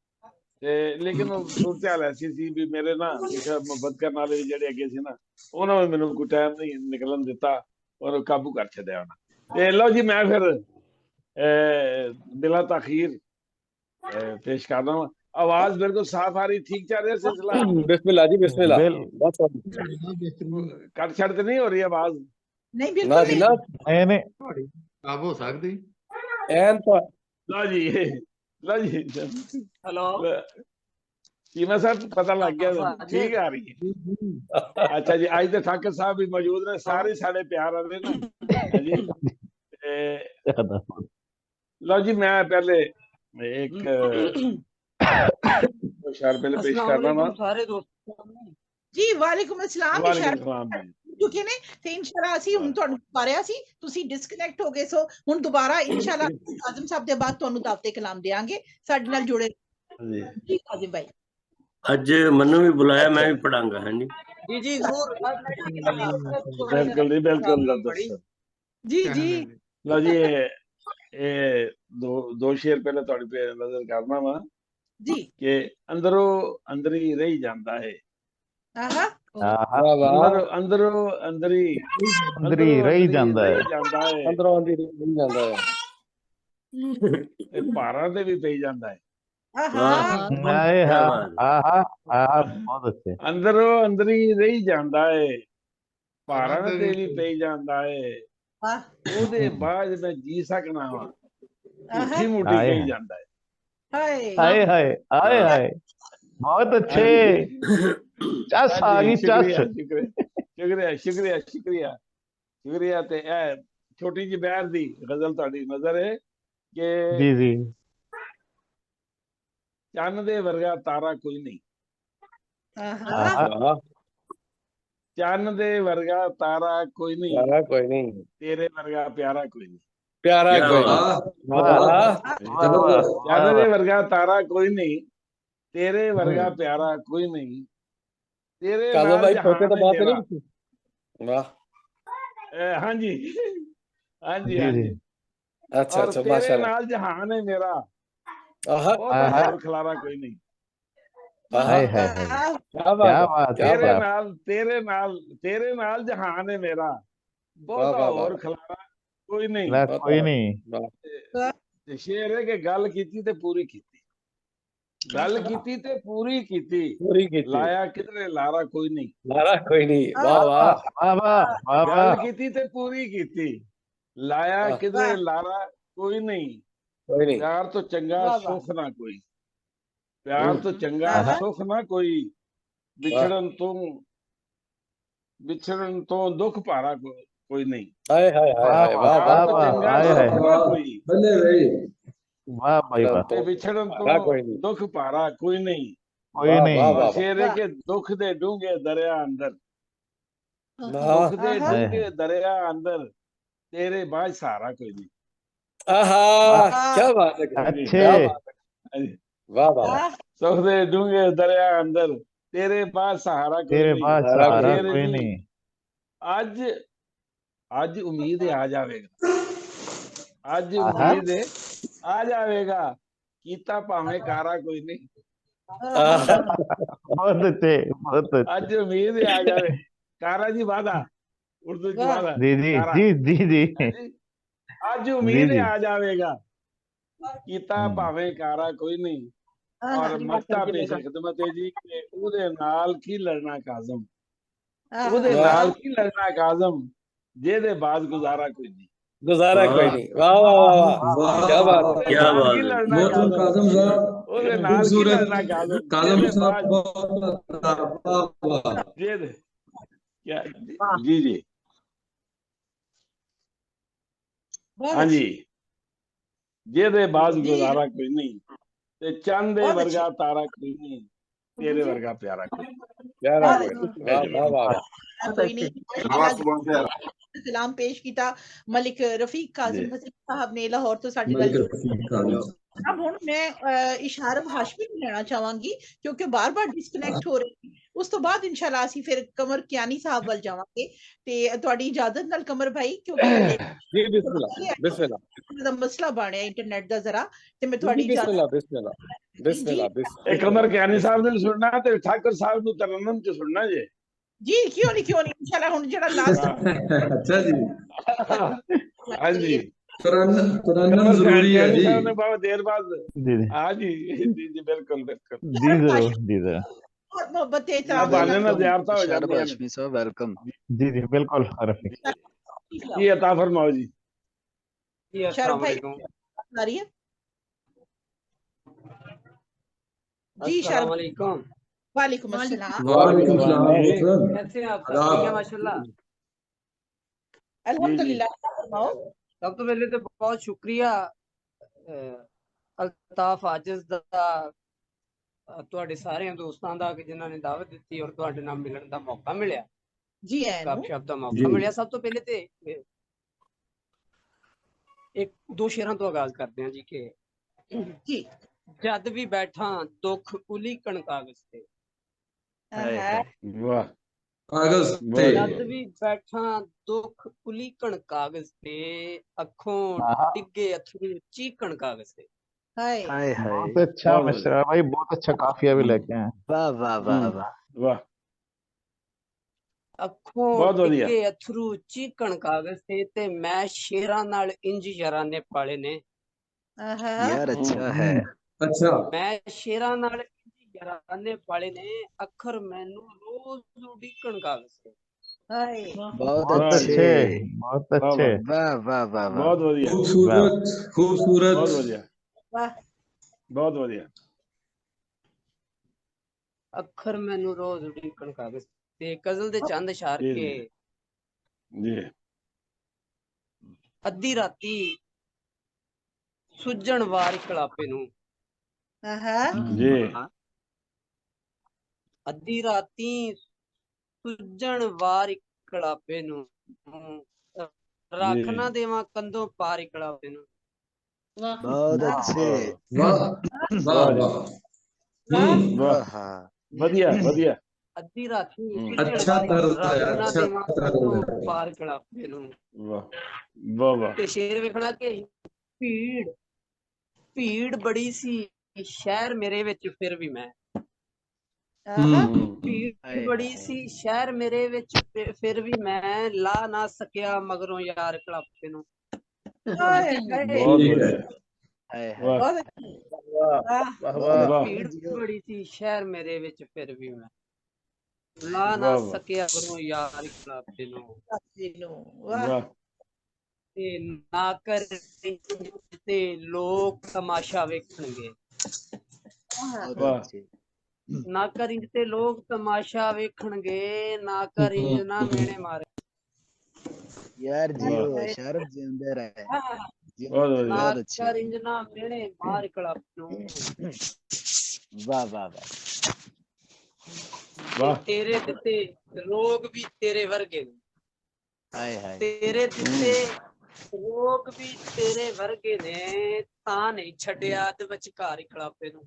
ਤੇ ਲੇਕਿਨ ਉਹ ਸੂਰਤ ਹਾਲ ਐਸੀ ਸੀ ਵੀ ਮੇਰੇ ਨਾ ਮੁਹੱਬਤ ਕਰਨ ਵਾਲੇ ਜਿਹੜੇ ਅੱਗੇ ਸੀ ਨਾ, ਉਹਨਾਂ ਨੇ ਮੈਨੂੰ ਕੋਈ ਟਾਈਮ ਨਹੀਂ ਨਿਕਲਣ ਦਿੱਤਾ, ਔਰ ਕਾਬੂ ਕਰ ਛੱਡਿਆ ਉਹਨਾਂ। ਤੇ ਲਓ ਜੀ, ਮੈਂ ਫਿਰ ਬਿਲਾ ਤਾਖੀਰ पेश कर रहा हूँ। आवाज बिल्कुल साफ आ रही, ठीक चल रहा है सिलसिला? बिस्मिल्लाह जी, बिस्मिल्लाह। कट छड़ तो नहीं हो रही आवाज? नहीं, बिल्कुल नहीं। अब हो सकती एन तो लो जी हेलो कीमा साहब, पता लग गया, ठीक आ रही है। अच्छा जी, आज तो ठाकर साहब भी मौजूद ने, सारे साढ़े प्यार आ रहे ना जी। लो जी, मैं पहले एक इशार पहले पेश करना वा सारे दोस्तों जी। वालेकुम अस्सलाम। चुके ने ते इंशाल्लाह ਅਸੀਂ ਹੁਣ ਤੁਹਾਨੂੰ ਦੁਬਾਰਾ ਸੀ, ਤੁਸੀਂ ਡਿਸਕਨੈਕਟ ਹੋ ਗਏ, ਸੋ ਹੁਣ ਦੁਬਾਰਾ ਇੰਸ਼ਾਅੱਲਾ ਕਾਜ਼ਮ ਸਾਹਿਬ ਦੇ ਬਾਅਦ ਤੁਹਾਨੂੰ ਦਾਵਤੇ ਕਲਾਮ ਦੇਾਂਗੇ, ਸਾਡੇ ਨਾਲ ਜੁੜੇ ਜੀ ਕਾਜ਼ਮ ਭਾਈ। ਅੱਜ ਮੈਨੂੰ ਵੀ ਬੁਲਾਇਆ, ਮੈਂ ਵੀ ਪੜਾਂਗਾ। ਹਾਂਜੀ ਜੀ ਜ਼ਰੂਰ, ਬਿਲਕੁਲ ਬਿਲकुल ਜੀ ਜੀ। ਲਓ ਜੀ, ਇਹ ਦੋ ਸ਼ੇਰ ਪਹਿਲੇ ਤੁਹਾਡੇ ਤੇ ਨਜ਼ਰ ਕਰਨਾ ਵਾ ਜੀ, ਕਿ ਅੰਦਰੋਂ ਅੰਦਰੀ ਰਹੀ ਜਾਂਦਾ ਹੈ। ਆਹਾ, ਅੰਦਰੋਂ ਅੰਦਰੀ ਰਹੀ ਜਾਂਦਾ ਹੈ, ਅੰਦਰੋਂ ਅੰਦਰੀ ਰਹੀ ਜਾਂਦਾ ਹੈ, ਇਹ ਭਾਰਾਂ ਤੇ ਵੀ ਪਈ ਜਾਂਦਾ ਹੈ। ਬਹੁਤ ਅੱਛੇ। ਅੰਦਰੋਂ ਅੰਦਰੀ ਰਹੀ ਜਾਂਦਾ ਹੈ, ਭਾਰਾਂ ਤੇ ਵੀ ਪਈ ਜਾਂਦਾ ਹੈ, ਉਹਦੇ ਬਾਅਦ ਮੈਂ ਜੀ ਸਕਣਾ ਵਾ, ਝੂਠੀ ਮੂਠੀ ਕਹੀ ਜਾਂਦਾ ਹੈ। ਹਾਏ ਹਾਏ ਹਾਏ ਹਾਏ, ਬਹੁਤ ਅੱਛੇ। ਚੱਸ ਆ ਗਈ, ਚੱਸ। ਸ਼ੁਕਰੀਆ ਸ਼ੁਕਰੀਆ ਸ਼ੁਕਰੀਆ ਸ਼ੁਕਰੀਆ। ਤੇ ਇਹ ਛੋਟੀ ਜਿਹੀ ਬਹਿਰ ਦੀ ਗਜ਼ਲ ਤੁਹਾਡੀ ਨਜ਼ਰ ਹੈ ਕਿ ਜੀ ਜੀ, ਚੰਨ ਦੇ ਵਰਗਾ ਤਾਰਾ ਕੋਈ ਨਹੀਂ, ਚੰਨ ਦੇ ਵਰਗਾ ਤਾਰਾ ਕੋਈ ਨਹੀਂ, ਕੋਈ ਨਹੀਂ, ਤੇਰੇ ਵਰਗਾ ਪਿਆਰਾ ਕੋਈ ਨਹੀਂ, ਪਿਆਰਾ ਕੋਈ ਚੰਨ ਦੇ ਵਰਗਾ ਤਾਰਾ ਕੋਈ ਨਹੀਂ, ਤੇਰੇ ਵਰਗਾ ਪਿਆਰਾ ਕੋਈ ਨਹੀਂ, ਤੇਰੇ ਨਾਲ ਭਾਈ ਫੋਟੋ ਤਾਂ ਬਾਤ ਨਹੀਂ। ਵਾਹ, ਹਾਂਜੀ ਹਾਂਜੀ ਹਾਂਜੀ, ਅੱਛਾ ਅੱਛਾ, ਮਾਸ਼ਾਅੱਲਾ। ਤੇਰੇ ਨਾਲ ਜਹਾਨ ਹੈ ਮੇਰਾ, ਹੋਰ ਖਲਾਰਾ ਕੋਈ ਨਹੀਂ। ਤੇਰੇ ਨਾਲ ਜਹਾਨ ਹੈ ਮੇਰਾ, ਬਹੁਤਾ ਹੋਰ ਖਲਾਰਾ ਕੋਈ ਨਹੀਂ, ਕੋਈ ਨਹੀਂ। ਸ਼ੇਰ ਹੈ ਕਿ ਗੱਲ ਕੀਤੀ ਤੇ ਪੂਰੀ ਕੀਤੀ, ਗੱਲ ਕੀਤੀ ਤੇ ਪੂਰੀ ਕੀਤੀ, ਲਾਇਆ ਕਿਧਰੇ ਲਾਰਾ ਕੋਈ ਨਹੀਂ, ਲਾਰਾ ਕੋਈ ਨਹੀਂ। ਵਾਹ ਵਾਹ ਵਾਹ। ਗੱਲ ਕੀਤੀ ਤੇ ਪੂਰੀ ਕੀਤੀ, ਲਾਇਆ ਕਿਧਰੇ ਲਾਰਾ ਕੋਈ ਨਹੀਂ, ਪਿਆਰ ਤੋਂ ਚੰਗਾ ਸੁੱਖ ਨਾ ਕੋਈ, ਪਿਆਰ ਤੋਂ ਚੰਗਾ ਸੁੱਖ ਨਾ ਕੋਈ, ਵਿਛੜਨ ਤੋਂ ਵਿਛੜਨ ਤੋਂ ਦੁੱਖ ਭਾਰਾ ਕੋਈ ਨਹੀਂ। ਹਾਏ ਹਾਏ ਹਾਏ ਵਾਹ ਵਾਹ ਵਾਹ ਕੋਈ ਬੱਲੇ ਬਈ वाह भाई वाह ਤੇ ਵਿਛੜਨ ਤੋਂ ਦੁੱਖ ਭਾਰਾ ਕੋਈ ਨਹੀਂ। कोई नहीं शेरे के दुख दे डूंगे दरिया अंदर, दुख दे डूंगे दरिया अंदर, तेरे बाद सहारा कोई नहीं। आहा क्या बात है, अच्छे वाह वाह। सुख दे डूंगे दरिया अंदर, तेरे बाद सहारा कोई तेरे नहीं। पास सहारा कोई नहीं। आज आज उम्मीद है आ जावेगा, आज उम्मीद है आ जावेगा, कीता भावे कारा कोई नहीं। बहुत अच्छे बहुत अच्छे। आज उम्मीद है आ जावे, कारा जी वादा, उर्दू की वादा जी जी जी जी जी आज उम्मीद है आ जावेगा, कीता भावे कारा कोई नहीं। और मक्ता पेश खिदमत है जी के उहदे नाल की लड़ना काज़म, उहदे नाल की लड़ना काज़म, जेदे बाद गुजारा कोई नहीं। गुजारा कोई नहीं। वाह वाह वाह वाह क्या बात है, क्या बात है। मोहतरम काज़म साहब, उहदे नाल की लड़ना काज़म साहब जेदे क्या जी जी हाँ जी, जेदे बाद गुजारा कोई नहीं, ते चंद दे वर्गा तारा कोई नहीं, तेरे वर्गा प्यारा कोई प्यारा कोई। वाह वाह वाह। कोई नहीं। सलाम पेश किया मलिक रफीक काजिम हसन साहब ने लाहौर तो साडी गल। अब हुण मैं इशारब हाशमी ਨੂੰ ਲੈਣਾ ਚਾਹਾਂਗੀ ਕਿਉਂਕਿ ਬਾਰ-ਬਾਰ ਡਿਸਕਨੈਕਟ ਹੋ ਰਹੀ। ਉਸ ਤੋਂ ਬਾਅਦ ਇਨਸ਼ਾਅੱਲਾ ਅਸੀਂ ਫਿਰ ਕਮਰ ਕਿਆਨੀ ਸਾਹਿਬ ਵੱਲ ਜਾਵਾਂਗੇ ਤੇ ਤੁਹਾਡੀ ਇਜਾਜ਼ਤ ਨਾਲ ਕਮਰ ਭਾਈ ਕਿਉਂਕਿ ਜੀ ਬਿਸਮਿਲ੍ਲਾ ਬਿਸਮਿਲ੍ਲਾ ਦਾ ਮਸਲਾ ਬਣਿਆ ਇੰਟਰਨੈਟ ਦਾ ਜ਼ਰਾ ਤੇ ਮੈਂ ਤੁਹਾਡੀ ਬਿਸਮਿਲ੍ਲਾ ਬਿਸਮਿਲ੍ਲਾ ਬਿਸਮਿਲ੍ਲਾ ਬਿਸਮਿਲ੍ਲਾ। ਕਮਰ ਕਿਆਨੀ ਸਾਹਿਬ ਨੇ ਸੁਣਨਾ ਤੇ ਠਾਕਰ ਸਾਹਿਬ ਨੂੰ ਤਰਨਮ ਚ ਸੁਣਨਾ ਜੇ। जी क्यों नहीं इंशाल्लाह हुन जेड़ा लास्ट अच्छा जी हां जी तरन्नुम जरूरी है जी। ने बहुत देर बाद हां जी जी जी बिल्कुल बिल्कुल जी जरूर जी जरूर बहुत मोहब्बत है अब आने ना ज़ियारत हो जाती है। हाशमी साहब वेलकम। जी जी बिल्कुल रफीक जी अता फरमाओ जी। जी अस्सलाम वालेकुम आ रही है जी अस्सलाम वालेकुम। वालेकुम अस्सलाम। वालेकुम सलाम। कैसे हैं आप? सब ठीक है माशाल्लाह। अल्हम्दुलिल्लाह। फरमाओ। सब तो पहले तो बहुत शुक्रिया अल्ताफ आजिज दा ਤੁਹਾਡੇ ਸਾਰਿਆਂ ਦੋਸਤਾਂ ਦਾ ਕਿ ਜਿਨ੍ਹਾਂ ਨੇ ਦਾਵਤ ਦਿੱਤੀ ਔਰ ਤੁਹਾਡੇ ਨਾਲ ਮਿਲਣ ਦਾ ਮੌਕਾ ਮਿਲਿਆ ਜੀ ਗੱਪਸ਼ਪ ਦਾ ਮੌਕਾ ਮਿਲਿਆ। ਸਭ ਤੋਂ ਪਹਿਲੇ ਤੇ ਇੱਕ ਦੋ ਸ਼ੇਰਾਂ ਤੋਂ ਆਗਾਜ਼ ਕਰਦੇ ਹਾਂ ਜੀ ਕਿ ਜੀ ਜਦ ਵੀ ਬੈਠਾ ਦੁੱਖ ਉਲੀਕਣ ਕਾਗਜ਼ ਤੇ ਵਾਹ ਕਾਗਜ਼ ਤੇ ਜਦ ਵੀ ਬੈਠਾ ਦੁੱਖ ਉਲੀਕਣ ਕਾਗਜ਼ ਤੇ ਅੱਖੋਂ ਡਿੱਗੇ ਅਥਰੂ ਚੀਕਣ ਕਾਗਜ਼ ਤੇ। हाय हाय बहुत अच्छा मिश्रा भाई बहुत अच्छा काफिया भी लेके आए। वाह वाह वाह वाह वाह ਅੱਖੋਂ ਡਿੱਗੇ ਅਥਰੂ ਚੀਕਣ ਕਾਗਜ਼ ਤੇ ਮੈਂ ਸ਼ੇਰਾਂ ਨਾਲ ਇੰਜ ਯਾਰਾਨੇ ਪਾਲੇ ਨੇ। यार अच्छा है। अच्छा ਮੈਂ ਸ਼ੇਰਾਂ ਨਾਲ ਇੰਜ ਯਾਰਾਨੇ ਪਾਲੇ ਨੇ ਅੱਖਰ ਮੈਨੂੰ ਰੋਜ਼ ਉਡੀਕਣ ਕਾਗਜ਼ ਤੇ। हाय बहुत अच्छे बहुत अच्छे वाह वाह वाह बहुत बढ़िया खूबसूरत खूबसूरत बहुत बढ़िया वाह बहुत बढ़िया। ਅੱਖਰ ਮੈਨੂੰ ਰੋਜ਼ ਉਡੀਕਣ ਕਾਗਜ਼ ਤੇ ਗਜ਼ਲ ਦੇ ਚੰਦ ਇਸ਼ਾਰ ਕੇ ਜੀ ਅੱਧੀ ਰਾਤੀ ਸੁੱਜਣ ਵਾਰ ਕਲਾਪੇ ਨੂੰ। ਜੀ ਅੱਧੀ ਰਾਤੀ ਸੁੱਜਣ ਵਾਰ ਕਲਾਪੇ ਨੂੰ ਰੱਖ ਨਾ ਦੇਵਾਂ ਕੰਧੋਂ ਪਾਰ ਕਲਾਪੇ ਨੂੰ। बहुत अच्छे वाह वाह वाह बढ़िया बढ़िया। ਅੱਧੀ ਰਾਤੀ अच्छा तर्ज है ਰੱਖ ਨਾ अच्छा ਦੇਵਾਂ तर्ज ਕੰਧੋਂ है। ਪਾਰ ਕਲਾਪੇ ਨੂੰ। वाह वाह वाह ਤੇ ਸ਼ੇਰ ਵੇਖਣਾ ਕਿ ਭੀੜ ਭੀੜ ਬੜੀ ਸੀ ਸ਼ਹਿਰ ਮੇਰੇ ਵਿੱਚ ਫਿਰ ਵੀ ਮੈਂ। ਭੀੜ ਬੜੀ ਸੀ ਸ਼ਹਿਰ ਮੇਰੇ ਵਿੱਚ ਫਿਰ ਵੀ ਮੈਂ ਲਾ ਨਾ ਸਕਿਆ ਮਗਰੋਂ ਯਾਰ ਕਲਾਪੇ ਨੂੰ। ਭੀੜ ਬੜੀ ਸੀ ਸ਼ਹਿਰ ਮੇਰੇ ਵਿੱਚ ਫਿਰ ਵੀ ਮੈਂ ਲਾ ਨਾ ਸਕਿਆ ਮਗਰੋਂ ਯਾਰ ਕਲਾਪੇ ਨੂੰ। ਤੇ ਨਾ ਕਰ ਤੇ ਲੋਕ ਤਮਾਸ਼ਾ ਵੇਖਣਗੇ। ਨਾ ਕਰ ਇੰਜ ਤੇ ਲੋਕ ਤਮਾਸ਼ਾ ਵੇਖਣਗੇ, ਨਾ ਕਰ ਇੰਜ ਨਾ ਮੇਣੇ ਮਾਰੇ। यार जियो शरद जिंदे रहे। ना कर इंज ना मेणे मार कलप नू। वाह वाह वाह वाह। तेरे दिते रोग भी तेरे वर्गे ने। हाय हाय। तेरे दिते रोग भी तेरे वर्गे ने, ਤਾਂ ਨਹੀਂ ਛੱਡਿਆ ਤੇ ਵਿਚਕਾਰ ਹੀ ਖਲਾਪੇ ਨੂੰ।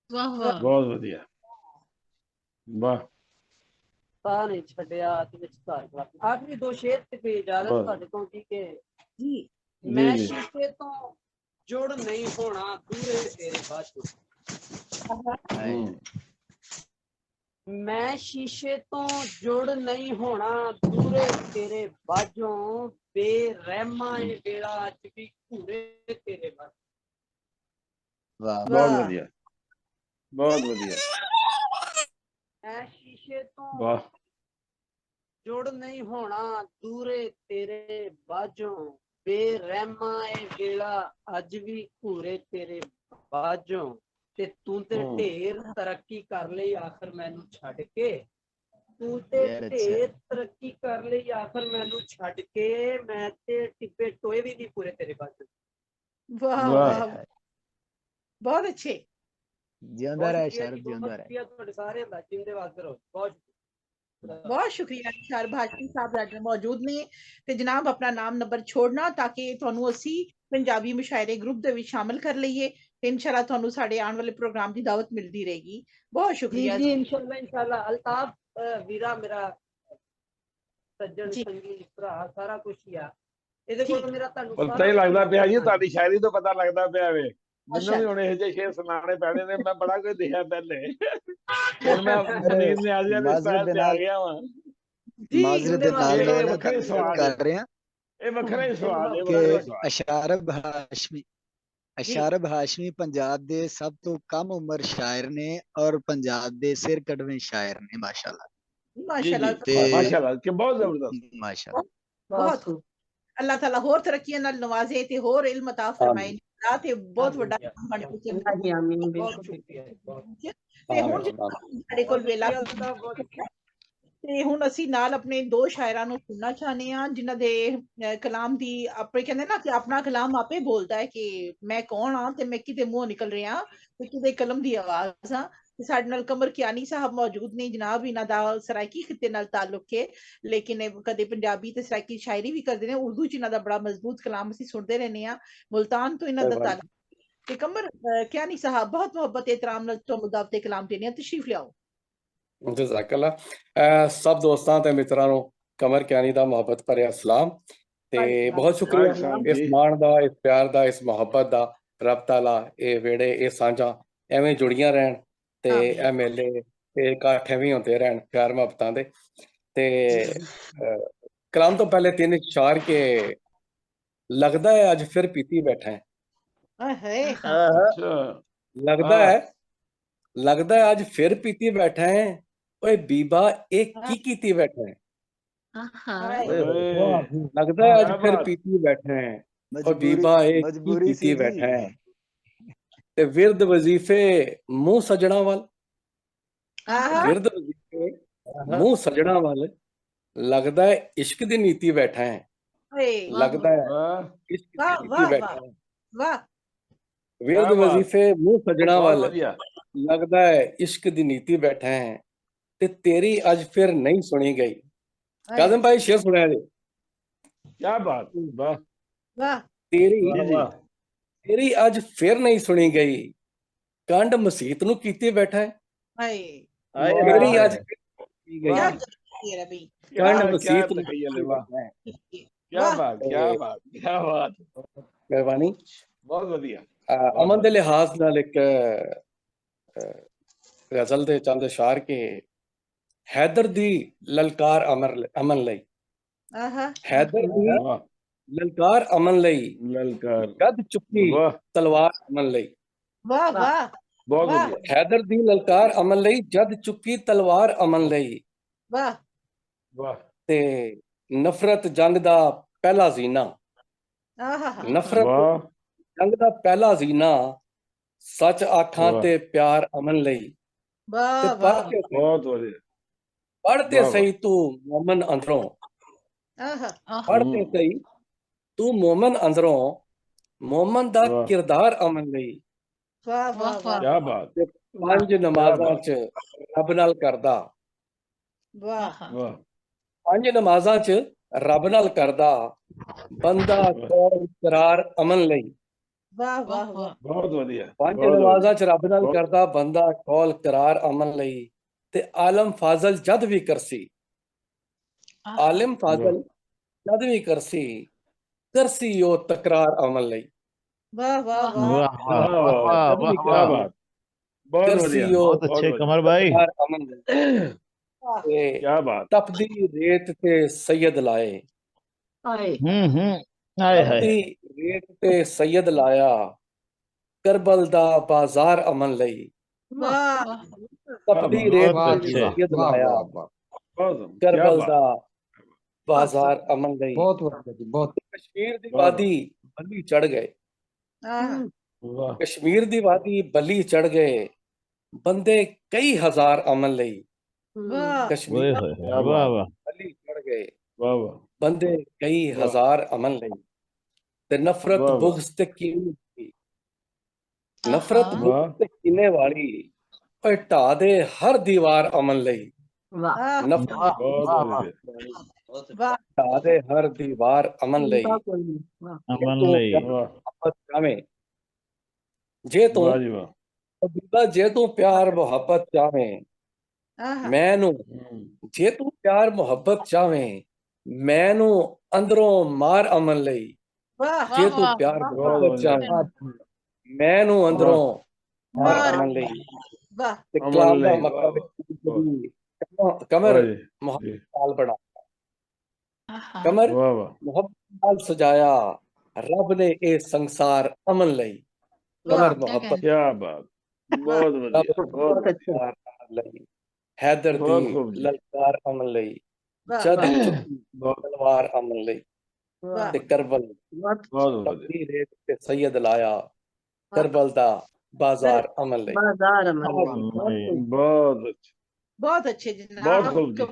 ਵਾਹ ਵਾਹ ਬਹੁਤ ਵਧੀਆ ਵਾਹ। ਤਾਂ ਨਹੀਂ ਛੱਡਿਆ ਤੇ ਵਿਚਕਾਰ ਖਲਾਪੇ। ਆਖਰੀ ਦੋ ਸ਼ੇਰ ਤੇ ਕੋਈ ਇਜਾਜ਼ਤ ਤੁਹਾਡੇ ਤੋਂ ਕੀ ਕਿ ਜੀ ਮੈਂ ਸ਼ੀਸ਼ੇ ਤੋਂ ਜੁੜ ਨਹੀਂ ਹੋਣਾ ਦੂਰੇ ਤੇਰੇ ਬਾਝੋਂ। ਮੈਂ ਸ਼ੀਸ਼ੇ ਤੋਂ ਜੁੜ ਨਹੀਂ ਹੋਣਾ ਦੂਰੇ ਤੇਰੇ ਬਾਝੋਂ, ਬੇਰਹਿਮਾਂ ਇਹ ਵੇਲਾ ਅੱਜ ਵੀ ਘੂਰੇ ਤੇਰੇ ਬਾਝੋਂ। ਵਾਹ ਬਹੁਤ ਵਧੀਆ ਬਹੁਤ ਵਧੀਆ। ਮੈਂ ਸ਼ੀਸ਼ੇ ਤੋਂ ਵਾਹ ਜੁੜ ਨਹੀਂ ਹੋਣਾ ਦੂਰੇ ਤੇਰੇ ਬਾਝੋਂ, ਬੇਰਹਿਮਾਂ ਇਹ ਵੇਲਾ ਅੱਜ ਵੀ ਘੂਰੇ ਤੇਰੇ ਬਾਝੋਂ। ਤੇ ਤੂੰ ਤੇ ਢੇਰ ਤਰੱਕੀ ਕਰ ਲਈ ਆਖਰ ਮੈਨੂੰ ਛੱਡ ਕੇ, ਤੂੰ ਤੇ ਢੇਰ ਤਰੱਕੀ ਕਰ ਲਈ ਆਖਰ ਮੈਨੂੰ ਛੱਡ ਕੇ, ਮੈਂ ਤੇ ਟਿੱਬੇ ਟੋਏ ਵੀ ਨਹੀਂ ਪੂਰੇ ਤੇਰੇ ਬਾਝੋਂ। ਵਾਹ ਵਾਹ ਬਹੁਤ ਅੱਛੇ। ਜਿਉਂਦਾ ਰਹੇ ਸ਼ਰਦ ਜਿਉਂਦਾ ਰਹੇ। ਤੁਹਾਡੇ ਸਾਰਿਆਂ ਦਾ ਜਿੰਦੇ ਵਾਸਤੇ ਰਹੋ। बहुत शुक्रिया निसार भाटी साहब साडे मौजूद ने ते जनाब अपना नाम नंबर छोड़ना ताकि तुहानू असी पंजाबी मुशायरे ग्रुप दे विच शामिल कर लईए ते इंशाल्लाह तुहानू साडे आने वाले प्रोग्राम दी दावत मिलती रहेगी। बहुत शुक्रिया जी इंशाल्लाह इंशाल्लाह। अल्ताफ वीरा मेरा सज्जन संगी भरा सारा कुछ ही आ ਇਹਦੇ ਕੋਲ ਮੇਰਾ ਤੁਹਾਨੂੰ ਪਤਾ ਹੀ ਲੱਗਦਾ ਪਿਆ ਜੀ, ਤੁਹਾਡੀ ਸ਼ਾਇਰੀ ਤੋਂ ਪਤਾ ਲੱਗਦਾ ਪਿਆ ਵੇ। ਮੈਨੂੰ ਵੀ ਹੁਣ ਇਹੋ ਜਿਹੇ ਸ਼ੇਰ ਸੁਣਾਉਣੇ ਪੈਣੇ ਨੇ, ਮੈਂ ਬੜਾ ਕੁਝ ਦੇਖਿਆ ਪਹਿਲੇ। ਹੁਣ ਮੈਂ ਨੀਂਦ ਨੇ ਆ ਗਿਆ ਤੇ ਸਟਾਈਲ ਤੇ ਆ ਗਿਆ ਵਾਂ। ਮਾਜ਼ਰਤ ਦੇ ਨਾਲ ਇਹ ਵੱਖਰੇ ਸਵਾਲ ਕਰ ਰਹੇ ਹਾਂ। ਇਹ ਵੱਖਰਾ ਹੀ ਸਵਾਲ ਹੈ। ਕਿ ਅਸ਼ਾਰਬ ਹਾਸ਼ਮੀ ਪੰਜਾਬ ਦੇ ਸਭ ਤੋਂ ਕਮ ਉਮਰ ਸ਼ਾਇਰ ਨੇ ਔਰ ਪੰਜਾਬ ਦੇ ਸਿਰ ਕਢਵੇਂ ਸ਼ਾਇਰ ਨੇ। ਮਾਸ਼ਾਅੱਲਾ माशाल्लाह माशाल्लाह कि बहुत जबरदस्त माशाअल्लाह। बहुत अल्लाह ताला होर तरक्कियां नाल नवाजे ते होर इल्म अता फरमाए ते बहुत बड़ा काम बन के चल। आमीन बिल्कुल ते हुण साडे कोल वेला ਤੇ ਹੁਣ ਅਸੀਂ ਨਾਲ ਆਪਣੇ ਦੋ ਸ਼ਾਇਰਾਂ ਨੂੰ ਸੁਣਨਾ ਚਾਹਨੇ ਆ ਜਿਨ੍ਹਾਂ ਦੇ ਕਲਾਮ ਦੀ ਆਪੇ ਕਹਿੰਦੇ ਨਾ ਕਿ ਆਪਣਾ ਕਲਾਮ ਆਪੇ ਬੋਲਦਾ ਹੈ ਕਿ ਮੈਂ ਕੌਣ ਆ ਤੇ ਮੈਂ ਕਿਤੇ ਮੂੰਹ ਨਿਕਲ ਰਿਹਾ ਤੇ ਕਿਤੇ ਕਲਮ ਦੀ ਆਵਾਜ਼ ਆ। ਤੇ ਸਾਡੇ ਨਾਲ ਕਮਰ ਕਿਆਨੀ ਸਾਹਿਬ ਮੌਜੂਦ ਨੇ। ਜਨਾਬ ਇਹਨਾਂ ਦਾ ਸਰਾਇਕੀ ਖਿੱਤੇ ਨਾਲ ਤਾਲੁਕ ਹੈ, ਲੇਕਿਨ ਕਦੇ ਪੰਜਾਬੀ ਤੇ ਸਰਾਇਕੀ ਸ਼ਾਇਰੀ ਵੀ ਕਰਦੇ ਨੇ। ਉਰਦੂ ਚ ਇਹਨਾਂ ਦਾ ਬੜਾ ਮਜ਼ਬੂਤ ਕਲਾਮ ਅਸੀਂ ਸੁਣਦੇ ਰਹਿੰਦੇ ਆ। ਮੁਲਤਾਨ ਤੋਂ ਇਹਨਾਂ ਦਾ ਤਾਲੁਕ। ਤੇ ਕਮਰ ਕਿਆਨੀ ਸਾਹਿਬ ਬਹੁਤ ਮੁਹੱਬਤ ਇਤਰਾਮ ਨਾਲ ਤੁਹਾਨੂੰ ਦਾਵਤ ਕਲਾਮ ਦੇਣੇ ਆ, ਤਸ਼ਰੀਫ ਲਿਆਓ। ਜਜ਼ਾਕੱਲਾ। ਸਭ ਦੋਸਤਾਂ ਤੇ ਮਿੱਤਰਾਂ ਨੂੰ ਕਮਰ ਕਿਆਨੀ ਦਾ ਮੁਹੱਬਤ ਭਰਿਆ ਸਲਾਮ ਤੇ ਬਹੁਤ ਸ਼ੁਕਰੀਆ ਇਸ ਮਾਣ ਦਾ, ਇਸ ਪਿਆਰ ਦਾ, ਇਸ ਮੁਹੱਬਤ ਦਾ। ਰੱਬ ਤਾਲਾ ਇਹ ਵੇੜੇ ਇਹ ਸਾਂਝਾਂ ਐਵੇਂ ਜੁੜੀਆਂ ਰਹਿਣ ਤੇ ਇਹ ਮੇਲੇ ਤੇ ਇਕੱਠ ਵੀ ਹੁੰਦੇ ਰਹਿਣ ਪਿਆਰ ਮੁਹੱਬਤਾਂ ਦੇ। ਤੇ ਕਲਾਮ ਤੋਂ ਪਹਿਲੇ ਤਿੰਨ ਇਸ਼ਾਰ ਕੇ ਲੱਗਦਾ ਹੈ ਅੱਜ ਫਿਰ ਪੀਤੀ ਬੈਠਾ ਹੈ। ਲੱਗਦਾ ਹੈ ਅੱਜ ਫਿਰ ਪੀਤੀ ਬੈਠਾ ਹੈ। ਓਏ ਬੀਬਾ ਇਹ ਕੀ ਕੀਤੀ ਬੈਠਾ ਹੈ। ਲੱਗਦਾ ਹੈ ਅੱਜ ਫਿਰ ਪੀਤੀ ਬੈਠਾ ਹੈ। ਓਏ ਬੀਬਾ ਇਹ ਕੀ ਕੀਤੀ ਬੈਠਾ ਹੈ। ਤੇ ਵਿਰਦ ਵਜ਼ੀਫੇ ਮੂੰਹ ਸਜਣਾ ਵੱਲ, ਵਿਰਦ ਵਜ਼ੀਫੇ ਮੂੰਹ ਸਜਣਾ ਵੱਲ, ਲੱਗਦਾ ਹੈ ਇਸ਼ਕ ਦੀ ਨੀਤੀ ਬੈਠਾ ਹੈ। ਲੱਗਦਾ ਹੈ ਇਸ਼ਕ ਦੀ ਨੀਤੀ ਬੈਠਾ ਹੈ। ਵਿਰਦ ਵਜ਼ੀਫੇ ਮੂੰਹ ਸਜਣਾ ਵੱਲ, ਲੱਗਦਾ ਹੈ ਇਸ਼ਕ ਦੀ ਨੀਤੀ ਬੈਠਾ ਹੈ। ਤੇ ਤੇਰੀ ਅੱਜ ਫਿਰ ਨਹੀਂ ਸੁਣੀ ਗਈ। ਕਾਜ਼ਮ ਭਾਈ ਸ਼ੇਰ ਸੁਣਿਆ ਜੀ। ਕੀ ਬਾਤ, ਵਾਹ ਵਾਹ। ਤੇਰੀ ਅੱਜ ਫਿਰ ਨਹੀਂ ਸੁਣੀ ਗਈ, ਕੰਡ ਮਸੀਤ ਨੂੰ ਕੀਤੀ ਬੈਠਾ ਹੈ। ਤੇਰੀ ਅੱਜ ਕੰਡ ਮਸੀਤ ਨੂੰ ਕੀਤੀ ਬੈਠਾ ਹੈ। ਮਿਹਰਬਾਨੀ। ਬਹੁਤ ਵਧੀਆ। ਅਮਨ ਦੇ ਲਿਹਾਜ਼ ਨਾਲ ਇੱਕ ਗਜ਼ਲ ਦੇ ਚੰਦ ਇਸ਼ਾਰ ਕੇ ਹੈਦਰ ਦੀ ਲਲਕਾਰ ਅਮਨ ਲਈ, ਹੈਦਰ ਦੀ ਲਲਕਾਰ ਅਮਨ ਲਈ, ਗੱਦ ਚੁੱਕੀ ਤਲਵਾਰ ਅਮਨ ਲਈ। ਵਾਹ ਵਾਹ ਬਹੁਤ ਵਧੀਆ। ਹੈਦਰ ਦੀ ਲਲਕਾਰ ਅਮਨ ਲਈ, ਜਦ ਚੁੱਕੀ ਤਲਵਾਰ ਅਮਨ ਲਈ। ਵਾਹ ਵਾਹ। ਤੇ ਨਫ਼ਰਤ ਜੰਗ ਦਾ ਪਹਿਲਾ ਜ਼ੀਨਾ, ਨਫ਼ਰਤ ਜੰਗ ਦਾ ਪਹਿਲਾ ਜ਼ੀਨਾ, ਸੱਚ ਆਖਾਂ ਤੇ ਪਿਆਰ ਅਮਨ ਲਈ। वाह ते वाह बहुत बढ़िया पढ़ते वाह सही तू मोमन अंदरों, आहा पढ़ते सही तू मोमन अंदरों, मोमन दा वाह किरदार अमन लई, वाह वाह वाह क्या बात ते वाह पंज क्या नमाज़ां बात च रब नाल करदा, वाह वाह पंज नमाज़ां च रब नाल करदा, बंदा वाह कौल करार अमन लई, वाह वाह वाह बहुत बढ़िया पंज बहुत नमाज़ां बढ़िया च रब नाल बहुत करदा, बंदा कौल करार अमन लई, ते आलम फाजल जद भी करसी, आलिम वाह फाजल जद भी करसी, करसी ओ तकरार अमन लई, वाह वाह वाह वाह वाह वाह वाह वाह वाह जद भी वाह क्या वाह, करसी, बात बहुत करसी बढ़िया ओ बहुत बहुत अच्छे बढ़िया कमर भाई। तकरार अमन लई, वाह ते क्या बात तपदी रेत ते सैयद लाए, आए हाय हाय तपदी रेत ते सैयद लाया, करबल दा बाजार अमन लई, वाह वाह क्या तपदी बात रेत बहुत ते अच्छे। सैयद वाह लाया, वाह वाह बहुत क्या करबल बात दा बहुत बाजार अमन लई, बहुत बढ़िया जी बहुत कश्मीर दी वाह वाह वादी बली चढ़ गए, आहा वाह कश्मीर दी वादी बली चढ़ गए, बंदे कई हजार अमन लई, वाह कश्मीर ओए दी होए क्या वाह बात वाह बली चढ़ गए, वाह वाह बंदे कई वाह हजार अमन लई, ते नफरत वाह वाह बुग़्ज़ ते कीने, नफरत आहा वाह बुग़्ज़ ते कीने वाली, ओए ढा दे हर दीवार अमन लई, वाह आह नफरत वाह बहुत वाह वाह, बढ़िया वाली, वाह ढा दे हर दीवार अमन लई, उनका कोई नहीं वाह जे अमन तू लई, प्यार वाह मोहब्बत चावें, जे तू वाह जी वाह हबीबा जे तू प्यार मोहब्बत चावें, आहा मैनू जे तू प्यार मोहब्बत चावें, मैनू अंदरों मार अमन लई, वाह जे वाह तू वाह प्यार वाह बहुत मोहब्बत बढ़िया चावें, वाह मैनू वाह अंदरों मार मार अमन लई, वाह ते अमन कलाम दा नहीं मक्का वाह विच वाह कभी कमर वाह जी मोहब्बत जी नाल बना, आहा कमर वाह वाह मोहब्बत नाल सजाया, रब ने ए संसार अमन लई, वाह कमर क्या मोहब्बत कहना क्या बात वाह बहुत रब बढ़िया ने बहुत बहुत बढ़िया अच्छे संसार अमन लई, हैदर दी बहुत खूब जी ललकार अमन लई, वाह जद वाह चुकी बहुत तलवार अमन लई, वाह ते करबल बहुत बहुत बढ़िया तपदी रेत ते सैयद लाया, वाह करबल दा सर बाजार अमन लई, बाजार अमन बहुत लई अमन बहुत लई, खूब बहुत अच्छे बहुत अच्छे बहुत जनाब खूब जी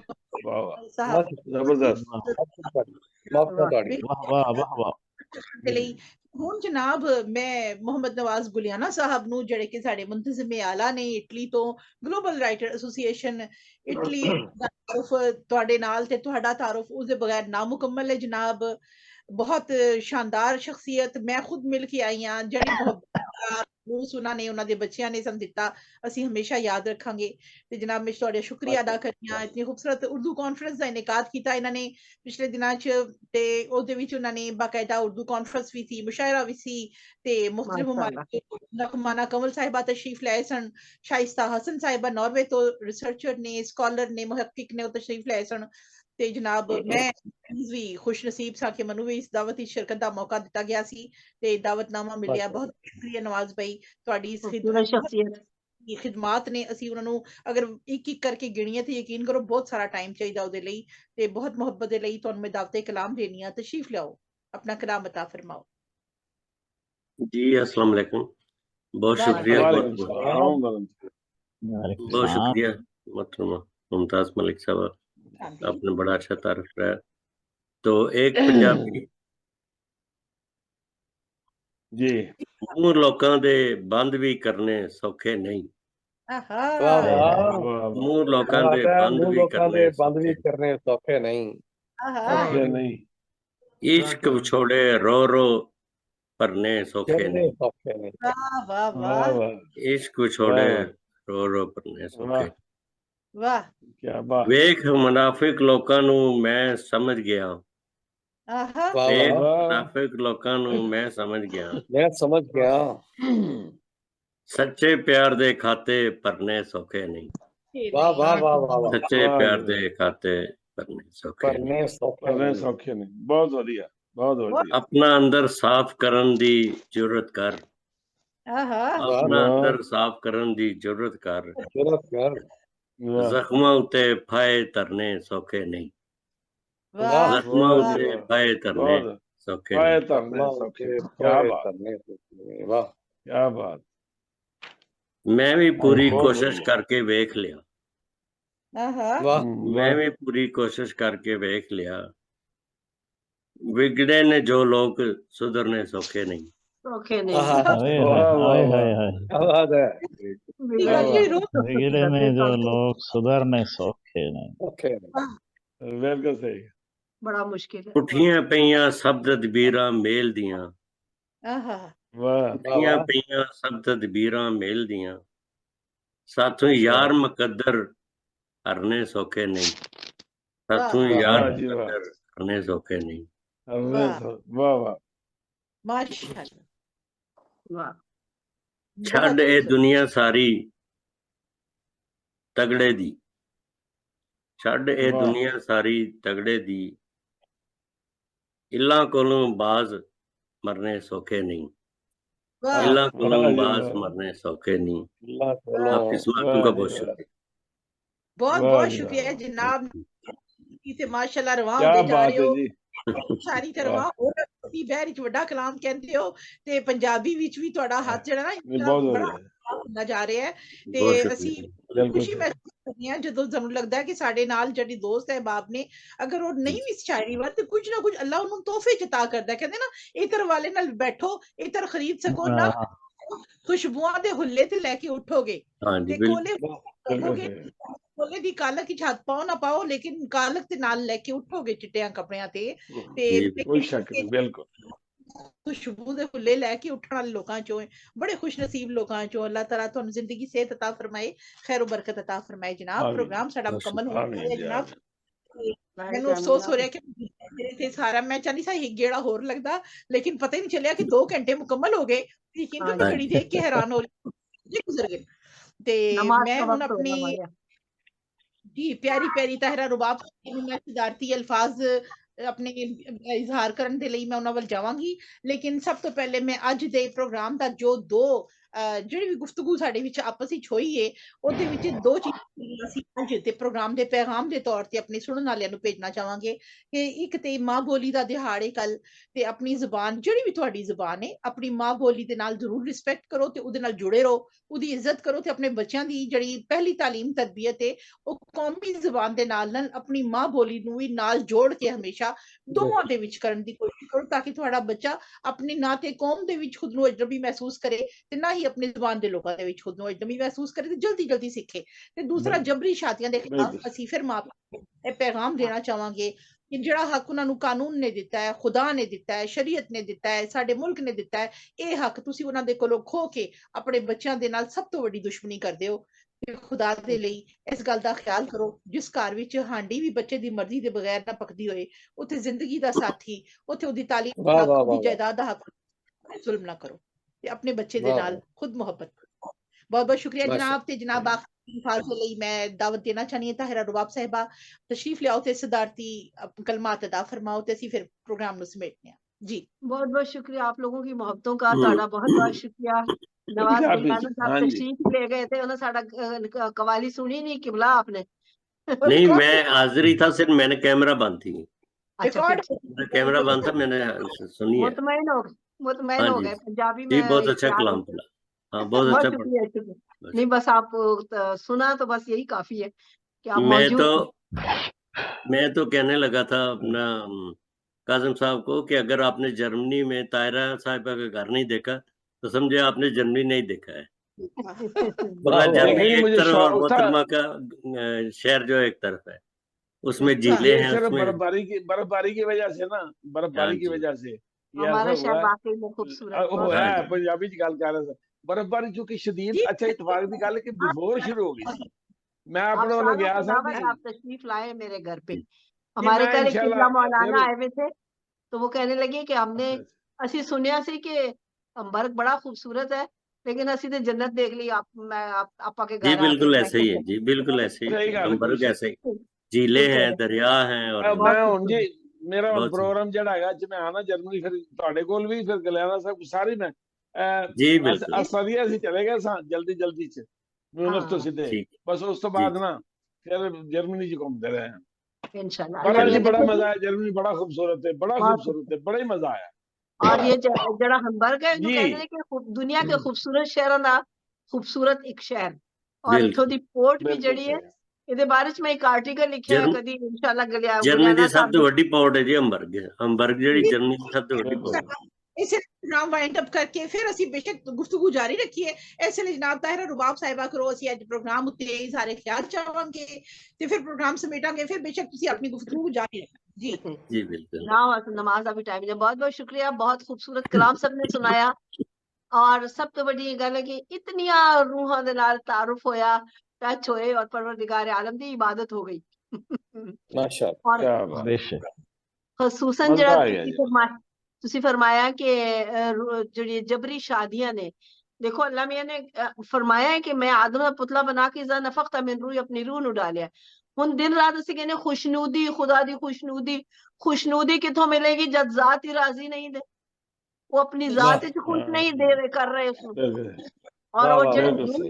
वाह वाह साहब जबरदस्त वाह वाह ताड़ी वाह वाह वाह वाह, ਦੇ ਲਈ ਹੁਣ ਜਨਾਬ ਮੈਂ ਮੁਹੰਮਦ ਨਵਾਜ਼ ਗੁਲਿਆਣਾ ਸਾਹਿਬ ਨੂੰ ਜਿਹੜੇ ਕਿ ਸਾਡੇ ਮੁੰਤਜ਼ਮ ਆਲਾ ਨੇ ਇਟਲੀ ਤੋਂ ਗਲੋਬਲ ਰਾਈਟਰ ਐਸੋਸੀਏਸ਼ਨ ਇਟਲੀ ਦਾ ਤਾਰਫ ਤੁਹਾਡੇ ਨਾਲ ਤੇ ਤੁਹਾਡਾ ਤਾਰਫ ਉਸਦੇ ਬਗੈਰ ਨਾਮੁਕੰਮਲ ਹੈ ਜਨਾਬ ਬਹੁਤ ਸ਼ਾਨਦਾਰ ਸ਼ਖਸੀਅਤ ਮੈਂ ਖੁਦ ਮਿਲ ਕੇ ਆਈ ਹਾਂ ਜਿਹੜੀ ਮੁਹੱਬਤ ਉਹਨਾਂ ਨੇ ਉਹਨਾਂ ਦੇ ਬੱਚਿਆਂ ਨੇ ਸਾਨੂੰ ਦਿੱਤਾ ਅਸੀਂ ਹਮੇਸ਼ਾ ਯਾਦ ਰੱਖਾਂਗੇ ਤੇ ਜਨਾਬ ਮੈਂ ਤੁਹਾਡਾ ਸ਼ੁਕਰੀਆ ਅਦਾ ਕਰਦੀ ਹਾਂ ਇਤਨੀ ਖੂਬਸੂਰਤ ਉਰਦੂ ਕਾਨਫਰੰਸ ਦਾ ਇਨਕਾਦ ਕੀਤਾ ਇਹਨਾਂ ਨੇ ਪਿਛਲੇ ਦਿਨਾਂ 'ਚ ਤੇ ਉਹਦੇ ਵਿੱਚ ਉਹਨਾਂ ਨੇ ਬਾਕਾਇਦਾ ਉਰਦੂ ਕਾਨਫਰੰਸ ਵੀ ਸੀ ਮੁਸ਼ਾਇਰਾ ਵੀ ਸੀ ਤੇ ਮੁਖਤਲਿਫ माशाल्लाह ਮਮਾਲਿਕ ਨਕਮਾਨਾ ਕੰਵਲ ਸਾਹਿਬਾ ਤਸ਼ਰੀਫ ਲਾਏ ਸਨ ਸ਼ਾਇਸਤਾ ਹਸਨ ਸਾਹਿਬਾ ਨਾਰਵੇ ਤੋਂ ਰਿਸਰਚਰ ਨੇ ਸਕਾਲਰ ਨੇ ਮੁਹੱਕਿਕ ਨੇ ਉਹ ਤਸ਼ਰੀਫ ਲਾਏ ਸਨ ਤੇ ਜਨਾਬ ਮੈਂ ਵੀ ਖੁਸ਼ ਨਸੀਬ ਸਾਂ ਕਿ ਮੈਨੂੰ ਵੀ ਇਸ ਦਾਵਤ ਵਿੱਚ ਸ਼ਿਰਕਤ ਦਾ ਮੌਕਾ ਦਿੱਤਾ ਗਿਆ ਸੀ ਤੇ ਦਾਵਤਨਾਮਾ ਮਿਲਿਆ ਬਹੁਤ ਸ਼ੁਕਰੀਆ ਨਵਾਜ਼ ਭਾਈ ਤੁਹਾਡੀ ਇਸ खूबसूरत शख्सियत ਖਿਦਮਾਤ ਨੇ ਅਸੀਂ ਉਹਨਾਂ ਨੂੰ ਅਗਰ ਇੱਕ ਇੱਕ ਕਰਕੇ ਗਿਣੀਏ ਤੇ ਯਕੀਨ ਕਰੋ ਬਹੁਤ ਸਾਰਾ ਟਾਈਮ ਚਾਹੀਦਾ ਉਹਦੇ ਲਈ ਤੇ ਬਹੁਤ ਮੁਹੱਬਤ ਦੇ ਲਈ ਤੁਹਾਨੂੰ ਮੈਂ ਦਾਵਤੇ ਕਲਾਮ ਦੇਣੀ ਆ ਤਸ਼ਰੀਫ ਲਿਆਓ अपना कलाम बता फरमाओ जी अस्सलाम वालेकुम बहुत शुक्रिया वालेकुम सलाम बहुत शुक्रिया मोहतरमा मुमताज मलिक साहब आपने बड़ा अच्छा तारीफ कराया तो एक पंजाबी जी मूर लोकां दे बंद भी करने सौखे नहीं मूर लोकां दे बंद भी करने सौखे नहीं सौखे नहीं इश्क छोड़े रो रो भरने सौखे नहीं वाह वाह वाह इश्क छोड़े रो रो भरने सौखे वाह क्या बात वेख मुनाफिक लोकां नू मैं समझ गया वेख मुनाफिक लोकां नू मैं समझ गया सच्चे प्यार दे खाते भरने सौखे नहीं वाह वाह वाह वाह सच्चे प्यार दे खाते भरने सौखे नहीं बहुत बढ़िया बहुत बढ़िया अपना अंदर साफ करन दी जरूरत कर अपना अंदर साफ करन दी जरूरत कर जख्मां उते फाए तरने सौखे नहीं जख्मां उते फाए तरने सौखे नहीं क्या बात क्या बात मैं भी पूरी कोशिश करके वेख लिया। मैं भी पूरी कोशिश करके वेख लिया। बिगड़े ने जो लोग सुधरने सौखे नहीं। बिगड़े ने जो लोग सुधरने सौखे नहीं। बिल्कुल सही। बड़ा मुश्किल है। उठियां पईयां सब तदबीरां मेल दियां। उठियां पईयां सब तदबीरां मेल दियां। साथों यार मुकद्दर हरने सौखे नहीं। साथों यार मुकद्दर हरने सौखे नहीं। वाह वाह माशाअल्लाह। छड़ ए दुनिया सारी तगड़े दी। छड़ ए दुनिया सारी तगड़े दी। इल्ला कोलों बाज मरने सौखे नहीं। इल्ला कोलों बाज मरने सौखे नहीं। आपकी सुमातों का बहुत शुक्रिया। बहुत बहुत शुक्रिया जनाब। ਤੇ ਮਾਸ਼ਾਅੱਲਾ ਰਵਾਂ ਹੁੰਦੇ ਜਾ ਰਹੇ ਹੋ ਸਾਰੀ ਤਰ੍ਹਾਂ ਹੋਰ ਤੁਸੀਂ ਬਹਿਰ ਵਿੱਚ ਵੱਡਾ ਕਲਾਮ ਕਹਿੰਦੇ ਹੋ ਤੇ ਪੰਜਾਬੀ ਵਿੱਚ ਵੀ ਤੁਹਾਡਾ ਹੱਥ ਜਿਹੜਾ ਨਾ ਬੜਾ ਹੁੰਦਾ ਜਾ ਰਿਹਾ ਹੈ ਤੇ ਅਸੀਂ ਖੁਸ਼ੀ ਮਹਿਸੂਸ ਕਰਨੀ ਆ ਜਦੋਂ ਸਾਨੂੰ ਲੱਗਦਾ ਹੈ ਕਿ ਸਾਡੇ ਨਾਲ ਜਿਹੜੀ ਦੋਸਤ ਹੈ ਬਾਪ ਨੇ ਅਗਰ ਉਹ ਨਹੀਂ ਵੀ ਸ਼ਾਇਰੀ ਵੱਲ ਤੇ ਕੁਝ ਨਾ ਕੁਝ ਅੱਲਾਹ ਉਹਨੂੰ ਤੋਹਫੇ ਚ ਅਤਾ ਕਰਦਾ ਕਹਿੰਦੇ ਨਾ ਇਤਰ ਵਾਲੇ ਨਾਲ ਬੈਠੋ ਇਤਰ ਖਰੀਦ ਸਕੋ ਨਾ ਖੁਸ਼ਬੂਆਂ ਦੇ ਹੁੱਲੇ ਤੇ ਲੈ ਕੇ ਉੱਠੋਗੇ ਤੇ ਕੋਲੇ ਦੀ ਕਾਲਕ ਵਿੱਚ ਹੱਥ ਪਾਓ ਨਾ ਪਾਓ ਲੇਕਿਨ ਕਾਲਕ ਦੇ ਨਾਲ ਲੈ ਕੇ ਉੱਠੋਗੇ ਚਿੱਟਿਆਂ ਕੱਪੜਿਆਂ ਤੇ ਕੋਈ ਸ਼ੱਕ ਨਹੀਂ ਬਿਲਕੁਲ ਖੁਸ਼ਬੂ ਦੇ ਫੁੱਲੇ ਲੈ ਕੇ ਉੱਠਣ ਵਾਲੇ ਲੋਕਾਂ ਚੋਂ ਬੜੇ ਖੁਸ਼ ਨਸੀਬ ਲੋਕਾਂ ਚੋਂ ਅੱਲਾਹ ਤਾਲਾ ਤੁਹਾਨੂੰ ਜ਼ਿੰਦਗੀ ਸਿਹਤ ਅਤਾ ਫਰਮਾਏ ਖੈਰ ਬਰਕਤ ਅਤਾ ਫਰਮਾਏ ਜਨਾਬ ਪ੍ਰੋਗਰਾਮ ਸਾਡਾ ਮੁਕੰਮਲ ਹੋ ਗਿਆ ਜਨਾਬ ਮੈਨੂੰ ਅਫਸੋਸ ਹੋ ਰਿਹਾ ਕਿ ਮੇਰੇ ਤੇ ਸਾਰਾ ਮੈਂ ਚਾਹਨੀ ਸੀ ਗੇੜਾ ਹੋਰ ਲੱਗਦਾ ਲੇਕਿਨ ਪਤਾ ਹੀ ਨਹੀਂ ਚੱਲਿਆ ਕਿ 2 ਘੰਟੇ ਮੁਕੰਮਲ ਹੋ ਗਏ ਲੇਕਿਨ ਮੈਂ ਘੜੀ ਦੇਖ ਕੇ ਹੈਰਾਨ ਹੋ ਰਹੀ ਗੁਜ਼ਰ ਗਏ ਤੇ ਮੈਂ ਹੁਣ ਆਪਣੀ जी प्यारी प्यारी ताहिरा रुबाब मैं सिदारती अल्फाज अपने इजहार करने के लिए मैं उन्हां वल जावांगी लेकिन सब तो पहले मैं अज दे प्रोग्राम दा जो दो ਜਿਹੜੀ ਵੀ ਗੁਫ਼ਤਗੂ ਸਾਡੇ ਵਿੱਚ ਆਪਸ ਵਿੱਚ ਹੋਈ ਏ ਉਹਦੇ ਵਿੱਚ 2 ਚੀਜ਼ਾਂ ਅਸੀਂ ਅੱਜ ਦੇ ਪ੍ਰੋਗਰਾਮ ਦੇ ਪੈਗਾਮ ਦੇ ਤੌਰ ਤੇ ਆਪਣੇ ਸੁਣਨ ਵਾਲਿਆਂ ਨੂੰ ਭੇਜਣਾ ਚਾਹਾਂਗੇ ਕਿ ਇੱਕ ਤੇ ਮਾਂ ਬੋਲੀ ਦਾ ਦਿਹਾੜੇ ਕੱਲ ਤੇ ਆਪਣੀ ਜ਼ੁਬਾਨ ਜਿਹੜੀ ਵੀ ਤੁਹਾਡੀ ਜ਼ੁਬਾਨ ਹੈ ਆਪਣੀ ਮਾਂ ਬੋਲੀ ਦੇ ਨਾਲ ਜ਼ਰੂਰ ਰਿਸਪੈਕਟ ਕਰੋ ਤੇ ਉਹਦੇ ਨਾਲ ਜੁੜੇ ਰਹੋ ਉਹਦੀ ਇੱਜ਼ਤ ਕਰੋ ਤੇ ਆਪਣੇ ਬੱਚਿਆਂ ਦੀ ਜਿਹੜੀ ਪਹਿਲੀ ਤਾਲੀਮ ਤਰਬੀਅਤ ਹੈ ਉਹ ਕੌਮੀ ਜ਼ੁਬਾਨ ਦੇ ਨਾਲ ਨਾਲ ਆਪਣੀ ਮਾਂ ਬੋਲੀ ਨੂੰ ਵੀ ਨਾਲ ਜੋੜ ਕੇ ਹਮੇਸ਼ਾ ਦੋਵਾਂ ਦੇ ਵਿੱਚ ਕਰਨ ਦੀ ਕੋਸ਼ਿਸ਼ ਕਰੋ ਤਾਂ ਕਿ ਤੁਹਾਡਾ ਬੱਚਾ ਆਪਣੀ ਨਾ ਤੇ ਕੌਮ ਦੇ ਵਿੱਚ ਖੁਦ ਨੂੰ ਅਜਨਬੀ ਮਹਿਸੂਸ ਕਰੇ ਤੇ ਨਾ ਹੀ अपनी जुबान के लोगों के खुद को अजनबी महसूस करे तो जल्दी जल्दी सीखे ते दूसरा जबरी शादियां के खिलाफ असी फिर मां पैगाम देना चाहांगे कि जिहड़ा हक उन्हां नूं कानून ने दिता है खुदा ने दिता है शरीयत ने दिता है साडे मुल्क ने दिता है ये हक तुसी उन्हां दे कोलों खो के अपने बच्चों के नाल सब तो वड्डी दुश्मनी करदे हो खुदा दे लई इस गल दा ख्याल करो जिस घर विच हांडी भी बच्चे दी मर्जी दे बगैर ना पकदी होए उत्थे जिंदगी दा साथी उत्थे ओदी तालीम दी जायदाद दा हक जुल्म ना करो अपने बच्चे दे नाल खुद मोहब्बत बहुत बहुत शुक्रिया जनाब ते जनाब आखिरी ਲਈ मैं दावत देना चाहनी है ताहिरा रुबाब साहिबा तशरीफ ले आओ ते सदारती कलमात अदा फरमाओ ते ਅਸੀਂ फिर प्रोग्राम ਨੂੰ ਸਮੇਟਨੇ ਆ जी बहुत बहुत शुक्रिया आप लोगों की मोहब्बतों का ਤੁਹਾਡਾ बहुत बहुत शुक्रिया नवाज गुलबानो साहब तशरीफ ले गए थे उन्होंने साडा कवाली सुनी नहीं किबला आपने नहीं मैं हाजिर ही था सिर्फ मैंने कैमरा बंद थी अच्छा कैमरा बंद था मैंने सुनी है मुतमईन हो गए पंजाबी में बहुत अच्छा कलाम पढ़ा हाँ बहुत अच्छा शुक्रिया नहीं बस आप सुना तो बस यही काफी है कि आप मैं तो कहने लगा था अपना काजिम साहब को कि अगर आपने जर्मनी में ताहिरा साहिबा का घर नहीं देखा तो समझे आपने जर्मनी नहीं देखा है जर्मनी एक तरफ और मोहतरमा का शहर जो एक तरफ है उसमें झीलें हैं बर्फबारी की वजह से ना बर्फबारी की वजह से हमारा शहर वाकई में खूबसूरत है पंजाबी च गल कर रहा था बर्फबारी चूंकि शदीद अच्छा इतफाक की गल कि बिफोर शुरू हो गई मैं अपने वालों गया था आप तशरीफ लाए मेरे घर पे हमारे घर एक किबला मौलाना आए हुए थे तो वो कहने लगे कि हमने ਅਸੀਂ ਸੁਨਿਆ ਸੀ कि अंबर्ग बड़ा खूबसूरत है लेकिन ਅਸੀਂ ਤੇ जन्नत देख ली आपा के घर जी बिल्कुल ऐसे ही है जी बिल्कुल ऐसे ही अंबर्ग ऐसे ही झीलें हैं दरिया हैं और मैं हुन जी मेरा प्रोग्राम ਜਿਹੜਾ ਹੈਗਾ ਅੱਜ ਮੈਂ ਆਣਾ ਜਰਮਨੀ ਫਿਰ ਤੁਹਾਡੇ ਕੋਲ ਵੀ ਫਿਰ ਗਲਿਆਣਾ ਸਾਹਿਬ ਸਾਰੀ ਮੈਂ ਜੀ ਬਿਲਕੁਲ ਅਸਲੀਆ ਅਸੀਂ ਚਲੇ ਗਏ ਸਾਂ ਜਲਦੀ ਚ ਮਿਊਨਿਖ ਤੋਂ ਸਿੱਧੇ ਬਸ ਉਸ ਤੋਂ ਬਾਅਦ ਨਾ ਫਿਰ ਜਰਮਨੀ ਚ ਘੁੰਮਦੇ ਰਹੇ इंशाल्लाह बड़ा मजा आया जर्मनी बड़ा खूबसूरत है बड़ा ही मजा आया और ये जड़ा हम्बर्ग है जो कहते हैं कि दुनिया के खूबसूरत शहरों का खूबसूरत एक शहर और इथों दी पोर्ट भी जड़ी है ਇਹਦੇ ਬਾਰੇ ਚ ਮੈਂ ਇੱਕ ਆਰਟੀਕਲ ਲਿਖਿਆ ਹੈ ਕਦੀ ਇਨਸ਼ਾਅੱਲਾ ਜਰਮਨੀ ਦੀ ਸਭ ਤੋਂ ਵੱਡੀ ਪੋਰਟ ਹੈ ਜੀ ਹੰਬਰਗ ਜਿਹੜੀ ਜਰਮਨੀ ਦੀ ਸਭ ਤੋਂ ਵੱਡੀ ਪੋਰਟ ਹੈ। इसे प्रोग्राम वाइंड अप करके फिर ਅਸੀਂ बेशक गुफ्तगू जारी रखिए ਇਸ ਲਈ ਜਨਾਬ ਤਾਹਿਰਾ ਰੁਬਾਬ ਸਾਹਿਬਾ ਕਰੋ ਅਸੀਂ ਅੱਜ ਪ੍ਰੋਗਰਾਮ ਉੱਤੇ ਹੀ ਸਾਰੇ ਖਿਆਲ ਚਾਹਾਂਗੇ ਤੇ ਫਿਰ ਪ੍ਰੋਗਰਾਮ ਸਮੇਟਾਂਗੇ ਫਿਰ बेशक ਤੁਸੀਂ ਆਪਣੀ गुफ्तगू जारी रखना जी जी बिल्कुल। नमाज का भी टाइम है। बहुत बहुत शुक्रिया, बहुत खूबसूरत कलाम सबने सुनाया और सब तो बड़ी गल है कि इतनिया रूहां दे नाल तारुफ होया, टच होए और परवरदिगार आलम दी इबादत हो गई माशाअल्लाह क्या बात बेशक खसूसन जरा तुसी फरमाया कि जो जबरी शादियां ने देखो अल्लाह मियां ने फरमाया है कि मैं आदम का पुतला बना के इज़ा नफख्ता मिन रूह अपनी रूह नु डालिया। हुन दिन रात ਅਸੀਂ ਕਹਿੰਦੇ खुशनूदी खुदा दी खुशनूदी किथों मिलेगी जब जात ही राजी नहीं दे, वो अपनी जात च खुश नहीं दे कर रहे उसको और वो जो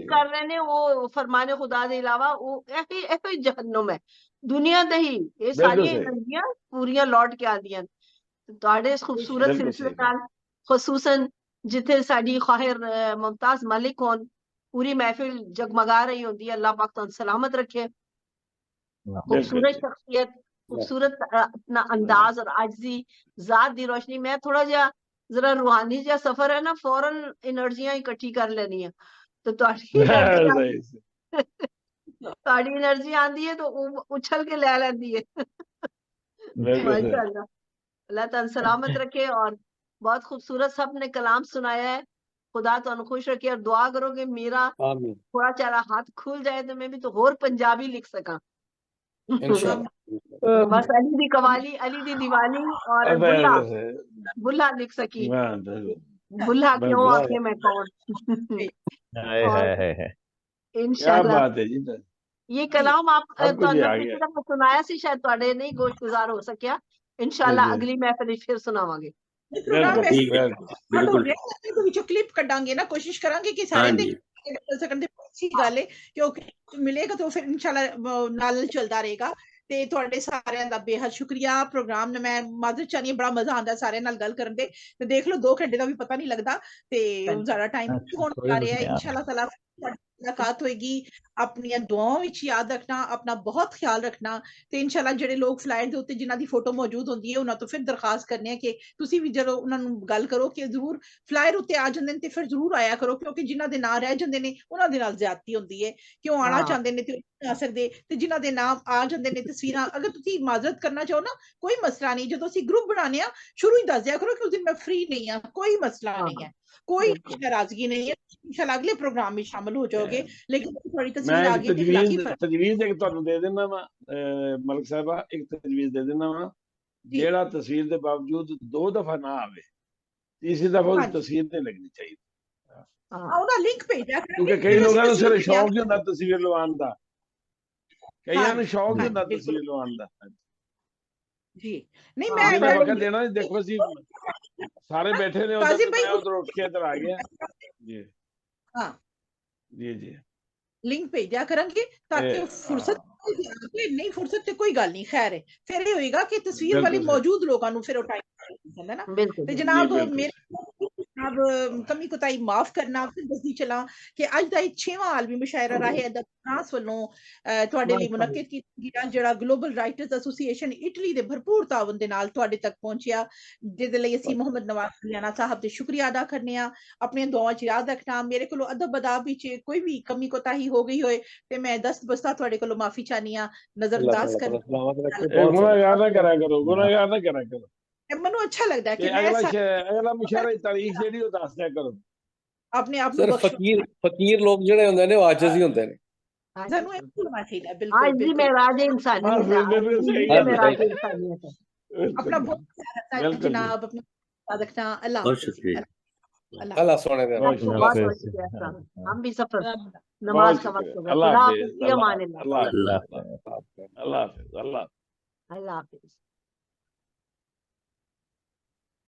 कर रहे ने वो फरमाने खुदा दे अलावा वो ऐसी जहन्नुम है दुनिया दे ही ये सारी एनर्जियां पूरियां लौट के आदियां ਤੁਹਾਡੇ ਇਸ खूबसूरत सिलसिले नाल खसूसन जिथे साडी खाहिर मुमताज मलिक होन पूरी महफिल जगमगा रही होती है। अल्लाह पाक तो सलामत रखे। खूबसूरत शख्सियत, खूबसूरत अपना अंदाज और आजजी जात दी रोशनी। मैं थोड़ा जरा रूहानी जा सफर है ना, फौरन एनर्जियां इकट्ठी कर लेनी है तो ताड़ी एनर्जी आंदी है तो उछल के ले लेंदी है माशाअल्लाह। अल्लाह ताला सलामत रखे और बहुत खूबसूरत सबने कलाम सुनाया है। खुदा तो खुश रखे और दुआ करो कि मेरा थोड़ा चारा हाथ खुल जाए तो मैं भी तो और पंजाबी लिख सका बस अली दी कवाली, अली दी दीवानी और बुल्ला लिख सकी। बुल्ला क्यों आके मैं कौन इंशाल्लाह ये कलाम आप सुनाया सी शायद ਤੁਹਾਡੇ नहीं गोश गुजार हो सकिया। इंशाल्लाह अगली महफिल फिर सुनावांगे। क्लिप कटांगे ना, कोशिश करांगे कि सारे देख सकन ते अच्छी गल है क्योंकि मिलेगा तो फिर इंशाल्लाह नाल चलदा रहेगा। ते ਤੁਹਾਡੇ ਸਾਰਿਆਂ ਦਾ ਬੇहद शुक्रिया। प्रोग्राम ने मैं माजरत चाहनी बड़ा मजा आंदा सारे नाल गल करन दे ते देख लो 2 घंटे दा भी पता नहीं लगदा ते ज्यादा टाइम होने जा रहा है। इंशाल्लाह ताला मुलाकात होएगी। अपनी दुआओं विच याद रखना, अपना बहुत ख्याल रखना ते इंशाल्लाह जेडे लोग फ्लाइट दे उत्ते जिन्हां दी फोटो मौजूद होंदी है उन्हां तो फिर दरखास्त करने हैं कि तुसी भी जदों उन्हां नूं गल करो कि जरूर फ्लायर उत्ते आ जांदे ने ते फिर जरूर आया करो क्योंकि जिन्हां दे नाम रह जांदे ने उन्हां दे नाल ज्यादती होंदी है। क्यों आना चाहंदे ने ते आ सकदे ते जिन्हां दे नाम आ जांदे ने तस्वीरां अगर तुसी माजरत करना चाहो ना कोई मसला नहीं। जदों असीं ग्रुप बनाने आ शुरू ही दस दिया करो कि उस दिन मैं फ्री नहीं हां, कोई मसला नहीं है, कोई नाराजगी नहीं है। इंशाल्लाह अगले प्रोग्राम में शामिल हो जाओगे। लेकिन थोड़ी तस्वीर आ गई तजवीज एक ਤੁਹਾਨੂੰ ਦੇ ਦੇਣਾ ਵਾ ਮਲਕ ਸਾਹਿਬਾ, ਇੱਕ ਤਜਵੀਜ਼ ਦੇ ਦੇਣਾ ਵਾ ਜਿਹੜਾ ਤਸਵੀਰ ਦੇ ਬਾਵਜੂਦ 2 ਦਫਾ ਨਾ ਆਵੇ ਤੀਸਰੀ ਦਫਾ ਉਹ ਤਸਵੀਰ ਨਹੀਂ ਲੱਗਣੀ ਚਾਹੀਦੀ। ਉਹਦਾ ਲਿੰਕ ਭੇਜਿਆ ਕਿਉਂਕਿ ਕਈ ਲੋਕਾਂ ਨੂੰ ਸਿਰਫ ਸ਼ੌਕ ਹੀ ਹੁੰਦਾ ਤਸਵੀਰ ਲਵਾਉਣ ਦਾ, ਕਈਆਂ ਨੂੰ ਸ਼ੌਕ ਹੀ ਹੁੰਦਾ ਤਸਵੀਰ ਲਵਾਉਣ ਦਾ जी। नहीं मैं वक्त देना देखो जी सारे बैठे ने उधर मैं उधर उठ के इधर आ गया जी। हाँ जी जी लिंक भेजा करेंगे ताकि फुर्सत नहीं फुर्सत ते कोई गल नहीं। खैर है फिर ये होएगा कि तस्वीर वाले मौजूद लोगों नु फिर उठाई है ना। तो जनाब मेरे अब कमी कोताही माफ करना फिर दसदी चला कि अज दा 6वां आलमी मुशायरा राहे अदब फ्रांस ਵੱਲੋਂ ਤੁਹਾਡੇ ਲਈ ਮੁਨੱਕਿਦ ਕੀਤਾ ਗਿਆ ਜਿਹੜਾ ਗਲੋਬਲ ਰਾਈਟਰਸ ਐਸੋਸੀਏਸ਼ਨ ਇਟਲੀ ਦੇ ਭਰਪੂਰ ਤਾਵਨ ਦੇ ਨਾਲ ਤੁਹਾਡੇ ਤੱਕ ਪਹੁੰਚਿਆ, ਜਿਹਦੇ ਲਈ ਅਸੀਂ ਮੁਹੰਮਦ ਨਵਾਜ਼ ਖਲੀਆਣਾ ਸਾਹਿਬ ਦੇ ਸ਼ੁਕਰੀਆ ਅਦਾ ਕਰਨੇ ਆ। ਆਪਣੀਆਂ ਦੁਆਵਾਂ 'ਚ ਯਾਦ ਰੱਖਣਾ। ਮੇਰੇ ਕੋਲੋਂ ਅਦਬ ਅਦਾਬ ਵਿੱਚ ਕੋਈ ਵੀ ਕਮੀ ਕੋਤਾਹੀ ਹੋ ਗਈ ਹੋਏ ਤੇ ਮੈਂ ਦਸਤ ਬਸਤਾ ਤੁਹਾਡੇ ਕੋਲੋਂ ਮਾਫੀ ਚਾਹਨੀ ਆ, ਨਜ਼ਰਅੰਦਾਜ਼ ਕਰਨਾ। ਗੁਨਾਹਗਾਰ ਨਾ ਕਰਿਆ ਕਰੋ, ਗੁਨਾਹਗਾਰ ਨਾ ਕਰਿਆ ਕਰੋ। ਮੈਨੂੰ ਅੱਛਾ ਲੱਗਦਾ ਹੈ ਕਿ ਅਗਲਾ ਮੁਸ਼ਾਰਾ ਦੀ ਤਾਰੀਖ ਜਿਹੜੀ ਉਹ ਦੱਸ ਦਿਆ ਕਰੋ। ਆਪਣੇ ਆਪ ਨੂੰ ਫਕੀਰ ਲੋਕ ਜਿਹੜੇ ਹੁੰਦੇ ਨੇ ਉਹ ਆਜਜ਼ ਹੀ ਹੁੰਦੇ ਨੇ। ਸਾਨੂੰ ਇਹ ਭੁੱਲਣਾ ਚਾਹੀਦਾ। ਬਿਲਕੁਲ आज भी मैं राज इंसानियत अपना बहुत ख्याल रखना जनाब, अपना रखना। अल्लाह बहुत शुक्रिया। अल्लाह सोने दे। हम भी सफर नमाज का वक्त हो गया। अल्लाह हाफिज। अल्लाह हाफिज। अल्लाह हाफिज।